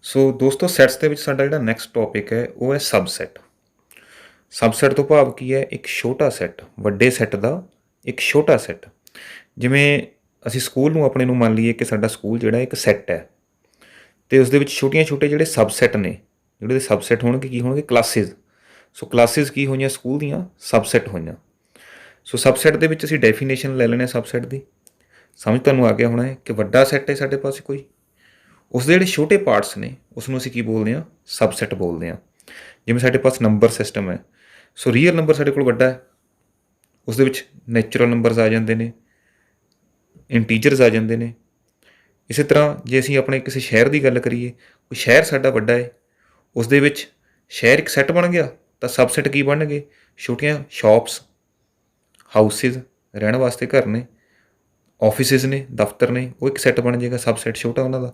ਸੋ ਦੋਸਤੋ ਸੈਟਸ ਦੇ ਵਿੱਚ ਸਾਡਾ ਜਿਹੜਾ ਨੈਕਸਟ ਟੌਪਿਕ ਹੈ ਉਹ ਹੈ ਸਬਸੈਟ। ਸਬਸੈਟ ਤੋਂ ਭਾਵ ਕੀ ਹੈ? ਇੱਕ ਛੋਟਾ ਸੈੱਟ, ਵੱਡੇ ਸੈੱਟ ਦਾ ਇੱਕ ਛੋਟਾ ਸੈੱਟ। ਜਿਵੇਂ ਅਸੀਂ ਸਕੂਲ ਨੂੰ ਆਪਣੇ ਨੂੰ ਮੰਨ ਲਈਏ ਕਿ ਸਾਡਾ ਸਕੂਲ ਜਿਹੜਾ ਇੱਕ ਸੈੱਟ ਹੈ ਅਤੇ ਉਸ ਦੇ ਵਿੱਚ ਛੋਟੇ ਜਿਹੜੇ ਸਬਸੈੱਟ ਨੇ, ਜਿਹੜੇ ਸਬਸੈੱਟ ਹੋਣਗੇ ਕੀ ਹੋਣਗੇ? ਕਲਾਸਿਸ। ਸੋ ਕਲਾਸਿਸ ਕੀ ਹੋਈਆਂ? ਸਕੂਲ ਦੀਆਂ ਸਬਸੈੱਟ ਹੋਈਆਂ। ਸੋ ਸਬਸੈੱਟ ਦੇ ਵਿੱਚ ਅਸੀਂ ਡੈਫੀਨੇਸ਼ਨ ਲੈ ਲੈਣੇ ਸਬਸੈੱਟ ਦੀ। ਸਮਝ ਤੁਹਾਨੂੰ ਆ ਗਿਆ ਹੋਣਾ ਹੈ ਕਿ ਵੱਡਾ ਸੈੱਟ ਹੈ ਸਾਡੇ ਪਾਸ ਕੋਈ, ਉਸ ਦੇ ਜਿਹੜੇ ਛੋਟੇ ਪਾਰਟਸ ਨੇ ਉਸ ਨੂੰ ਅਸੀਂ ਕੀ ਬੋਲਦੇ ਹਾਂ? ਸਬਸੈੱਟ ਬੋਲਦੇ ਹਾਂ। ਜਿਵੇਂ ਸਾਡੇ ਪਾਸ ਨੰਬਰ ਸਿਸਟਮ ਹੈ, ਸੋ ਰੀਅਲ ਨੰਬਰ ਸਾਡੇ ਕੋਲ ਵੱਡਾ ਹੈ, ਉਸ ਦੇ ਵਿੱਚ ਨੈਚੁਰਲ ਨੰਬਰਸ ਆ ਜਾਂਦੇ ਨੇ, ਇੰਟੀਜਰਸ ਆ ਜਾਂਦੇ ਨੇ। ਇਸੇ ਤਰ੍ਹਾਂ ਜੇ ਅਸੀਂ ਆਪਣੇ ਕਿਸੇ ਸ਼ਹਿਰ ਦੀ ਗੱਲ ਕਰੀਏ, ਕੋਈ ਸ਼ਹਿਰ ਸਾਡਾ ਵੱਡਾ ਹੈ, ਉਸ ਦੇ ਵਿੱਚ ਸ਼ਹਿਰ ਇੱਕ ਸੈੱਟ ਬਣ ਗਿਆ ਤਾਂ ਸਬਸੈੱਟ ਕੀ ਬਣਨਗੇ? ਛੋਟੀਆਂ ਸ਼ਾਪਸ, ਹਾਊਸਿਸ, ਰਹਿਣ ਵਾਸਤੇ ਘਰ ਨੇ, ਆਫਿਸਿਸ ਨੇ, ਦਫ਼ਤਰ ਨੇ, ਉਹ ਇੱਕ ਸੈੱਟ ਬਣ ਜਾਏਗਾ, ਸਬਸੈੱਟ ਛੋਟਾ ਉਹਨਾਂ ਦਾ।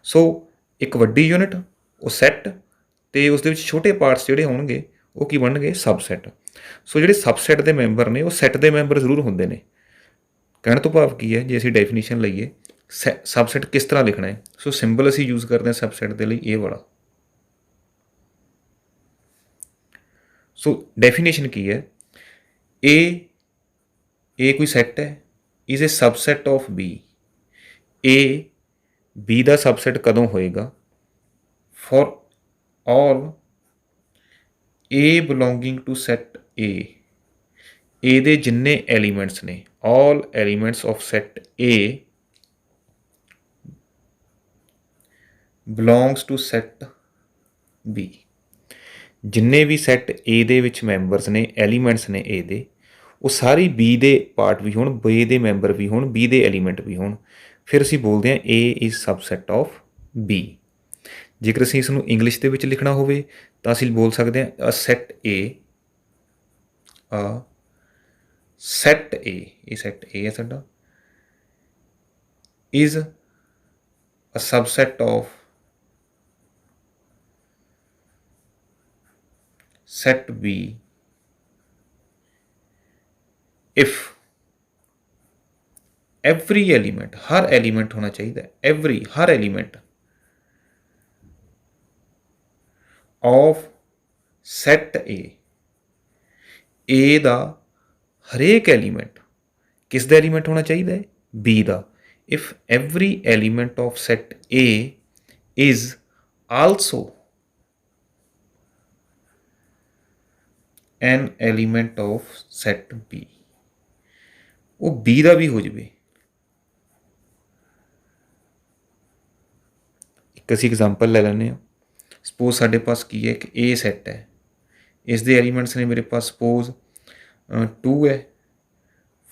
ਸੋ ਇੱਕ ਵੱਡੀ ਯੂਨਿਟ ਉਹ ਸੈੱਟ ਅਤੇ ਉਸ ਦੇ ਵਿੱਚ ਛੋਟੇ ਪਾਰਟਸ ਜਿਹੜੇ ਹੋਣਗੇ ਉਹ ਕੀ ਬਣਨਗੇ? ਸਬਸੈੱਟ। ਸੋ ਜਿਹੜੇ ਸਬਸੈੱਟ ਦੇ ਮੈਂਬਰ ਨੇ ਉਹ ਸੈੱਟ ਦੇ ਮੈਂਬਰ ਜ਼ਰੂਰ ਹੁੰਦੇ ਨੇ। ਕਹਿਣ ਤੋਂ ਭਾਵ ਕੀ ਹੈ? ਜੇ ਅਸੀਂ ਡੈਫੀਨੇਸ਼ਨ ਲਈਏ ਸਬਸੈੱਟ ਕਿਸ ਤਰ੍ਹਾਂ ਲਿਖਣਾ ਹੈ, ਸੋ ਸਿੰਬਲ ਅਸੀਂ ਯੂਜ਼ ਕਰਦੇ ਹਾਂ ਸਬਸੈੱਟ ਦੇ ਲਈ ਇਹ ਵਾਲਾ। ਸੋ ਡੈਫੀਨੇਸ਼ਨ ਕੀ ਹੈ? ਏ ਕੋਈ ਸੈੱਟ ਹੈ, is A subset of B. A B ਦਾ ਸਬਸੈੱਟ ਕਦੋਂ ਹੋਏਗਾ? For all A belonging to set A ਦੇ ਜਿੰਨੇ ਐਲੀਮੈਂਟਸ ਨੇ, all elements of set A belongs to set B. ਜਿੰਨੇ ਵੀ ਸੈੱਟ ਏ ਦੇ ਵਿੱਚ ਮੈਂਬਰਸ ਨੇ, ਐਲੀਮੈਂਟਸ ਨੇ ਏ ਦੇ, ਉਹ ਸਾਰੀ ਬੀ ਦੇ ਪਾਰਟ ਵੀ ਹੋਣ, ਬੀ ਦੇ ਮੈਂਬਰ ਵੀ ਹੋਣ, ਬੀ ਦੇ ਐਲੀਮੈਂਟ ਵੀ ਹੋਣ, ਫਿਰ ਅਸੀਂ ਬੋਲਦੇ ਹਾਂ A is subset of B. ਜੇਕਰ ਅਸੀਂ ਇਸ ਨੂੰ ਇੰਗਲਿਸ਼ ਦੇ ਵਿੱਚ ਲਿਖਣਾ ਹੋਵੇ ਤਾਂ ਅਸੀਂ ਬੋਲ ਸਕਦੇ ਹਾਂ ਸੈੱਟ ਏ, ਸੈੱਟ ਏ, ਇਹ ਸੈੱਟ ਏ ਹੈ ਸਾਡਾ, is a subset of set B if every element, ਹਰ ਐਲੀਮੈਂਟ ਹੋਣਾ ਚਾਹੀਦਾ, ਐਵਰੀ, ਹਰ ਐਲੀਮੈਂਟ ਆਫ ਸੈੱਟ ਏ ਦਾ ਹਰੇਕ ਐਲੀਮੈਂਟ ਕਿਸ ਦਾ ਐਲੀਮੈਂਟ ਹੋਣਾ ਚਾਹੀਦਾ ਹੈ? ਬੀ ਦਾ। If every element of set A is also an element of set B, ਉਹ ਬੀ ਦਾ ਵੀ ਹੋ ਜਾਵੇ। ਇੱਕ ਅਸੀਂ ਐਗਜ਼ਾਮਪਲ ਲੈ ਲੈਂਦੇ ਹਾਂ। ਸਪੋਜ਼ ਸਾਡੇ ਪਾਸ ਕੀ ਹੈ ਕਿ ਏ ਸੈੱਟ ਹੈ, ਇਸ ਦੇ ਐਲੀਮੈਂਟਸ ਨੇ ਮੇਰੇ ਪਾਸ ਸਪੋਜ਼ 2 ਹੈ,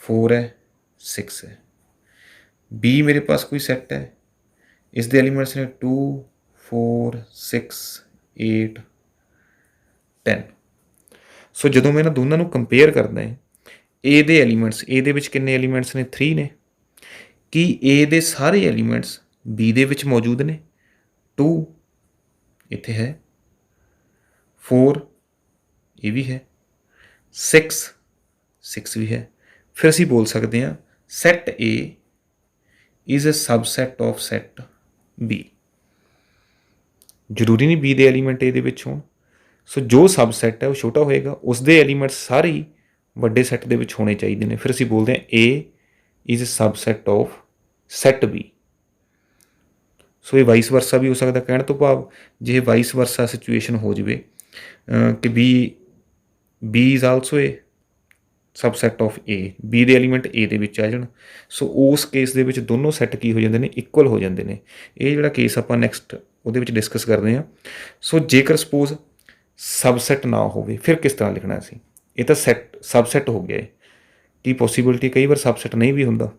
4 ਹੈ, 6 ਹੈ। ਬੀ ਮੇਰੇ ਪਾਸ ਕੋਈ ਸੈੱਟ ਹੈ, ਇਸ ਦੇ ਐਲੀਮੈਂਟਸ ਨੇ 2, 4, 6, 8, 10। ਸੋ ਜਦੋਂ ਮੈਂ ਇਹਨਾਂ ਦੋਨਾਂ ਨੂੰ ਕੰਪੇਅਰ ਕਰਦਾ ਹੈ, ਏ ਦੇ ਐਲੀਮੈਂਟਸ, ਏ ਦੇ ਵਿੱਚ ਕਿੰਨੇ ਐਲੀਮੈਂਟਸ ਨੇ? 3 ਨੇ। ਕੀ ਏ ਦੇ ਸਾਰੇ ਐਲੀਮੈਂਟਸ ਬੀ ਦੇ ਵਿੱਚ ਮੌਜੂਦ ਨੇ? 2 ਇੱਥੇ ਹੈ, 4 ਇਹ ਵੀ ਹੈ, 6 ਵੀ ਹੈ। ਫਿਰ ਅਸੀਂ ਬੋਲ ਸਕਦੇ ਹਾਂ set A is a subset of set B. ਜ਼ਰੂਰੀ ਨਹੀਂ ਬੀ ਦੇ ਐਲੀਮੈਂਟ ਏ ਦੇ ਵਿੱਚ ਹੋਣ। ਸੋ ਜੋ ਸਬਸੈੱਟ ਹੈ ਉਹ ਛੋਟਾ ਹੋਏਗਾ, ਉਸ ਦੇ ਐਲੀਮੈਂਟਸ ਸਾਰੇ ਹੀ ਵੱਡੇ ਸੈੱਟ ਦੇ ਵਿੱਚ ਹੋਣੇ ਚਾਹੀਦੇ ਨੇ। ਫਿਰ ਅਸੀਂ ਬੋਲਦੇ ਹਾਂ A is a subset of set B. So ਇਹ ਵਾਈਸ ਵਰਸਾ ਵੀ ਹੋ ਸਕਦਾ। ਕਹਿਣ ਤੋਂ ਭਾਵ ਜੇ ਵਾਈਸ ਵਰਸਾ ਸਿਚੁਏਸ਼ਨ ਹੋ ਜਾਵੇ ਕਿ B is also A subset of A, B ਦੇ ਐਲੀਮੈਂਟ ਏ ਦੇ ਵਿੱਚ ਆ ਜਾਣ, ਸੋ ਉਸ ਕੇਸ ਦੇ ਵਿੱਚ ਦੋਨੋਂ ਸੈੱਟ ਕੀ ਹੋ ਜਾਂਦੇ ਨੇ? ਇਕੁਅਲ ਹੋ ਜਾਂਦੇ ਨੇ। ਇਹ ਜਿਹੜਾ ਕੇਸ ਆਪਾਂ ਨੈਕਸਟ ਉਹਦੇ ਵਿੱਚ ਡਿਸਕਸ ਕਰਦੇ ਹਾਂ। ਸੋ ਜੇਕਰ ਸਪੋਜ਼ ਸਬਸੈੱਟ ਨਾ ਹੋਵੇ ਫਿਰ ਕਿਸ ਤਰ੍ਹਾਂ ਲਿਖਣਾ ਅਸੀਂ? ਇਹ ਤਾਂ ਸਬਸੈੱਟ ਹੋ ਗਿਆ ਹੈ, ਕੀ ਪੋਸੀਬਿਲਿਟੀ ਕਈ ਵਾਰ ਸਬਸੈੱਟ ਨਹੀਂ ਵੀ ਹੁੰਦਾ,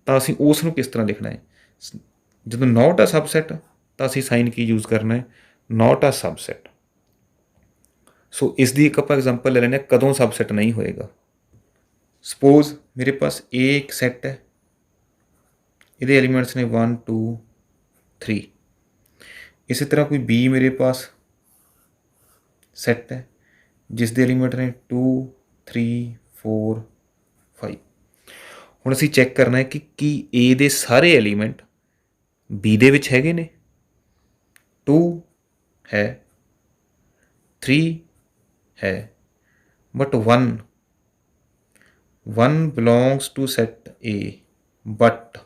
ਤਾਂ ਅਸੀਂ ਉਸ ਨੂੰ ਕਿਸ ਤਰ੍ਹਾਂ ਲਿਖਣਾ ਹੈ? ਜਦੋਂ ਨੋਟ ਆ ਸਬਸੈੱਟ ਤਾਂ ਅਸੀਂ ਸਾਈਨ ਕੀ ਯੂਜ਼ ਕਰਨਾ ਹੈ? ਨੋਟ ਆ ਸਬਸੈੱਟ। ਸੋ ਇਸ ਦੀ ਇੱਕ ਆਪਾਂ ਐਗਜ਼ਾਮਪਲ ਲੈ ਲੈਂਦੇ ਹਾਂ ਕਦੋਂ ਸਬਸੈੱਟ ਨਹੀਂ ਹੋਏਗਾ। ਸਪੋਜ਼ ਮੇਰੇ ਪਾਸ ਏ ਇੱਕ ਸੈੱਟ ਹੈ, ਇਹਦੇ ਐਲੀਮੈਂਟਸ ਨੇ 1, 2, 3। ਇਸੇ ਤਰ੍ਹਾਂ ਕੋਈ ਬੀ ਮੇਰੇ ਪਾਸ ਸੈੱਟ ਹੈ ਜਿਸ ਦੇ ਐਲੀਮੈਂਟ ਨੇ 2, 3, 4, 5। ਹੁਣ ਅਸੀਂ ਚੈੱਕ ਕਰਨਾ ਹੈ ਕਿ ਕੀ ਏ ਦੇ ਸਾਰੇ ਐਲੀਮੈਂਟ ਬੀ ਦੇ ਵਿੱਚ ਹੈਗੇ ਨੇ? 2 है, 3 है, but 1 belongs to set A, but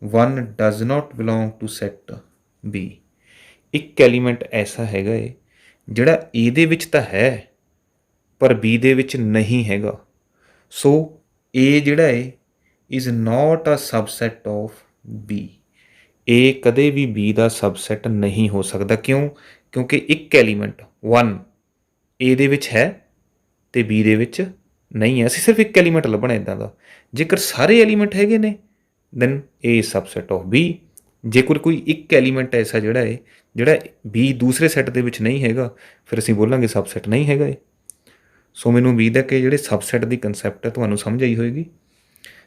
1 does not belong to set B. एक एलीमेंट ऐसा हैगा ਏ ਜਿਹੜਾ ए ਦੇ ਵਿੱਚ ਤਾਂ ਹੈ ਪਰ B ਦੇ ਵਿੱਚ ਨਹੀਂ ਹੈਗਾ। ਸੋ A ਜਿਹੜਾ ਹੈ is not a subset of B। A ਕਦੇ ਵੀ B ਦਾ ਸਬਸੈਟ ਨਹੀਂ ਹੋ ਸਕਦਾ। ਕਿਉਂ? ਕਿਉਂਕਿ ਇੱਕ ਐਲੀਮੈਂਟ 1 A ਦੇ ਵਿੱਚ ਹੈ ਅਤੇ B ਦੇ ਵਿੱਚ ਨਹੀਂ ਹੈ। ਅਸੀਂ ਸਿਰਫ ਇੱਕ ਐਲੀਮੈਂਟ ਲੱਭਣਾ ਇੱਦਾਂ ਦਾ। ਜੇਕਰ ਸਾਰੇ ਐਲੀਮੈਂਟ ਹੈਗੇ ਨੇ then A is subset of B। ਜੇਕਰ ਕੋਈ ਇੱਕ ਐਲੀਮੈਂਟ ਐਸਾ ਜਿਹੜਾ B ਦੂਸਰੇ ਸੈੱਟ ਦੇ ਵਿੱਚ ਨਹੀਂ ਹੈਗਾ ਫਿਰ ਅਸੀਂ ਬੋਲਾਂਗੇ ਸਬਸੈਟ ਨਹੀਂ ਹੈਗਾ ਇਹ। ਸੋ ਮੈਨੂੰ ਉਮੀਦ ਹੈ ਕਿ ਜਿਹੜੇ ਸਬਸੈਟ ਦੀ ਕੰਸੈਪਟ ਹੈ ਤੁਹਾਨੂੰ ਸਮਝ ਆਈ ਹੋਏਗੀ।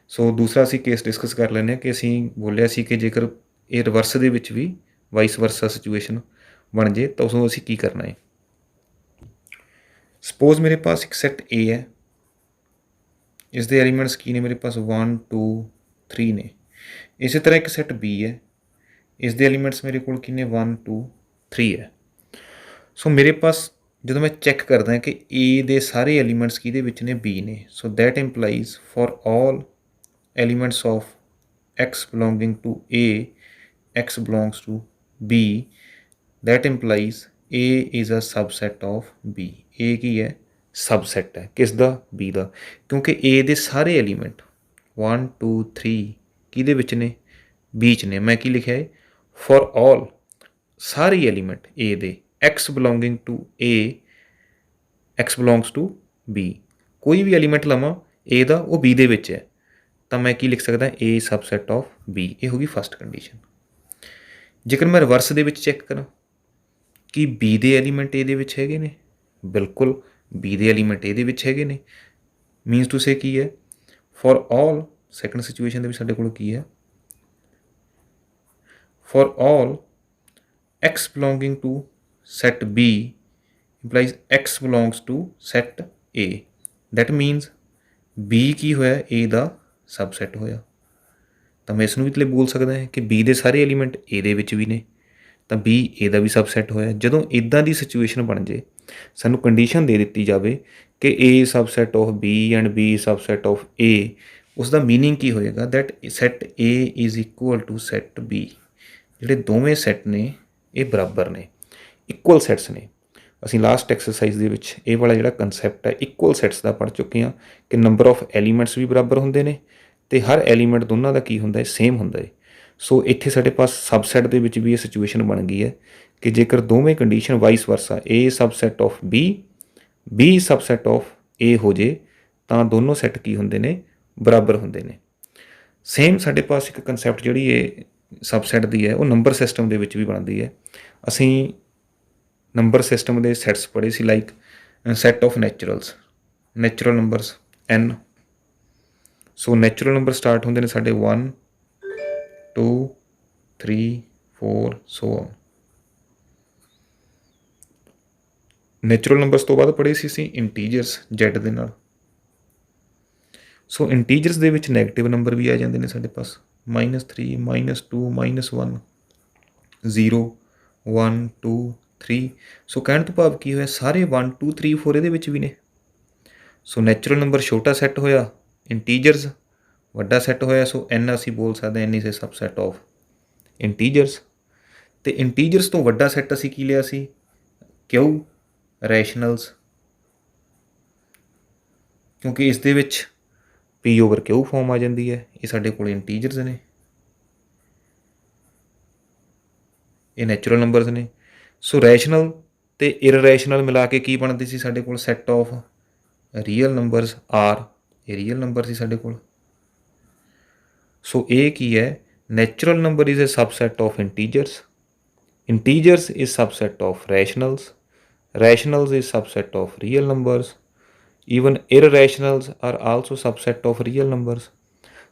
ਸੋ ਦੂਸਰਾ ਅਸੀਂ ਕੇਸ ਡਿਸਕਸ ਕਰ ਲੈਂਦੇ ਹਾਂ ਕਿ ਅਸੀਂ ਬੋਲਿਆ ਸੀ ਕਿ ਜੇਕਰ ਇਹ ਰਿਵਰਸ ਦੇ ਵਿੱਚ ਵੀ ਵਾਈਸ ਵਰਸਾ ਸਿਚੁਏਸ਼ਨ ਬਣ ਜੇ ਤਾਂ ਉਸਨੂੰ ਅਸੀਂ ਕੀ ਕਰਨਾ ਹੈ। ਸਪੋਜ਼ ਮੇਰੇ ਪਾਸ ਇੱਕ ਸੈੱਟ A ਹੈ, ਇਸ ਦੇ ਐਲੀਮੈਂਟਸ ਕੀ ਨੇ ਮੇਰੇ ਪਾਸ 1 2 3 ਨੇ। ਇਸੇ ਤਰ੍ਹਾਂ ਇੱਕ ਸੈੱਟ B ਹੈ, ਇਸ ਦੇ ਐਲੀਮੈਂਟਸ ਮੇਰੇ ਕੋਲ ਕਿੰਨੇ 1 2 3 ਹੈ। ਸੋ ਮੇਰੇ ਪਾਸ ਜਦੋਂ ਮੈਂ ਚੈੱਕ ਕਰਦਾ ਕਿ A ਦੇ ਸਾਰੇ ਐਲੀਮੈਂਟਸ ਕਿਹਦੇ ਵਿੱਚ ਨੇ B ਨੇ। So that implies for all elements of X belonging to A X belongs to B, that implies A is a subset of B। A ਕੀ ਹੈ? ਸਬਸੈਟ ਹੈ। ਕਿਸ ਦਾ? B ਦਾ। ਕਿਉਂਕਿ A ਦੇ ਸਾਰੇ ਐਲੀਮੈਂਟ 1 2 3 ਕਿਹਦੇ ਵਿੱਚ ਨੇ? B 'ਚ ਨੇ। ਮੈਂ ਕੀ ਲਿਖਿਆ ਹੈ? ਫॉर ਆਲ ਸਾਰੇ ਐਲੀਮੈਂਟ A ਦੇ X belonging to A X belongs to B। ਕੋਈ ਵੀ ਐਲੀਮੈਂਟ ਲਵਾਂ A ਦਾ ਉਹ B ਦੇ ਵਿੱਚ ਹੈ ਤਾਂ ਮੈਂ ਕੀ ਲਿਖ ਸਕਦਾ A ਸਬਸੈਟ ਆਫ B। ਇਹ ਹੋ ਗਈ ਫਸਟ ਕੰਡੀਸ਼ਨ। ਜੇਕਰ ਮੈਂ ਰਿਵਰਸ ਦੇ ਵਿੱਚ ਚੈੱਕ ਕਰਾਂ ਕਿ B ਦੇ ਐਲੀਮੈਂਟ A ਦੇ ਵਿੱਚ ਹੈਗੇ ਨੇ, ਬਿਲਕੁਲ B ਦੇ ਐਲੀਮੈਂਟ A ਦੇ ਵਿੱਚ ਹੈਗੇ ਨੇ। ਮੀਨਸ ਟੂ ਸੇ ਕੀ ਹੈ? ਫॉर ਆਲ ਸੈਕੰਡ ਸਿਚੁਏਸ਼ਨ ਦੇ ਵਿੱਚ ਸਾਡੇ ਕੋਲ ਕੀ ਹੈ? For all X belonging to set B implies X belongs to set A। that means B ਕੀ ਹੋਇਆ? A ਦਾ ਸਬਸੈਟ ਹੋਇਆ। ਤਾਂ ਮੈਂ ਇਸ ਨੂੰ ਵੀ ਤੇ ਬੋਲ ਸਕਦਾ ਹਾਂ ਕਿ B ਦੇ ਸਾਰੇ ਐਲੀਮੈਂਟ A ਦੇ ਵਿੱਚ ਵੀ ਨੇ ਤਾਂ B A ਦਾ ਵੀ ਸਬਸੈਟ ਹੋਇਆ। ਜਦੋਂ ਇੱਦਾਂ ਦੀ ਸਿਚੁਏਸ਼ਨ ਬਣ ਜੇ, ਸਾਨੂੰ ਕੰਡੀਸ਼ਨ ਦੇ ਦਿੱਤੀ ਜਾਵੇ ਕਿ A subset of B and B subset of A, ਉਸ ਦਾ ਮੀਨਿੰਗ ਕੀ ਹੋਏਗਾ? That set A is equal to set B। ਜਿਹੜੇ ਦੋਵੇਂ ਸੈੱਟ ਨੇ ਇਹ ਬਰਾਬਰ ਨੇ, ਇਕੁਅਲ ਸੈਟਸ ਨੇ। ਅਸੀਂ ਲਾਸਟ ਐਕਸਰਸਾਈਜ਼ ਦੇ ਵਿੱਚ ਇਹ ਵਾਲਾ ਜਿਹੜਾ ਕੰਸੈਪਟ ਹੈ ਇਕੁਅਲ ਸੈਟਸ ਦਾ ਪੜ੍ਹ ਚੁੱਕੇ ਹਾਂ ਕਿ ਨੰਬਰ ਆਫ ਐਲੀਮੈਂਟਸ ਵੀ ਬਰਾਬਰ ਹੁੰਦੇ ਨੇ ਅਤੇ ਹਰ ਐਲੀਮੈਂਟ ਦੋਨਾਂ ਦਾ ਕੀ ਹੁੰਦਾ ਹੈ? ਸੇਮ ਹੁੰਦਾ ਹੈ। ਸੋ ਇੱਥੇ ਸਾਡੇ ਪਾਸ ਸਬਸੈਟ ਦੇ ਵਿੱਚ ਵੀ ਇਹ ਸਿਚੁਏਸ਼ਨ ਬਣ ਗਈ ਹੈ ਕਿ ਜੇਕਰ ਦੋਵੇਂ condition vice versa A subset of B B subset of A ਹੋ ਜੇ ਤਾਂ ਦੋਨੋਂ ਸੈੱਟ ਕੀ ਹੁੰਦੇ ਨੇ? ਬਰਾਬਰ ਹੁੰਦੇ ਨੇ। ਸੇਮ ਸਾਡੇ ਪਾਸ ਇੱਕ ਕੰਸੈਪਟ ਜਿਹੜੀ ਇਹ ਸਬਸੈਟ ਦੀ ਹੈ ਉਹ ਨੰਬਰ ਸਿਸਟਮ ਦੇ ਵਿੱਚ ਵੀ ਬਣਦੀ ਹੈ। ਅਸੀਂ ਨੰਬਰ ਸਿਸਟਮ ਦੇ ਸੈਟਸ ਪੜ੍ਹੇ ਸੀ, like set of natural numbers N। So natural number start ਹੁੰਦੇ ਨੇ ਸਾਡੇ 1 2 3 4 ਸੋ ਔਨ। ਨੈਚੁਰਲ ਨੰਬਰਸ ਤੋਂ ਬਾਅਦ ਪੜ੍ਹੇ ਸੀ ਅਸੀਂ ਇੰਟੀਜਰਸ Z ਦੇ ਨਾਲ। ਸੋ ਇੰਟੀਜਰਸ ਦੇ ਵਿੱਚ ਨੈਗੇਟਿਵ ਨੰਬਰ ਵੀ ਆ ਜਾਂਦੇ ਨੇ ਸਾਡੇ ਪਾਸ, -3 -2 -1 0 1 2 3। ਸੋ ਕਹਿਣ ਤੋਂ ਭਾਵ ਕੀ ਹੋਇਆ? ਸਾਰੇ 1 2 3 4 ਇਹਦੇ ਵਿੱਚ ਵੀ ਨੇ। ਸੋ ਨੈਚੁਰਲ ਨੰਬਰ ਛੋਟਾ ਸੈੱਟ ਹੋਇਆ, ਇੰਟੀਜਰਸ ਵੱਡਾ ਸੈੱਟ ਹੋਇਆ। ਸੋ N ਅਸੀਂ ਬੋਲ ਸਕਦੇ N is a subset of integers. ਅਤੇ ਇੰਟੀਜਰਸ ਤੋਂ ਵੱਡਾ ਸੈੱਟ ਅਸੀਂ ਕੀ ਲਿਆ ਸੀ? Q ਰੈਸ਼ਨਲਸ, ਕਿਉਂਕਿ ਇਸ ਦੇ ਵਿੱਚ P/Q ਫੋਰਮ ਆ ਜਾਂਦੀ ਹੈ। ਇਹ ਸਾਡੇ ਕੋਲ ਇੰਟੀਜਰਸ ਨੇ, ਇਹ ਨੈਚੁਰਲ ਨੰਬਰਸ ਨੇ। ਸੋ ਰੈਸ਼ਨਲ ਅਤੇ ਇਰਰੈਸ਼ਨਲ ਮਿਲਾ ਕੇ ਕੀ ਬਣਦੀ ਸੀ ਸਾਡੇ ਕੋਲ? Set of real numbers R। ਇਹ ਰੀਅਲ ਨੰਬਰ ਸੀ ਸਾਡੇ ਕੋਲ। ਸੋ ਇਹ ਕੀ ਹੈ? Natural number is a subset of integers is subset of rationals is subset of real numbers. Even irrationals are also subset of real numbers.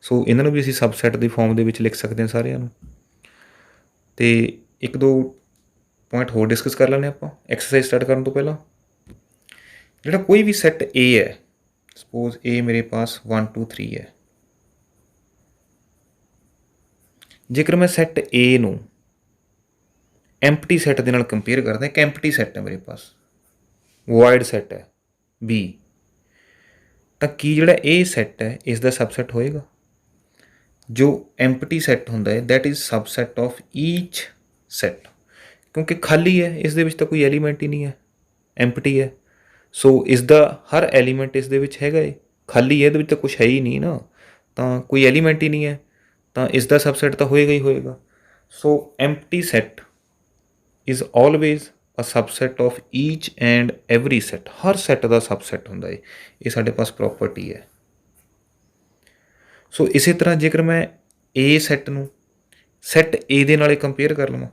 So ਇਹਨਾਂ ਨੂੰ ਵੀ ਅਸੀਂ ਸਬਸੈਟ ਦੀ ਫੋਰਮ ਦੇ ਵਿੱਚ ਲਿਖ ਸਕਦੇ ਹਾਂ ਸਾਰਿਆਂ ਨੂੰ। ਅਤੇ ਇੱਕ ਦੋ ਪੁਆਇੰਟ ਹੋਰ ਡਿਸਕਸ ਕਰ ਲੈਂਦੇ ਆਪਾਂ ਐਕਸਰਸਾਈਜ਼ ਸਟਾਰਟ ਕਰਨ ਤੋਂ ਪਹਿਲਾਂ। ਜਿਹੜਾ ਕੋਈ ਵੀ ਸੈੱਟ A ਹੈ, ਸਪੋਜ਼ A ਮੇਰੇ ਪਾਸ 1 2 3 ਹੈ। ਜੇਕਰ ਮੈਂ ਸੈੱਟ A ਨੂੰ ਐਮਪਟੀ ਸੈੱਟ ਦੇ ਨਾਲ ਕੰਪੇਅਰ ਕਰਦੇ ਹਾਂ। ਇੱਕ ਐਮਪਟੀ ਸੈੱਟ ਹੈ ਮੇਰੇ ਪਾਸ, ਵੋਇਡ ਸੈੱਟ ਹੈ B, ਤਾਂ ਕੀ ਜਿਹੜਾ ਇਹ ਸੈੱਟ ਹੈ ਇਸ ਦਾ ਸਬਸੈਟ ਹੋਏਗਾ? ਜੋ ਐਮਪਟੀ ਸੈੱਟ ਹੁੰਦਾ ਹੈ that is subset of each set, ਕਿਉਂਕਿ ਖਾਲੀ ਹੈ, ਇਸ ਦੇ ਵਿੱਚ ਤਾਂ ਕੋਈ ਐਲੀਮੈਂਟ ਹੀ ਨਹੀਂ ਹੈ, ਐਮਪਟੀ ਹੈ। ਸੋ ਇਸ ਦਾ ਹਰ ਐਲੀਮੈਂਟ ਇਸ ਦੇ ਵਿੱਚ ਹੈਗਾ ਏ, ਖਾਲੀ ਹੈ, ਇਹਦੇ ਵਿੱਚ ਤਾਂ ਕੁਛ ਹੈ ਹੀ ਨਹੀਂ ਨਾ, ਤਾਂ ਕੋਈ ਐਲੀਮੈਂਟ ਹੀ ਨਹੀਂ ਹੈ, ਤਾਂ ਇਸ ਦਾ ਸਬਸੈਟ ਤਾਂ ਹੋਏਗਾ ਹੀ ਹੋਏਗਾ। So empty set is always a subset of each and every set, ਹਰ ਸੈੱਟ ਦਾ ਸਬਸੈਟ ਹੁੰਦਾ ਹੈ, ਇਹ ਸਾਡੇ ਪਾਸ ਪ੍ਰੋਪਰਟੀ ਹੈ। ਸੋ ਇਸੇ ਤਰ੍ਹਾਂ ਜੇਕਰ ਮੈਂ A ਸੈੱਟ ਨੂੰ ਸੈੱਟ A ਦੇ ਨਾਲੇ ਕੰਪੇਅਰ ਕਰ ਲਵਾਂ,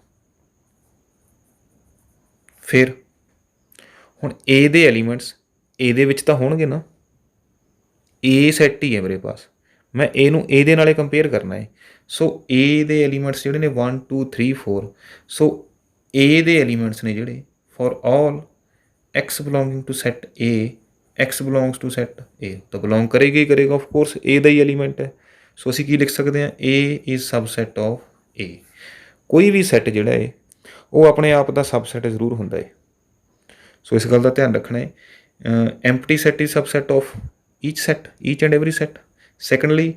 ਫਿਰ ਹੁਣ A ਦੇ ਐਲੀਮੈਂਟਸ A ਦੇ ਵਿੱਚ ਤਾਂ ਹੋਣਗੇ ਨਾ, A ਸੈੱਟ ਹੀ ਹੈ ਮੇਰੇ ਪਾਸ, ਮੈਂ A ਨੂੰ A ਦੇ ਨਾਲੇ ਕੰਪੇਅਰ ਕਰਨਾ ਹੈ। ਸੋ A ਦੇ ਐਲੀਮੈਂਟਸ ਜਿਹੜੇ ਨੇ 1 2 3 4, ਸੋ A ਦੇ ਐਲੀਮੈਂਟਸ ਨੇ ਜਿਹੜੇ for all x belonging to set A, x belongs to set A, ਤਾਂ ਬਿਲੋਂਗ ਕਰੇਗਾ ਹੀ ਕਰੇਗਾ, ਆਫ ਕੋਰਸ A ਦਾ ਹੀ ਐਲੀਮੈਂਟ ਹੈ। ਸੋ ਅਸੀਂ ਕੀ ਲਿਖ ਸਕਦੇ ਹਾਂ? A is subset of A। ਕੋਈ ਵੀ ਸੈੱਟ ਜਿਹੜਾ ਹੈ ਉਹ ਆਪਣੇ ਆਪ ਦਾ ਸਬਸੈਟ ਜ਼ਰੂਰ ਹੁੰਦਾ ਹੈ। ਸੋ ਇਸ ਗੱਲ ਦਾ ਧਿਆਨ ਰੱਖਣਾ ਹੈ। Empty set is subset of each set, each and every set. Secondly,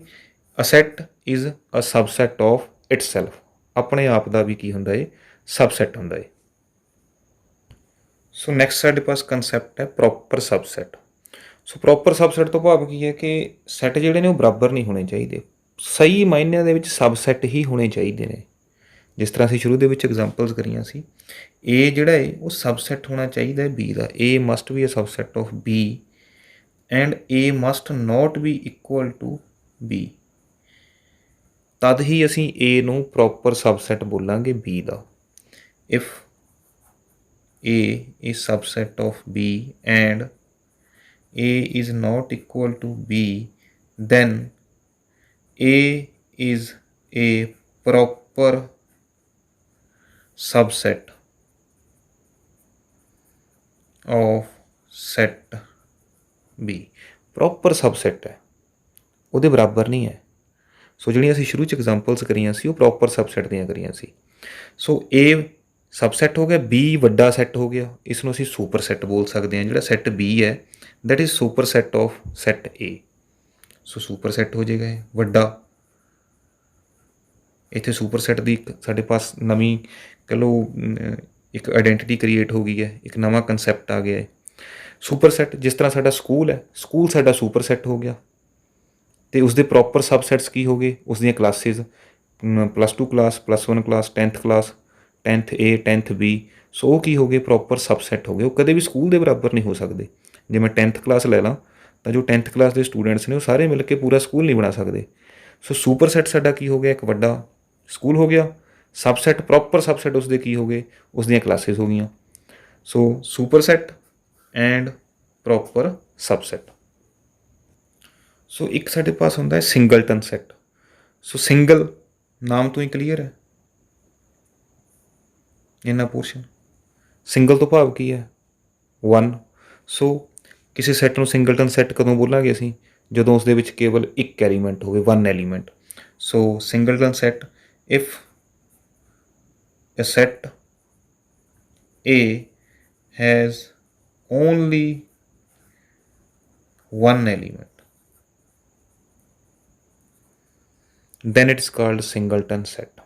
a set is a subset of itself, ਆਪਣੇ ਆਪ ਦਾ ਵੀ ਕੀ ਹੁੰਦਾ ਹੈ? ਸਬਸੈਟ ਹੁੰਦਾ ਹੈ। ਸੋ ਨੈਕਸਟ ਸਾਡੇ ਪਾਸ ਕੰਸੈਪਟ ਹੈ ਪ੍ਰੋਪਰ ਸਬਸੈਟ। ਸੋ ਪ੍ਰੋਪਰ ਸਬਸੈਟ ਤੋਂ ਭਾਵ ਕੀ ਹੈ ਕਿ ਸੈੱਟ ਜਿਹੜੇ ਨੇ ਉਹ ਬਰਾਬਰ ਨਹੀਂ ਹੋਣੇ ਚਾਹੀਦੇ, ਸਹੀ ਮਾਇਨਿਆਂ ਦੇ ਵਿੱਚ ਸਬਸੈੱਟ ਹੀ ਹੋਣੇ ਚਾਹੀਦੇ ਨੇ। ਜਿਸ ਤਰ੍ਹਾਂ ਅਸੀਂ ਸ਼ੁਰੂ ਦੇ ਵਿੱਚ ਐਗਜ਼ਾਮਪਲਸ ਕਰੀਆਂ ਸੀ, A ਜਿਹੜਾ ਹੈ ਉਹ ਸਬਸੈੱਟ ਹੋਣਾ ਚਾਹੀਦਾ ਹੈ B ਦਾ, A must be a subset of B and A must not be equal to B, ਤਦ ਹੀ ਅਸੀਂ A ਨੂੰ ਪ੍ਰੋਪਰ ਸਬਸੈੱਟ ਬੋਲਾਂਗੇ B ਦਾ। If A is subset of B and A is not equal to B, then A is a proper subset of set B। Proper subset ਹੈ, ਉਹਦੇ ਬਰਾਬਰ ਨਹੀਂ ਹੈ। ਸੋ ਜਿਹੜੀਆਂ ਅਸੀਂ ਸ਼ੁਰੂ 'ਚ ਐਗਜ਼ਾਮਪਲਸ ਕਰੀਆਂ ਸੀ ਉਹ ਪ੍ਰੋਪਰ ਸਬਸੈਟ ਦੀਆਂ ਕਰੀਆਂ ਸੀ। ਸੋ A ਸਬਸੈਟ ਹੋ ਗਿਆ, B ਵੱਡਾ ਸੈੱਟ ਹੋ ਗਿਆ, ਇਸ ਨੂੰ ਅਸੀਂ ਸੁਪਰ ਸੈੱਟ ਬੋਲ ਸਕਦੇ ਹਾਂ। ਜਿਹੜਾ ਸੈੱਟ B ਹੈ that is super set of set A। So super set ਹੋ ਜਾਏਗਾ ਇਹ ਵੱਡਾ। ਇੱਥੇ ਸੁਪਰ ਸੈੱਟ ਦੀ ਇੱਕ ਸਾਡੇ ਪਾਸ ਨਵੀਂ ਕਹਿ ਲਓ ਇੱਕ ਆਈਡੈਂਟੀਟੀ ਕ੍ਰੀਏਟ ਹੋ ਗਈ ਹੈ, ਇੱਕ ਨਵਾਂ ਕੰਸੈਪਟ ਆ ਗਿਆ ਹੈ ਸੁਪਰ ਸੈੱਟ। ਜਿਸ ਤਰ੍ਹਾਂ ਸਾਡਾ ਸਕੂਲ ਹੈ, ਸਕੂਲ ਸਾਡਾ ਸੁਪਰ ਸੈੱਟ ਹੋ ਗਿਆ, ਅਤੇ ਉਸਦੇ ਪ੍ਰੋਪਰ ਸਬਸੈਟਸ ਕੀ ਹੋ ਗਏ? ਉਸਦੀਆਂ classes +2 class, +1 class, 10th class, 10th A, 10th B। ਸੋ ਉਹ ਕੀ ਹੋ ਗਏ? ਪ੍ਰੋਪਰ ਸਬਸੈੱਟ ਹੋ ਗਏ। ਉਹ ਕਦੇ ਵੀ ਸਕੂਲ ਦੇ ਬਰਾਬਰ ਨਹੀਂ ਹੋ ਸਕਦੇ। ਜੇ ਮੈਂ 10th ਕਲਾਸ ਲੈ ਲਾਂ ਤਾਂ ਜੋ 10th ਕਲਾਸ ਦੇ ਸਟੂਡੈਂਟਸ ਨੇ ਉਹ ਸਾਰੇ ਮਿਲ ਕੇ ਪੂਰਾ ਸਕੂਲ ਨਹੀਂ ਬਣਾ ਸਕਦੇ। ਸੋ ਸੁਪਰ ਸੈੱਟ ਸਾਡਾ ਕੀ ਹੋ ਗਿਆ? ਇੱਕ ਵੱਡਾ ਸਕੂਲ ਹੋ ਗਿਆ। ਸਬਸੈੱਟ ਪ੍ਰੋਪਰ ਸਬਸੈੱਟ ਉਸਦੇ ਕੀ ਹੋ ਗਏ? ਉਸਦੀਆਂ ਕਲਾਸਿਸ ਹੋ ਗਈਆਂ। So superset and proper subset. So ਇੱਕ ਸਾਡੇ ਪਾਸ ਹੁੰਦਾ ਹੈ ਸਿੰਗਲਟਨ ਸੈੱਟ। ਸੋ ਸਿੰਗਲ ਨਾਮ ਤੋਂ ਹੀ ਕਲੀਅਰ ਹੈ ਇੰਨਾ ਪੋਰਸ਼ਨ। ਸਿੰਗਲ ਤੋਂ ਭਾਵ ਕੀ ਹੈ? 1। ਸੋ ਕਿਸੇ ਸੈੱਟ ਨੂੰ ਸਿੰਗਲਟਨ ਸੈੱਟ ਕਦੋਂ ਬੋਲਾਂਗੇ ਅਸੀਂ? ਜਦੋਂ ਉਸਦੇ ਵਿੱਚ ਕੇਵਲ ਇੱਕ ਐਲੀਮੈਂਟ ਹੋਵੇ, 1 element. So singleton set if a set A has only one element, then it is called singleton set।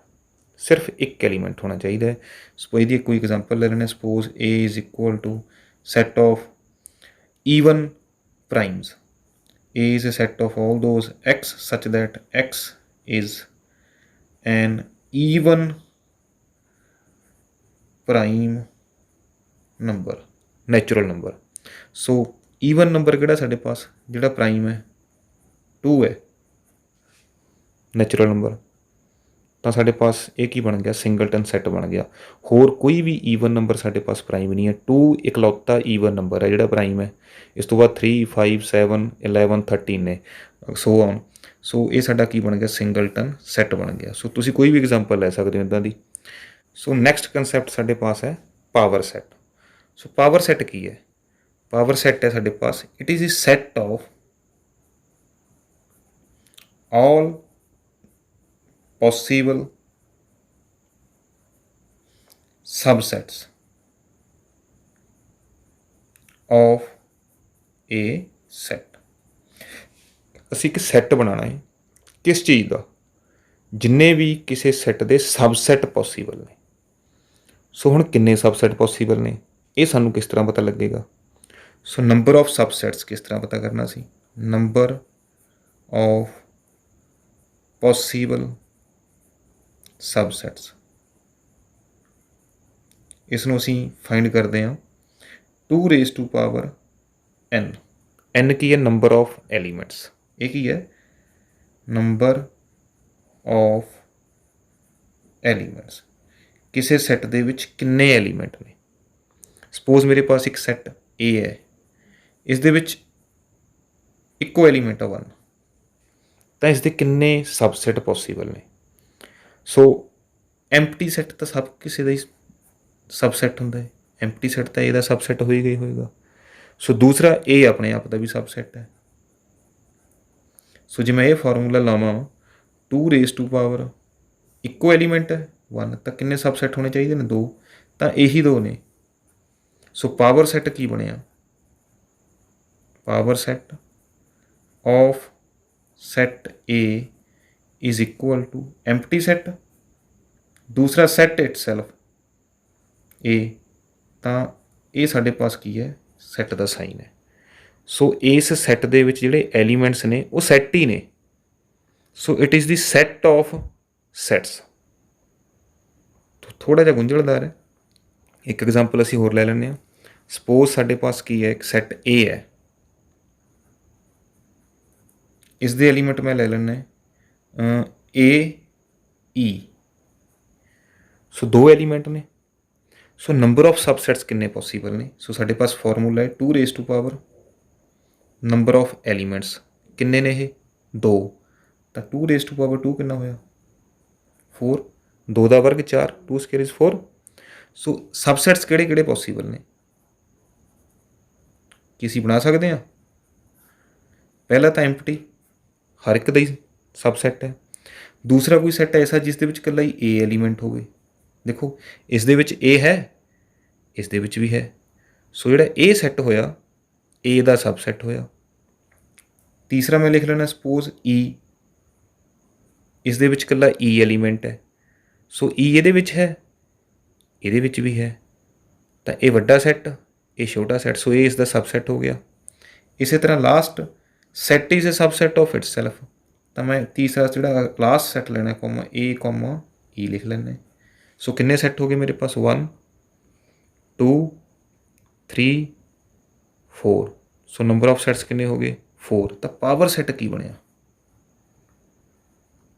ਸਿਰਫ ਇੱਕ ਐਲੀਮੈਂਟ ਹੋਣਾ ਚਾਹੀਦਾ ਹੈ। ਸਪੋਜ਼ ਇਹਦੀ ਕੋਈ ਐਗਜ਼ਾਮਪਲ ਲੈ ਲੈਂਦੇ, suppose A is equal to set of even primes। A is a set of all those x such that x is an even prime number, natural number. So even number ਕਿਹੜਾ ਸਾਡੇ ਪਾਸ? ਜਿਹੜਾ prime ਹੈ 2 ਹੈ natural number. ਤਾਂ ਸਾਡੇ ਪਾਸ ਇਹ ਕੀ ਬਣ ਗਿਆ? ਸਿੰਗਲਟਨ ਸੈੱਟ ਬਣ ਗਿਆ। ਹੋਰ ਕੋਈ ਵੀ ਈਵਨ ਨੰਬਰ ਸਾਡੇ ਪਾਸ ਪ੍ਰਾਈਮ ਨਹੀਂ ਹੈ। 2 ਇਕਲੌਤਾ ਈਵਨ ਨੰਬਰ ਹੈ ਜਿਹੜਾ ਪ੍ਰਾਈਮ ਹੈ। ਇਸ ਤੋਂ ਬਾਅਦ 3 5 7 11 13 ਨੇ, ਸੋ ਔਨ। ਸੋ ਇਹ ਸਾਡਾ ਕੀ ਬਣ ਗਿਆ? ਸਿੰਗਲਟਨ ਸੈੱਟ ਬਣ ਗਿਆ। ਸੋ ਤੁਸੀਂ ਕੋਈ ਵੀ ਐਗਜ਼ਾਮਪਲ ਲੈ ਸਕਦੇ ਹੋ ਇੱਦਾਂ ਦੀ। ਸੋ ਨੈਕਸਟ ਕੰਸੈਪਟ ਸਾਡੇ ਪਾਸ ਹੈ power set. So power set ਕੀ ਹੈ? ਪਾਵਰ ਸੈੱਟ ਹੈ ਸਾਡੇ ਪਾਸ it is a set of all possible subsets of a set. ਅਸੀਂ ਇੱਕ ਸੈੱਟ ਬਣਾਉਣਾ ਹੈ ਕਿਸ ਚੀਜ਼ ਦਾ, ਜਿੰਨੇ ਵੀ ਕਿਸੇ ਸੈੱਟ ਦੇ ਸਬਸੈੱਟ ਪੋਸੀਬਲ ਨੇ। ਸੋ ਹੁਣ ਕਿੰਨੇ ਸਬਸੈੱਟ ਪੋਸੀਬਲ ਨੇ ਇਹ ਸਾਨੂੰ ਕਿਸ ਤਰ੍ਹਾਂ ਪਤਾ ਲੱਗੇਗਾ। ਸੋ ਨੰਬਰ ਆਫ ਸਬਸੈਟਸ ਕਿਸ ਤਰ੍ਹਾਂ ਪਤਾ ਕਰਨਾ ਸੀ, ਨੰਬਰ ਆਫ ਪੋਸੀਬਲ ਸਬਸੈਟਸ, ਇਸ ਨੂੰ ਅਸੀਂ ਫਾਈਂਡ ਕਰਦੇ ਹਾਂ 2 raise to power n। n ਕੀ ਹੈ, ਨੰਬਰ ਆਫ ਐਲੀਮੈਂਟਸ। ਇਹ ਕੀ ਹੈ, ਨੰਬਰ ਆਫ ਐਲੀਮੈਂਟਸ। ਕਿਸੇ ਸੈੱਟ ਦੇ ਵਿੱਚ ਕਿੰਨੇ ਐਲੀਮੈਂਟ ਨੇ। ਸਪੋਜ਼ ਮੇਰੇ ਪਾਸ ਇੱਕ ਸੈੱਟ A ਹੈ, ਇਸ ਦੇ ਵਿੱਚ ਇੱਕੋ ਐਲੀਮੈਂਟ ਆ 1, ਤਾਂ ਇਸ ਦੇ ਕਿੰਨੇ ਸਬਸੈੱਟ ਪੋਸੀਬਲ ਨੇ। ਸੋ ਐਮਪਟੀ ਸੈੱਟ ਤਾਂ ਸਭ ਕਿਸੇ ਦਾ ਹੀ ਸਬਸੈੱਟ ਹੁੰਦਾ ਹੈ, ਐਮਪਟੀ ਸੈੱਟ ਤਾਂ ਇਹਦਾ ਸਬਸੈੱਟ ਹੋਏਗਾ ਹੀ ਹੋਏਗਾ। ਸੋ ਦੂਸਰਾ ਇਹ ਆਪਣੇ ਆਪ ਦਾ ਵੀ ਸਬਸੈੱਟ ਹੈ। ਸੋ ਜੇ ਮੈਂ ਇਹ ਫਾਰਮੂਲਾ ਲਾਵਾਂ 2 ਰੇਜ਼ ਟੂ ਪਾਵਰ ਇੱਕੋ ਐਲੀਮੈਂਟ ਹੈ 1, ਤਾਂ ਕਿੰਨੇ ਸਬਸੈੱਟ ਹੋਣੇ ਚਾਹੀਦੇ ਨੇ 2, ਤਾਂ ਇਹੀ 2 ਨੇ। ਸੋ ਪਾਵਰ ਸੈੱਟ ਕੀ ਬਣਿਆ, power set of set A is equal to empty set, ਦੂਸਰਾ ਸੈੱਟ ਇਟਸੈਲਫ A, ਤਾਂ ਇਹ ਸਾਡੇ ਪਾਸ ਕੀ ਹੈ, ਸੈੱਟ ਦਾ ਸਾਈਨ ਹੈ। ਸੋ ਇਸ ਸੈੱਟ ਦੇ ਵਿੱਚ ਜਿਹੜੇ ਐਲੀਮੈਂਟਸ ਨੇ ਉਹ ਸੈੱਟ ਹੀ ਨੇ। So it is the set of sets. ਥੋੜ੍ਹਾ ਜਿਹਾ ਗੁੰਝਲਦਾਰ ਹੈ। ਇੱਕ ਐਗਜ਼ਾਮਪਲ ਅਸੀਂ ਹੋਰ ਲੈ ਲੈਂਦੇ ਹਾਂ। ਸਪੋਜ਼ ਸਾਡੇ ਪਾਸ ਕੀ ਹੈ, ਇੱਕ ਸੈੱਟ A ਹੈ, ਇਸ ਦੇ ਐਲੀਮੈਂਟ ਮੈਂ ਲੈ ਲੈਂਦਾ A E। ਸੋ 2 ਐਲੀਮੈਂਟ ਨੇ। ਸੋ ਨੰਬਰ ਆਫ ਸਬਸੈਟਸ ਕਿੰਨੇ ਪੋਸੀਬਲ ਨੇ। ਸੋ ਸਾਡੇ ਪਾਸ ਫਾਰਮੂਲਾ ਹੈ 2 raise to power number of elements ਕਿੰਨੇ ਨੇ, ਇਹ 2, ਤਾਂ 2 ਰੇਜ਼ ਟੂ ਪਾਵਰ 2 ਕਿੰਨਾ ਹੋਇਆ 4, 2 ਦਾ ਵਰਗ 4, 2 ਸਕੁਅਰ ਇਜ਼ 4। ਸੋ ਸਬਸੈਟਸ ਕਿਹੜੇ ਕਿਹੜੇ ਪੋਸੀਬਲ ਨੇ ਕੀ ਅਸੀਂ ਬਣਾ ਸਕਦੇ ਹਾਂ। ਪਹਿਲਾ ਤਾਂ ਐਮਪਟੀ, ਹਰ ਇੱਕ ਦਾ ਹੀ ਸਬਸੈੱਟ ਹੈ। ਦੂਸਰਾ ਕੋਈ ਸੈੱਟ ਐਸਾ ਜਿਸ ਦੇ ਵਿੱਚ ਇਕੱਲਾ ਹੀ A ਐਲੀਮੈਂਟ ਹੋਵੇ। ਦੇਖੋ ਇਸ ਦੇ ਵਿੱਚ A ਹੈ, ਇਸ ਦੇ ਵਿੱਚ ਵੀ ਹੈ। ਸੋ ਜਿਹੜਾ A ਸੈੱਟ ਹੋਇਆ A ਦਾ ਸਬਸੈੱਟ ਹੋਇਆ। ਤੀਸਰਾ ਮੈਂ ਲਿਖ ਲੈਣਾ ਸਪੋਜ਼ E, ਇਸ ਦੇ ਵਿੱਚ ਇਕੱਲਾ E ਐਲੀਮੈਂਟ ਹੈ। ਸੋ E ਇਹਦੇ ਵਿੱਚ ਹੈ, ਇਹਦੇ ਵਿੱਚ ਵੀ ਹੈ, ਤਾਂ ਇਹ ਵੱਡਾ ਸੈੱਟ, ਇਹ ਛੋਟਾ ਸੈੱਟ। ਸੋ ਇਹ ਇਸ ਦਾ ਸਬਸੈੱਟ ਹੋ ਗਿਆ। ਇਸੇ ਤਰ੍ਹਾਂ last set is a subset of itself, ਤਾਂ ਮੈਂ ਤੀਸਰਾ ਜਿਹੜਾ ਲਾਸਟ ਸੈੱਟ ਲੈਣਾ ਕੋਮਾ A ਕੋਮਾ E ਲਿਖ ਲੈਂਦੇ। ਸੋ ਕਿੰਨੇ ਸੈੱਟ ਹੋ ਗਏ ਮੇਰੇ ਪਾਸ 1 2 3 4। ਸੋ ਨੰਬਰ ਆਫ ਸੈੱਟਸ ਕਿੰਨੇ ਹੋ ਗਏ 4। ਤਾਂ ਪਾਵਰ ਸੈੱਟ ਕੀ ਬਣਿਆ।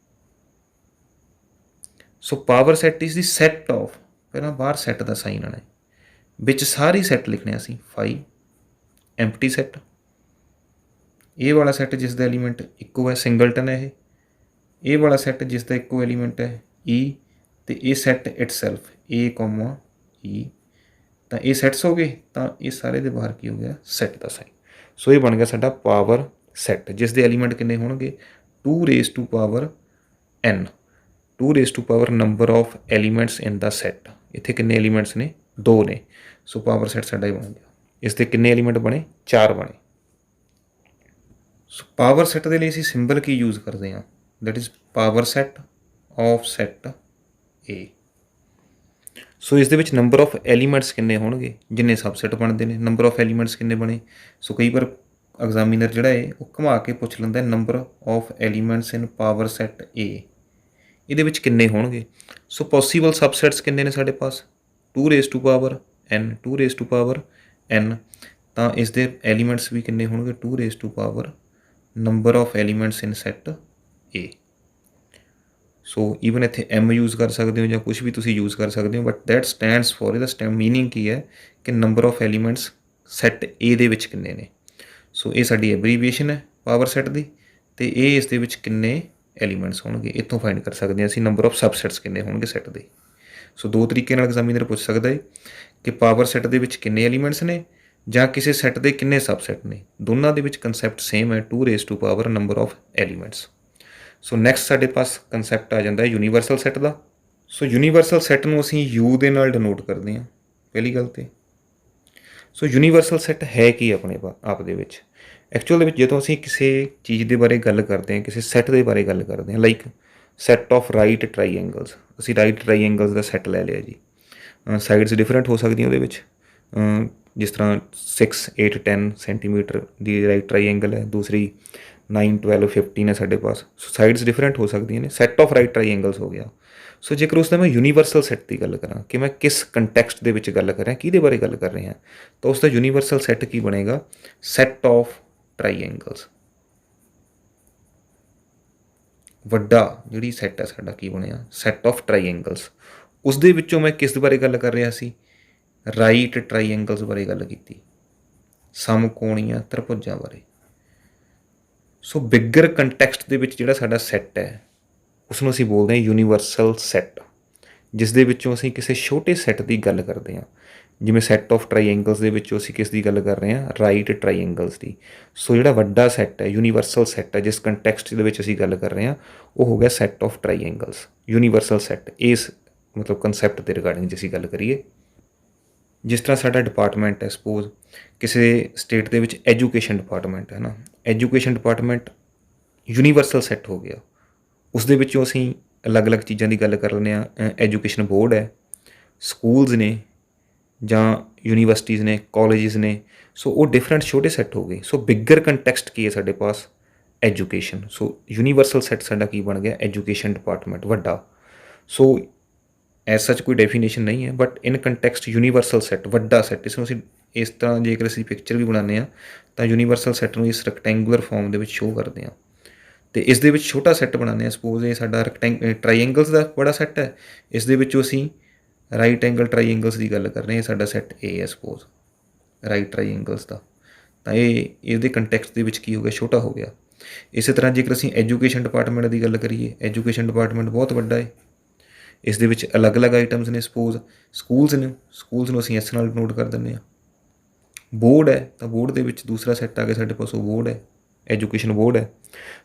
So power set is the set of, ਪਹਿਲਾਂ ਬਾਹਰ ਸੈੱਟ ਦਾ ਸਾਈਨ ਆਣਾ, ਵਿੱਚ ਸਾਰੀ ਸੈੱਟ ਲਿਖਣੇ ਅਸੀਂ 5 ਐਮਪਟੀ ਸੈੱਟ, ਇਹ ਵਾਲਾ ਸੈੱਟ ਜਿਸ ਦਾ ਐਲੀਮੈਂਟ ਇੱਕੋ ਹੈ ਸਿੰਗਲਟਨ ਹੈ, ਇਹ ਵਾਲਾ ਸੈੱਟ ਜਿਸ ਦਾ ਇੱਕੋ ਐਲੀਮੈਂਟ ਹੈ E, ਅਤੇ ਇਹ set itself A comma E। ਤਾਂ ਇਹ ਸੈੱਟਸ ਹੋ ਗਏ, ਤਾਂ ਇਹ ਸਾਰੇ ਦੇ ਬਾਹਰ ਕੀ ਹੋ ਗਿਆ ਸੈੱਟ ਦਾ ਸਾਈਨ। ਸੋ ਇਹ ਬਣ ਗਿਆ ਸਾਡਾ ਪਾਵਰ ਸੈੱਟ ਜਿਸ ਦੇ ਐਲੀਮੈਂਟ ਕਿੰਨੇ ਹੋਣਗੇ 2 raise to power n, 2 raise to power number of elements in the set. ਇੱਥੇ ਕਿੰਨੇ ਐਲੀਮੈਂਟਸ ਨੇ 2 ਨੇ। ਸੋ ਪਾਵਰ ਸੈੱਟ ਸਾਡਾ ਹੀ ਬਣ ਗਿਆ। ਇਸ ਦੇ ਕਿੰਨੇ ਐਲੀਮੈਂਟ ਬਣੇ 4 ਬਣੇ। ਸੋ ਪਾਵਰ ਸੈੱਟ ਦੇ ਲਈ ਅਸੀਂ ਸਿੰਬਲ ਕੀ ਯੂਜ਼ ਕਰਦੇ ਹਾਂ, that is power set of set A। ਸੋ ਇਸ ਦੇ ਵਿੱਚ ਨੰਬਰ ਆਫ ਐਲੀਮੈਂਟਸ ਕਿੰਨੇ ਹੋਣਗੇ, ਜਿੰਨੇ ਸਬਸੈੱਟ ਬਣਦੇ ਨੇ। ਨੰਬਰ ਆਫ ਐਲੀਮੈਂਟਸ ਕਿੰਨੇ ਬਣੇ। ਸੋ ਕਈ ਵਾਰ ਐਗਜ਼ਾਮੀਨਰ ਜਿਹੜਾ ਹੈ ਉਹ ਘੁਮਾ ਕੇ ਪੁੱਛ ਲੈਂਦਾ number of elements in power set A, ਇਹਦੇ ਵਿੱਚ ਕਿੰਨੇ ਹੋਣਗੇ। ਸੋ ਪੋਸੀਬਲ ਸਬਸੈਟਸ ਕਿੰਨੇ ਨੇ ਸਾਡੇ ਪਾਸ 2 raise to power n, 2 raise to power n, ਤਾਂ ਇਸ ਦੇ ਐਲੀਮੈਂਟਸ ਵੀ ਕਿੰਨੇ ਹੋਣਗੇ 2 raise to power number of elements in set A। So even ਇੱਥੇ M ਯੂਜ਼ ਕਰ ਸਕਦੇ ਹੋ ਜਾਂ ਕੁਛ ਵੀ ਤੁਸੀਂ ਯੂਜ਼ ਕਰ ਸਕਦੇ ਹੋ, ਬਟ ਦੈਟ ਸਟੈਂਡਸ ਫੋਰ, ਇਹਦਾ ਸਟੈਂਡ ਮੀਨਿੰਗ ਕੀ ਹੈ ਕਿ number of elements set A ਦੇ ਵਿੱਚ ਕਿੰਨੇ ਨੇ। ਸੋ ਇਹ ਸਾਡੀ ਐਬਰੀਵੀਏਸ਼ਨ ਹੈ ਪਾਵਰ ਸੈੱਟ ਦੀ, ਅਤੇ ਇਹ ਇਸ ਦੇ ਵਿੱਚ ਕਿੰਨੇ ਐਲੀਮੈਂਟਸ ਹੋਣਗੇ ਇੱਥੋਂ ਫਾਈਂਡ ਕਰ ਸਕਦੇ ਹਾਂ ਅਸੀਂ ਨੰਬਰ ਆਫ ਸਬਸੈਟਸ ਕਿੰਨੇ ਹੋਣਗੇ ਸੈੱਟ ਦੇ। ਸੋ 2 ਤਰੀਕੇ ਨਾਲ ਐਗਜ਼ਾਮੀਨਰ ਪੁੱਛ ਸਕਦਾ ਹੈ ਕਿ ਪਾਵਰ ਸੈੱਟ ਦੇ ਵਿੱਚ ਕਿੰਨੇ ਐਲੀਮੈਂਟਸ ਨੇ ਜਾਂ ਕਿਸੇ ਸੈੱਟ ਦੇ ਕਿੰਨੇ ਸਬਸੈੱਟ ਨੇ। ਦੋਨਾਂ ਦੇ ਵਿੱਚ ਕੰਸੈਪਟ ਸੇਮ ਹੈ 2 raise to power number of elements. So next ਸਾਡੇ ਪਾਸ ਕੰਸੈਪਟ ਆ ਜਾਂਦਾ ਹੈ ਯੂਨੀਵਰਸਲ ਸੈੱਟ ਦਾ। ਸੋ ਯੂਨੀਵਰਸਲ ਸੈੱਟ ਨੂੰ ਅਸੀਂ ਯੂ ਦੇ ਨਾਲ ਡਿਨੋਟ ਕਰਦੇ ਹਾਂ ਪਹਿਲੀ ਗੱਲ ਤੇ। ਸੋ ਯੂਨੀਵਰਸਲ ਸੈੱਟ ਹੈ ਕੀ ਆਪਣੇ ਆਪ ਦੇ ਵਿੱਚ? ਐਕਚੁਅਲ ਦੇ ਵਿੱਚ ਜਦੋਂ ਅਸੀਂ ਕਿਸੇ ਚੀਜ਼ ਦੇ ਬਾਰੇ ਗੱਲ ਕਰਦੇ ਹਾਂ, ਕਿਸੇ ਸੈੱਟ ਦੇ ਬਾਰੇ ਗੱਲ ਕਰਦੇ ਹਾਂ, ਲਾਈਕ ਸੈੱਟ ਆਫ ਰਾਈਟ ਟਰਾਈਐਂਗਲਸ, ਅਸੀਂ ਰਾਈਟ ਟਰਾਈਐਂਗਲਸ ਦਾ ਸੈੱਟ ਲੈ ਲਿਆ ਜੀ। ਸਾਈਡਸ ਡਿਫਰੈਂਟ ਹੋ ਸਕਦੀਆਂ ਉਹਦੇ ਵਿੱਚ, ਜਿਸ ਤਰ੍ਹਾਂ 6, 8, 10 ਸੈਂਟੀਮੀਟਰ ਦੀ ਰਾਈਟ ਟਰਾਈਐਂਗਲ ਹੈ, ਦੂਸਰੀ 9, 12, 15 ਹੈ ਸਾਡੇ ਪਾਸ। ਸੋ ਸਾਈਡਸ ਡਿਫਰੈਂਟ ਹੋ ਸਕਦੀਆਂ ਨੇ। ਸੈੱਟ ਆਫ ਰਾਈਟ ਟਰਾਈਐਂਗਲਸ ਹੋ ਗਿਆ। ਸੋ ਜੇਕਰ ਉਸ ਦਾ ਮੈਂ ਯੂਨੀਵਰਸਲ ਸੈੱਟ ਦੀ ਗੱਲ ਕਰਾਂ ਕਿ ਮੈਂ ਕਿਸ ਕੰਟੈਕਸਟ ਦੇ ਵਿੱਚ ਗੱਲ ਕਰ ਰਿਹਾ, ਕਿਹਦੇ ਬਾਰੇ ਗੱਲ ਕਰ ਰਿਹਾ, ਤਾਂ ਉਸ ਦਾ ਯੂਨੀਵਰਸਲ ਸੈੱਟ ਕੀ ਬਣੇਗਾ? Set of triangles. ਵੱਡਾ ਜਿਹੜੀ ਸੈੱਟ ਹੈ ਸਾਡਾ ਕੀ ਬਣਿਆ? Set of triangles. ਉਸ ਦੇ ਵਿੱਚੋਂ ਮੈਂ ਕਿਸ ਬਾਰੇ ਗੱਲ ਕਰ ਰਿਹਾ ਸੀ? ਰਾਈਟ ਟਰਾਈਐਂਗਲਸ ਬਾਰੇ ਗੱਲ ਕੀਤੀ, ਸਮਕੋਣੀਆਂ ਤ੍ਰਿਭੁਜਾਂ ਬਾਰੇ। ਸੋ ਬਿਗਰ ਕੰਟੈਕਸਟ ਦੇ ਵਿੱਚ ਜਿਹੜਾ ਸਾਡਾ ਸੈੱਟ ਹੈ ਉਸ ਨੂੰ ਅਸੀਂ ਬੋਲਦੇ ਹਾਂ ਯੂਨੀਵਰਸਲ ਸੈੱਟ, ਜਿਸ ਦੇ ਵਿੱਚੋਂ ਅਸੀਂ ਕਿਸੇ ਛੋਟੇ ਸੈੱਟ ਦੀ ਗੱਲ ਕਰਦੇ ਹਾਂ। ਜਿਵੇਂ ਸੈੱਟ ਆਫ ਟਰਾਈਐਂਗਲਸ ਦੇ ਵਿੱਚੋਂ ਅਸੀਂ ਕਿਸ ਦੀ ਗੱਲ ਕਰ ਰਹੇ ਹਾਂ? ਰਾਈਟ ਟਰਾਈਐਂਗਲਸ ਦੀ। ਸੋ ਜਿਹੜਾ ਵੱਡਾ ਸੈੱਟ ਹੈ, ਯੂਨੀਵਰਸਲ ਸੈੱਟ ਹੈ, ਜਿਸ ਕੰਟੈਕਸਟ ਦੇ ਵਿੱਚ ਅਸੀਂ ਗੱਲ ਕਰ ਰਹੇ ਹਾਂ, ਉਹ ਹੋ ਗਿਆ ਸੈੱਟ ਆਫ ਟਰਾਈਐਂਗਲਸ, ਯੂਨੀਵਰਸਲ ਸੈੱਟ। ਇਸ ਮਤਲਬ ਕੰਸੈਪਟ ਦੇ ਰਿਗਾਰਡਿੰਗ ਜੇ ਅਸੀਂ ਗੱਲ ਕਰੀਏ, ਜਿਸ ਤਰ੍ਹਾਂ ਸਾਡਾ ਡਿਪਾਰਟਮੈਂਟ ਹੈ, ਸਪੋਜ਼ ਕਿਸੇ ਸਟੇਟ ਦੇ ਵਿੱਚ ਐਜੂਕੇਸ਼ਨ ਡਿਪਾਰਟਮੈਂਟ ਹੈ ਨਾ, ਐਜੂਕੇਸ਼ਨ ਡਿਪਾਰਟਮੈਂਟ ਯੂਨੀਵਰਸਲ ਸੈੱਟ ਹੋ ਗਿਆ। ਉਸ ਦੇ ਵਿੱਚੋਂ ਅਸੀਂ ਅਲੱਗ-ਅਲੱਗ ਚੀਜ਼ਾਂ ਦੀ ਗੱਲ ਕਰ ਲੈਂਦੇ ਹਾਂ। ਐਜੂਕੇਸ਼ਨ ਬੋਰਡ ਹੈ, ਸਕੂਲਸ ਨੇ ਜਾਂ ਯੂਨੀਵਰਸਿਟੀਜ਼ ਨੇ, ਕਾਲਜਿਸ ਨੇ। ਸੋ ਉਹ ਡਿਫਰੈਂਟ ਛੋਟੇ ਸੈੱਟ ਹੋ ਗਏ। ਸੋ ਬਿਗਰ ਕੰਟੈਕਸਟ ਕੀ ਹੈ ਸਾਡੇ ਪਾਸ? ਐਜੂਕੇਸ਼ਨ। ਸੋ ਯੂਨੀਵਰਸਲ ਸੈੱਟ ਸਾਡਾ ਕੀ ਬਣ ਗਿਆ? ਐਜੂਕੇਸ਼ਨ ਡਿਪਾਰਟਮੈਂਟ, ਵੱਡਾ। ਸੋ ਐਜ਼ ਸੱਚ ਕੋਈ ਡੈਫੀਨੇਸ਼ਨ ਨਹੀਂ ਹੈ, but in context universal set, ਵੱਡਾ ਸੈੱਟ। ਇਸ ਨੂੰ ਅਸੀਂ ਇਸ ਤਰ੍ਹਾਂ ਜੇਕਰ ਅਸੀਂ ਪਿਕਚਰ ਵੀ ਬਣਾਉਂਦੇ ਹਾਂ ਤਾਂ ਯੂਨੀਵਰਸਲ ਸੈੱਟ ਨੂੰ ਇਸ ਰੈਕਟੈਂਗੂਲਰ ਫਾਰਮ ਦੇ ਵਿੱਚ ਸ਼ੋਅ ਕਰਦੇ ਹਾਂ। ਅਤੇ ਇਸ ਦੇ ਵਿੱਚ ਛੋਟਾ ਸੈੱਟ ਬਣਾਉਂਦੇ ਹਾਂ। ਸਪੋਜ਼ ਇਹ ਸਾਡਾ ਟਰਾਈਐਂਗਲਸ ਦਾ ਬੜਾ ਸੈੱਟ ਹੈ, ਇਸ ਦੇ ਵਿੱਚੋਂ ਅਸੀਂ ਰਾਈਟ ਐਂਗਲ ਟਰਾਈਐਂਗਲਸ ਦੀ ਗੱਲ ਕਰ ਰਹੇ ਹਾਂ। ਸਾਡਾ ਸੈੱਟ ਏ ਹੈ ਸਪੋਜ਼ ਰਾਈਟ ਟਰਾਈਐਂਗਲਸ ਦਾ, ਤਾਂ ਇਹ ਇਹਦੇ ਕੰਟੈਕਸਟ ਦੇ ਵਿੱਚ ਕੀ ਹੋ ਗਿਆ? ਛੋਟਾ ਹੋ ਗਿਆ। ਇਸੇ ਤਰ੍ਹਾਂ ਜੇਕਰ ਅਸੀਂ ਐਜੂਕੇਸ਼ਨ ਡਿਪਾਰਟਮੈਂਟ ਦੀ ਗੱਲ ਕਰੀਏ, ਐਜੂਕੇਸ਼ਨ ਡਿਪਾਰਟਮੈਂਟ ਬਹੁਤ ਵੱਡਾ ਹੈ। ਇਸ ਦੇ ਵਿੱਚ ਅਲੱਗ-ਅਲੱਗ ਆਈਟਮਸ ਨੇ। ਸਪੋਜ਼ ਸਕੂਲਸ ਨੇ, ਸਕੂਲਸ ਨੂੰ ਅਸੀਂ ਇਸ ਨਾਲ ਨੋਟ ਕਰ ਦਿੰਦੇ ਹਾਂ। ਬੋਰਡ ਹੈ ਤਾਂ ਬੋਰਡ ਦੇ ਵਿੱਚ ਦੂਸਰਾ ਸੈੱਟ ਆ ਗਿਆ ਸਾਡੇ ਪਾਸ, ਉਹ ਬੋਰਡ ਹੈ, ਐਜੂਕੇਸ਼ਨ ਬੋਰਡ ਹੈ।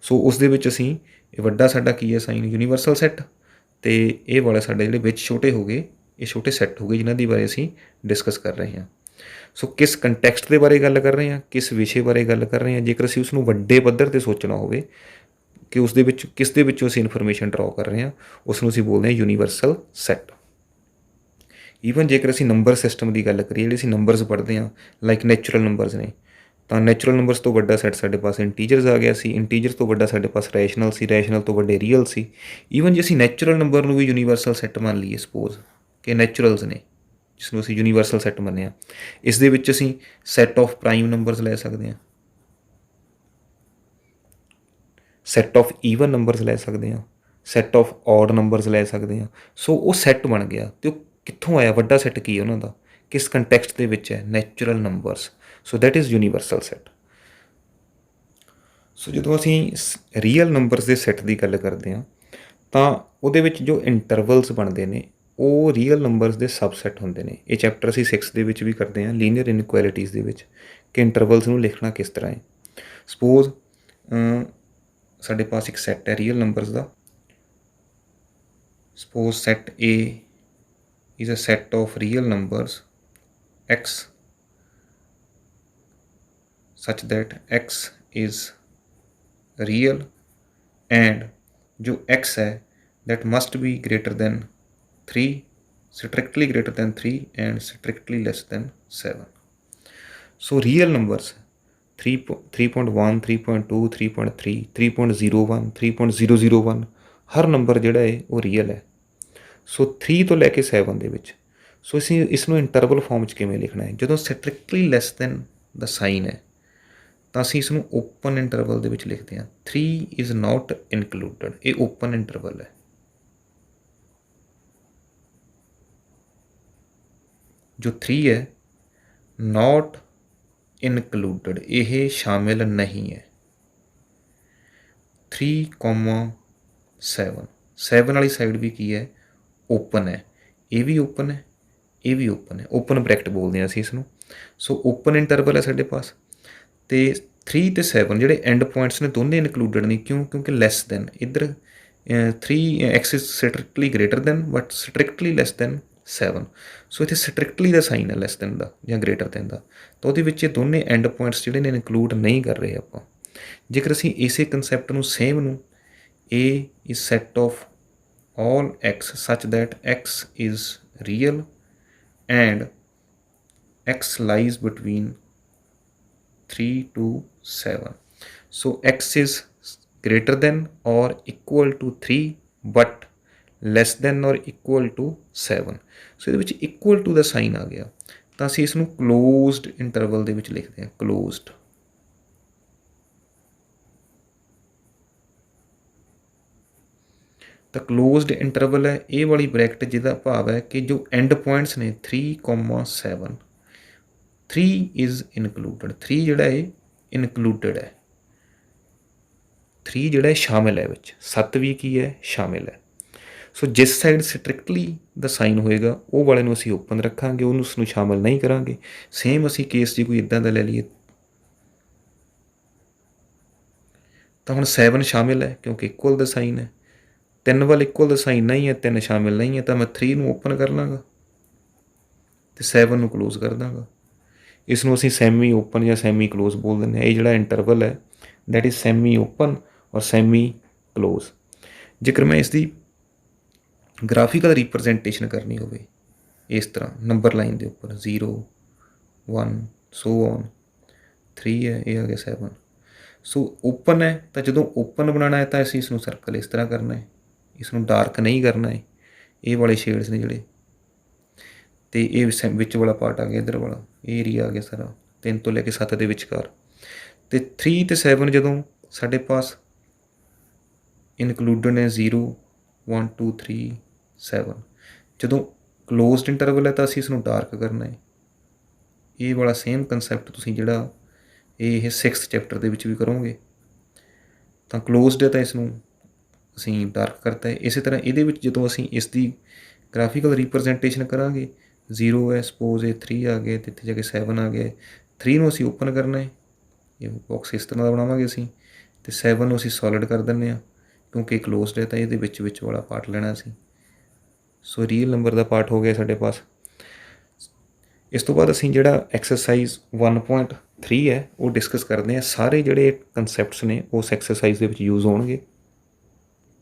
ਸੋ ਉਸ ਦੇ ਵਿੱਚ ਅਸੀਂ ਇਹ ਵੱਡਾ ਸਾਡਾ ਕੀ ਹੈ? Sign universal set. ਅਤੇ ਇਹ ਵਾਲੇ ਸਾਡੇ ਜਿਹੜੇ ਵਿੱਚ ਛੋਟੇ ਹੋ ਗਏ, ਇਹ ਛੋਟੇ ਸੈੱਟ ਹੋ ਗਏ ਜਿਨ੍ਹਾਂ ਦੀ ਬਾਰੇ ਅਸੀਂ ਡਿਸਕਸ ਕਰ ਰਹੇ ਹਾਂ। ਸੋ ਕਿਸ ਕੰਟੈਕਸਟ ਦੇ ਬਾਰੇ ਗੱਲ ਕਰ ਰਹੇ ਹਾਂ, ਕਿਸ ਵਿਸ਼ੇ ਬਾਰੇ ਗੱਲ ਕਰ ਰਹੇ ਹਾਂ। ਜੇਕਰ ਅਸੀਂ ਉਸ ਨੂੰ ਵੱਡੇ ਪੱਧਰ 'ਤੇ ਸੋਚਣਾ ਹੋਵੇ ਕਿ ਉਸ ਦੇ ਵਿੱਚ ਕਿਸ ਦੇ ਵਿੱਚੋਂ ਅਸੀਂ ਇਨਫੋਰਮੇਸ਼ਨ ਡਰਾਅ ਕਰ ਰਹੇ ਹਾਂ, ਉਸ ਨੂੰ ਅਸੀਂ ਬੋਲਦੇ ਹਾਂ ਯੂਨੀਵਰਸਲ ਸੈੱਟ। ਈਵਨ ਜੇਕਰ ਅਸੀਂ ਨੰਬਰ ਸਿਸਟਮ ਦੀ ਗੱਲ ਕਰੀਏ, ਜਿਹੜੇ ਅਸੀਂ ਨੰਬਰਸ ਪੜ੍ਹਦੇ ਹਾਂ, ਲਾਈਕ ਨੈਚੁਰਲ ਨੰਬਰਸ ਨੇ, ਤਾਂ ਨੈਚੁਰਲ ਨੰਬਰਸ ਤੋਂ ਵੱਡਾ ਸੈੱਟ ਸਾਡੇ ਪਾਸ ਇੰਟੀਜਰਸ ਆ ਗਿਆ ਸੀ। ਇੰਟੀਜਰਸ ਤੋਂ ਵੱਡਾ ਸਾਡੇ ਪਾਸ ਰੈਸ਼ਨਲ ਸੀ, ਰੈਸ਼ਨਲ ਤੋਂ ਵੱਡੇ ਰੀਅਲ ਸੀ। ਈਵਨ ਜੇ ਅਸੀਂ ਨੈਚੁਰਲ ਨੰਬਰ ਨੂੰ ਵੀ ਯੂਨੀਵਰਸਲ ਸੈੱਟ ਮੰਨ ਲਈਏ, ਸਪੋਜ਼ ਕਿ ਨੈਚੁਰਲਸ ਨੇ, ਜਿਸ ਨੂੰ ਅਸੀਂ ਯੂਨੀਵਰਸਲ ਸੈੱਟ ਮੰਨਿਆ, ਇਸ ਦੇ ਵਿੱਚ ਅਸੀਂ ਸੈੱਟ ਆਫ ਪ੍ਰਾਈਮ ਨੰਬਰਸ ਲੈ ਸਕਦੇ ਹਾਂ, ਸੈੱਟ ਆਫ ਈਵਨ ਨੰਬਰਸ ਲੈ ਸਕਦੇ ਹਾਂ, ਸੈੱਟ ਆਫ ਔਡ ਨੰਬਰਸ ਲੈ ਸਕਦੇ ਹਾਂ। ਸੋ ਉਹ ਸੈੱਟ ਬਣ ਗਿਆ। ਅਤੇ ਉਹ ਕਿੱਥੋਂ ਆਇਆ? ਵੱਡਾ ਸੈੱਟ ਕੀ ਹੈ ਉਹਨਾਂ ਦਾ? ਕਿਸ ਕੰਟੈਕਸਟ ਦੇ ਵਿੱਚ ਹੈ? Natural numbers. So that is universal set. So ਜਦੋਂ ਅਸੀਂ ਰੀਅਲ ਨੰਬਰਸ ਦੇ ਸੈੱਟ ਦੀ ਗੱਲ ਕਰਦੇ ਹਾਂ ਤਾਂ ਉਹਦੇ ਵਿੱਚ ਜੋ ਇੰਟਰਵਲਸ ਬਣਦੇ ਨੇ ਉਹ ਰੀਅਲ ਨੰਬਰਸ ਦੇ ਸਬਸੈੱਟ ਹੁੰਦੇ ਨੇ। ਇਹ ਚੈਪਟਰ ਅਸੀਂ 6 ਦੇ ਵਿੱਚ ਵੀ ਕਰਦੇ ਹਾਂ, ਲੀਨੀਅਰ ਇਨਇਕੁਐਲਿਟੀਜ਼ ਦੇ ਵਿੱਚ, ਕਿ ਇੰਟਰਵਲਸ ਨੂੰ ਲਿਖਣਾ ਕਿਸ ਤਰ੍ਹਾਂ ਹੈ। ਸਪੋਜ਼ ਸਾਡੇ ਪਾਸ ਇੱਕ ਸੈੱਟ ਹੈ real numbers the. Suppose set A is a set of real numbers x such that x is real and जो x है that must be greater than 3, strictly greater than 3 and strictly less than 7. So real numbers 3.1, 3.2, 3.3, 3.01, 3.001 Har number ਜਿਹੜਾ ਹੈ ਉਹ real ਹੈ। ਸੋ 3 ਤੋਂ ਲੈ ਕੇ 7 ਦੇ ਵਿੱਚ। ਸੋ ਅਸੀਂ ਇਸ ਨੂੰ ਇੰਟਰਵਲ ਫਾਰਮ 'ਚ ਕਿਵੇਂ ਲਿਖਣਾ ਹੈ? ਜਦੋਂ ਸਟ੍ਰਿਕਟਲੀ ਲੈਸ ਦੈਨ ਦਾ ਸਾਈਨ ਹੈ ਤਾਂ ਅਸੀਂ ਇਸ ਨੂੰ ਓਪਨ ਇੰਟਰਵਲ ਦੇ ਵਿੱਚ ਲਿਖਦੇ ਹਾਂ। 3 ਇਜ਼ ਨਾਟ ਇਨਕਲੂਡਡ, ਇਹ ਓਪਨ ਇੰਟਰਵਲ ਹੈ। ਜੋ 3 ਹੈ ਨਾਟ ਇਨਕਲੂਡਡ, ਇਹ ਸ਼ਾਮਿਲ ਨਹੀਂ ਹੈ। 3,7 7 ਵਾਲੀ ਸਾਈਡ ਵੀ ਕੀ ਹੈ? ਓਪਨ ਹੈ। ਇਹ ਵੀ ਓਪਨ ਹੈ, ਇਹ ਵੀ ਓਪਨ ਹੈ। ਓਪਨ ਬ੍ਰੈਕਟ ਬੋਲਦੇ ਹਾਂ ਅਸੀਂ ਇਸ ਨੂੰ। ਸੋ ਓਪਨ ਇੰਟਰਵਲ ਹੈ ਸਾਡੇ ਪਾਸ। ਅਤੇ 3 ਅਤੇ 7 ਜਿਹੜੇ ਐਂਡ ਪੁਆਇੰਟਸ ਨੇ ਦੋਨੇ ਇਨਕਲੂਡਡ ਨਹੀਂ। ਕਿਉਂ? ਕਿਉਂਕਿ ਲੈਸ ਦੈਨ ਇੱਧਰ 3 x is strictly greater than but strictly less than 7। ਸੋ ਇੱਥੇ ਸਟ੍ਰਿਕਟਲੀ ਦਾ ਸਾਈਨ ਹੈ ਲੈਸ ਦੈਨ ਦਾ ਜਾਂ ਗ੍ਰੇਟਰ ਦੈਨ ਦਾ, ਤਾਂ ਉਹਦੇ ਵਿੱਚ ਇਹ ਦੋਨੇ ਐਂਡ ਪੁਆਇੰਟਸ ਜਿਹੜੇ ਨੇ ਇਨਕਲੂਡ ਨਹੀਂ ਕਰ ਰਹੇ ਆਪਾਂ। ਜੇਕਰ ਅਸੀਂ ਇਸੇ ਕੰਸੈਪਟ ਨੂੰ ਸੇਮ ਨੂੰ A is set of all x such that x is real and x lies between 3 to 7। so x is greater than or equal to 3 but less than or equal to 7। ਸੋ ਇਹਦੇ ਵਿੱਚ equal to the sign ਆ ਗਿਆ, ਤਾਂ ਅਸੀਂ ਇਸ ਨੂੰ closed interval ਦੇ ਵਿੱਚ ਲਿਖਦੇ ਹਾਂ, ਕਲੋਜ਼ਡ। ਤਾਂ ਕਲੋਜ਼ਡ ਇੰਟਰਵਲ ਹੈ ਇਹ ਵਾਲੀ ਬ੍ਰੈਕਟ, ਜਿਹਦਾ ਭਾਵ ਹੈ ਕਿ ਜੋ ਐਂਡ ਪੁਆਇੰਟਸ ਨੇ 3,7, 3 ਇਜ਼ ਇਨਕਲੂਡਡ, 3 ਜਿਹੜਾ ਹੈ ਇਨਕਲੂਡਡ ਹੈ, 3 ਜਿਹੜਾ ਸ਼ਾਮਿਲ ਹੈ ਵਿੱਚ, 7 ਵੀ ਕੀ ਹੈ ਸ਼ਾਮਿਲ ਹੈ। ਸੋ ਜਿਸ ਸਾਈਡ ਸਟ੍ਰਿਕਟਲੀ ਦਾ ਸਾਈਨ ਹੋਏਗਾ ਉਹ ਵਾਲੇ ਨੂੰ ਅਸੀਂ ਓਪਨ ਰੱਖਾਂਗੇ, ਉਹਨੂੰ ਉਸਨੂੰ ਸ਼ਾਮਿਲ ਨਹੀਂ ਕਰਾਂਗੇ। ਸੇਮ ਅਸੀਂ ਕੇਸ ਜੇ ਕੋਈ ਇੱਦਾਂ ਦਾ ਲੈ ਲਈਏ ਤਾਂ ਹੁਣ 7 ਸ਼ਾਮਿਲ ਹੈ ਕਿਉਂਕਿ ਇਕੁਅਲ ਦਾ ਸਾਈਨ ਹੈ, 3 ਵੱਲ ਇਕੁਅਲ ਦਾ ਸਾਈਨ ਨਹੀਂ ਹੈ, 3 ਸ਼ਾਮਿਲ ਨਹੀਂ ਹੈ, ਤਾਂ ਮੈਂ 3 ਨੂੰ ਓਪਨ ਕਰ ਲਾਂਗਾ ਅਤੇ 7 ਨੂੰ ਕਲੋਜ਼ ਕਰ ਦਾਂਗਾ। ਇਸ ਨੂੰ ਅਸੀਂ ਸੈਮੀ ਓਪਨ ਜਾਂ ਸੈਮੀ ਕਲੋਜ਼ ਬੋਲ ਦਿੰਦੇ ਹਾਂ। ਇਹ ਜਿਹੜਾ ਇੰਟਰਵਲ ਹੈ ਦੈਟ ਇਜ਼ ਸੈਮੀ ਓਪਨ ਔਰ ਸੈਮੀ ਕਲੋਜ਼। ਜੇਕਰ ਮੈਂ ਇਸ ਦੀ ਗ੍ਰਾਫੀਕਲ ਰਿਪਰਜੈਂਟੇਸ਼ਨ ਕਰਨੀ ਹੋਵੇ ਇਸ ਤਰ੍ਹਾਂ ਨੰਬਰ ਲਾਈਨ ਦੇ ਉੱਪਰ 0 1 ਸੋ ਔਨ 3 ਹੈ, ਇਹ ਆ ਗਿਆ 7। ਸੋ ਓਪਨ ਹੈ ਤਾਂ ਜਦੋਂ ਓਪਨ ਬਣਾਉਣਾ ਹੈ ਤਾਂ ਅਸੀਂ ਇਸ ਨੂੰ ਸਰਕਲ ਇਸ ਤਰ੍ਹਾਂ ਕਰਨਾ ਹੈ, ਇਸ ਨੂੰ ਡਾਰਕ ਨਹੀਂ ਕਰਨਾ ਹੈ, ਇਹ ਵਾਲੇ ਸ਼ੇਡਸ ਨੇ ਜਿਹੜੇ, ਅਤੇ ਇਹ ਵਿੱਚ ਵਾਲਾ ਪਾਰਟ ਆ ਗਿਆ ਇੱਧਰ ਵਾਲਾ, ਇਹ ਏਰੀਆ ਆ ਗਿਆ ਸਾਰਾ 3 ਤੋਂ ਲੈ ਕੇ 7 ਦੇ ਵਿਚਕਾਰ। ਅਤੇ 3 ਅਤੇ 7 ਜਦੋਂ ਸਾਡੇ ਪਾਸ ਇਨਕਲੂਡਡ ਨੇ 0 1 2 3 7, ਜਦੋਂ ਕਲੋਜ਼ਡ ਇੰਟਰਵਲ ਹੈ ਤਾਂ ਅਸੀਂ ਇਸ ਨੂੰ ਡਾਰਕ ਕਰਨਾ ਹੈ। ਇਹ ਵਾਲਾ ਸੇਮ ਕੰਸੈਪਟ ਤੁਸੀਂ ਜਿਹੜਾ ਇਹ 6th ਚੈਪਟਰ ਦੇ ਵਿੱਚ ਵੀ ਕਰੋਗੇ। ਤਾਂ ਕਲੋਜ਼ਡ ਹੈ ਤਾਂ ਇਸ ਨੂੰ ਅਸੀਂ ਡਾਰਕ ਕਰਤਾ ਹੈ। ਇਸੇ ਤਰ੍ਹਾਂ ਇਹਦੇ ਵਿੱਚ ਜਦੋਂ ਅਸੀਂ ਇਸ ਦੀ ਗ੍ਰਾਫੀਕਲ ਰਿਪਰਜੈਂਟੇਸ਼ਨ ਕਰਾਂਗੇ, 0 ਹੈ ਸਪੋਜ਼, ਇਹ 3 ਆ ਗਏ ਅਤੇ ਇੱਥੇ ਜਾ ਕੇ 7 ਆ ਗਏ, 3 ਨੂੰ ਅਸੀਂ ਓਪਨ ਕਰਨਾ ਹੈ, ਇਹ ਬਾਕਸ ਇਸ ਤਰ੍ਹਾਂ ਦਾ ਬਣਾਵਾਂਗੇ ਅਸੀਂ, ਅਤੇ 7 ਨੂੰ ਅਸੀਂ ਸੋਲਿਡ ਕਰ ਦਿੰਦੇ ਹਾਂ ਕਿਉਂਕਿ ਕਲੋਜ਼ਡ ਹੈ ਤਾਂ ਇਹਦੇ ਵਿੱਚ ਵਾਲਾ ਪਾਰਟ ਲੈਣਾ ਅਸੀਂ। ਸੋ ਰੀਅਲ ਨੰਬਰ ਦਾ ਪਾਰਟ ਹੋ ਗਿਆ ਸਾਡੇ ਪਾਸ। ਇਸ ਤੋਂ ਬਾਅਦ ਅਸੀਂ ਜਿਹੜਾ ਐਕਸਰਸਾਈਜ਼ 1.3 ਹੈ ਉਹ ਡਿਸਕਸ ਕਰਦੇ ਹਾਂ। ਸਾਰੇ ਜਿਹੜੇ ਕੰਸੈਪਟਸ ਨੇ ਉਸ ਐਕਸਰਸਾਈਜ਼ ਦੇ ਵਿੱਚ ਯੂਜ਼ ਹੋਣਗੇ।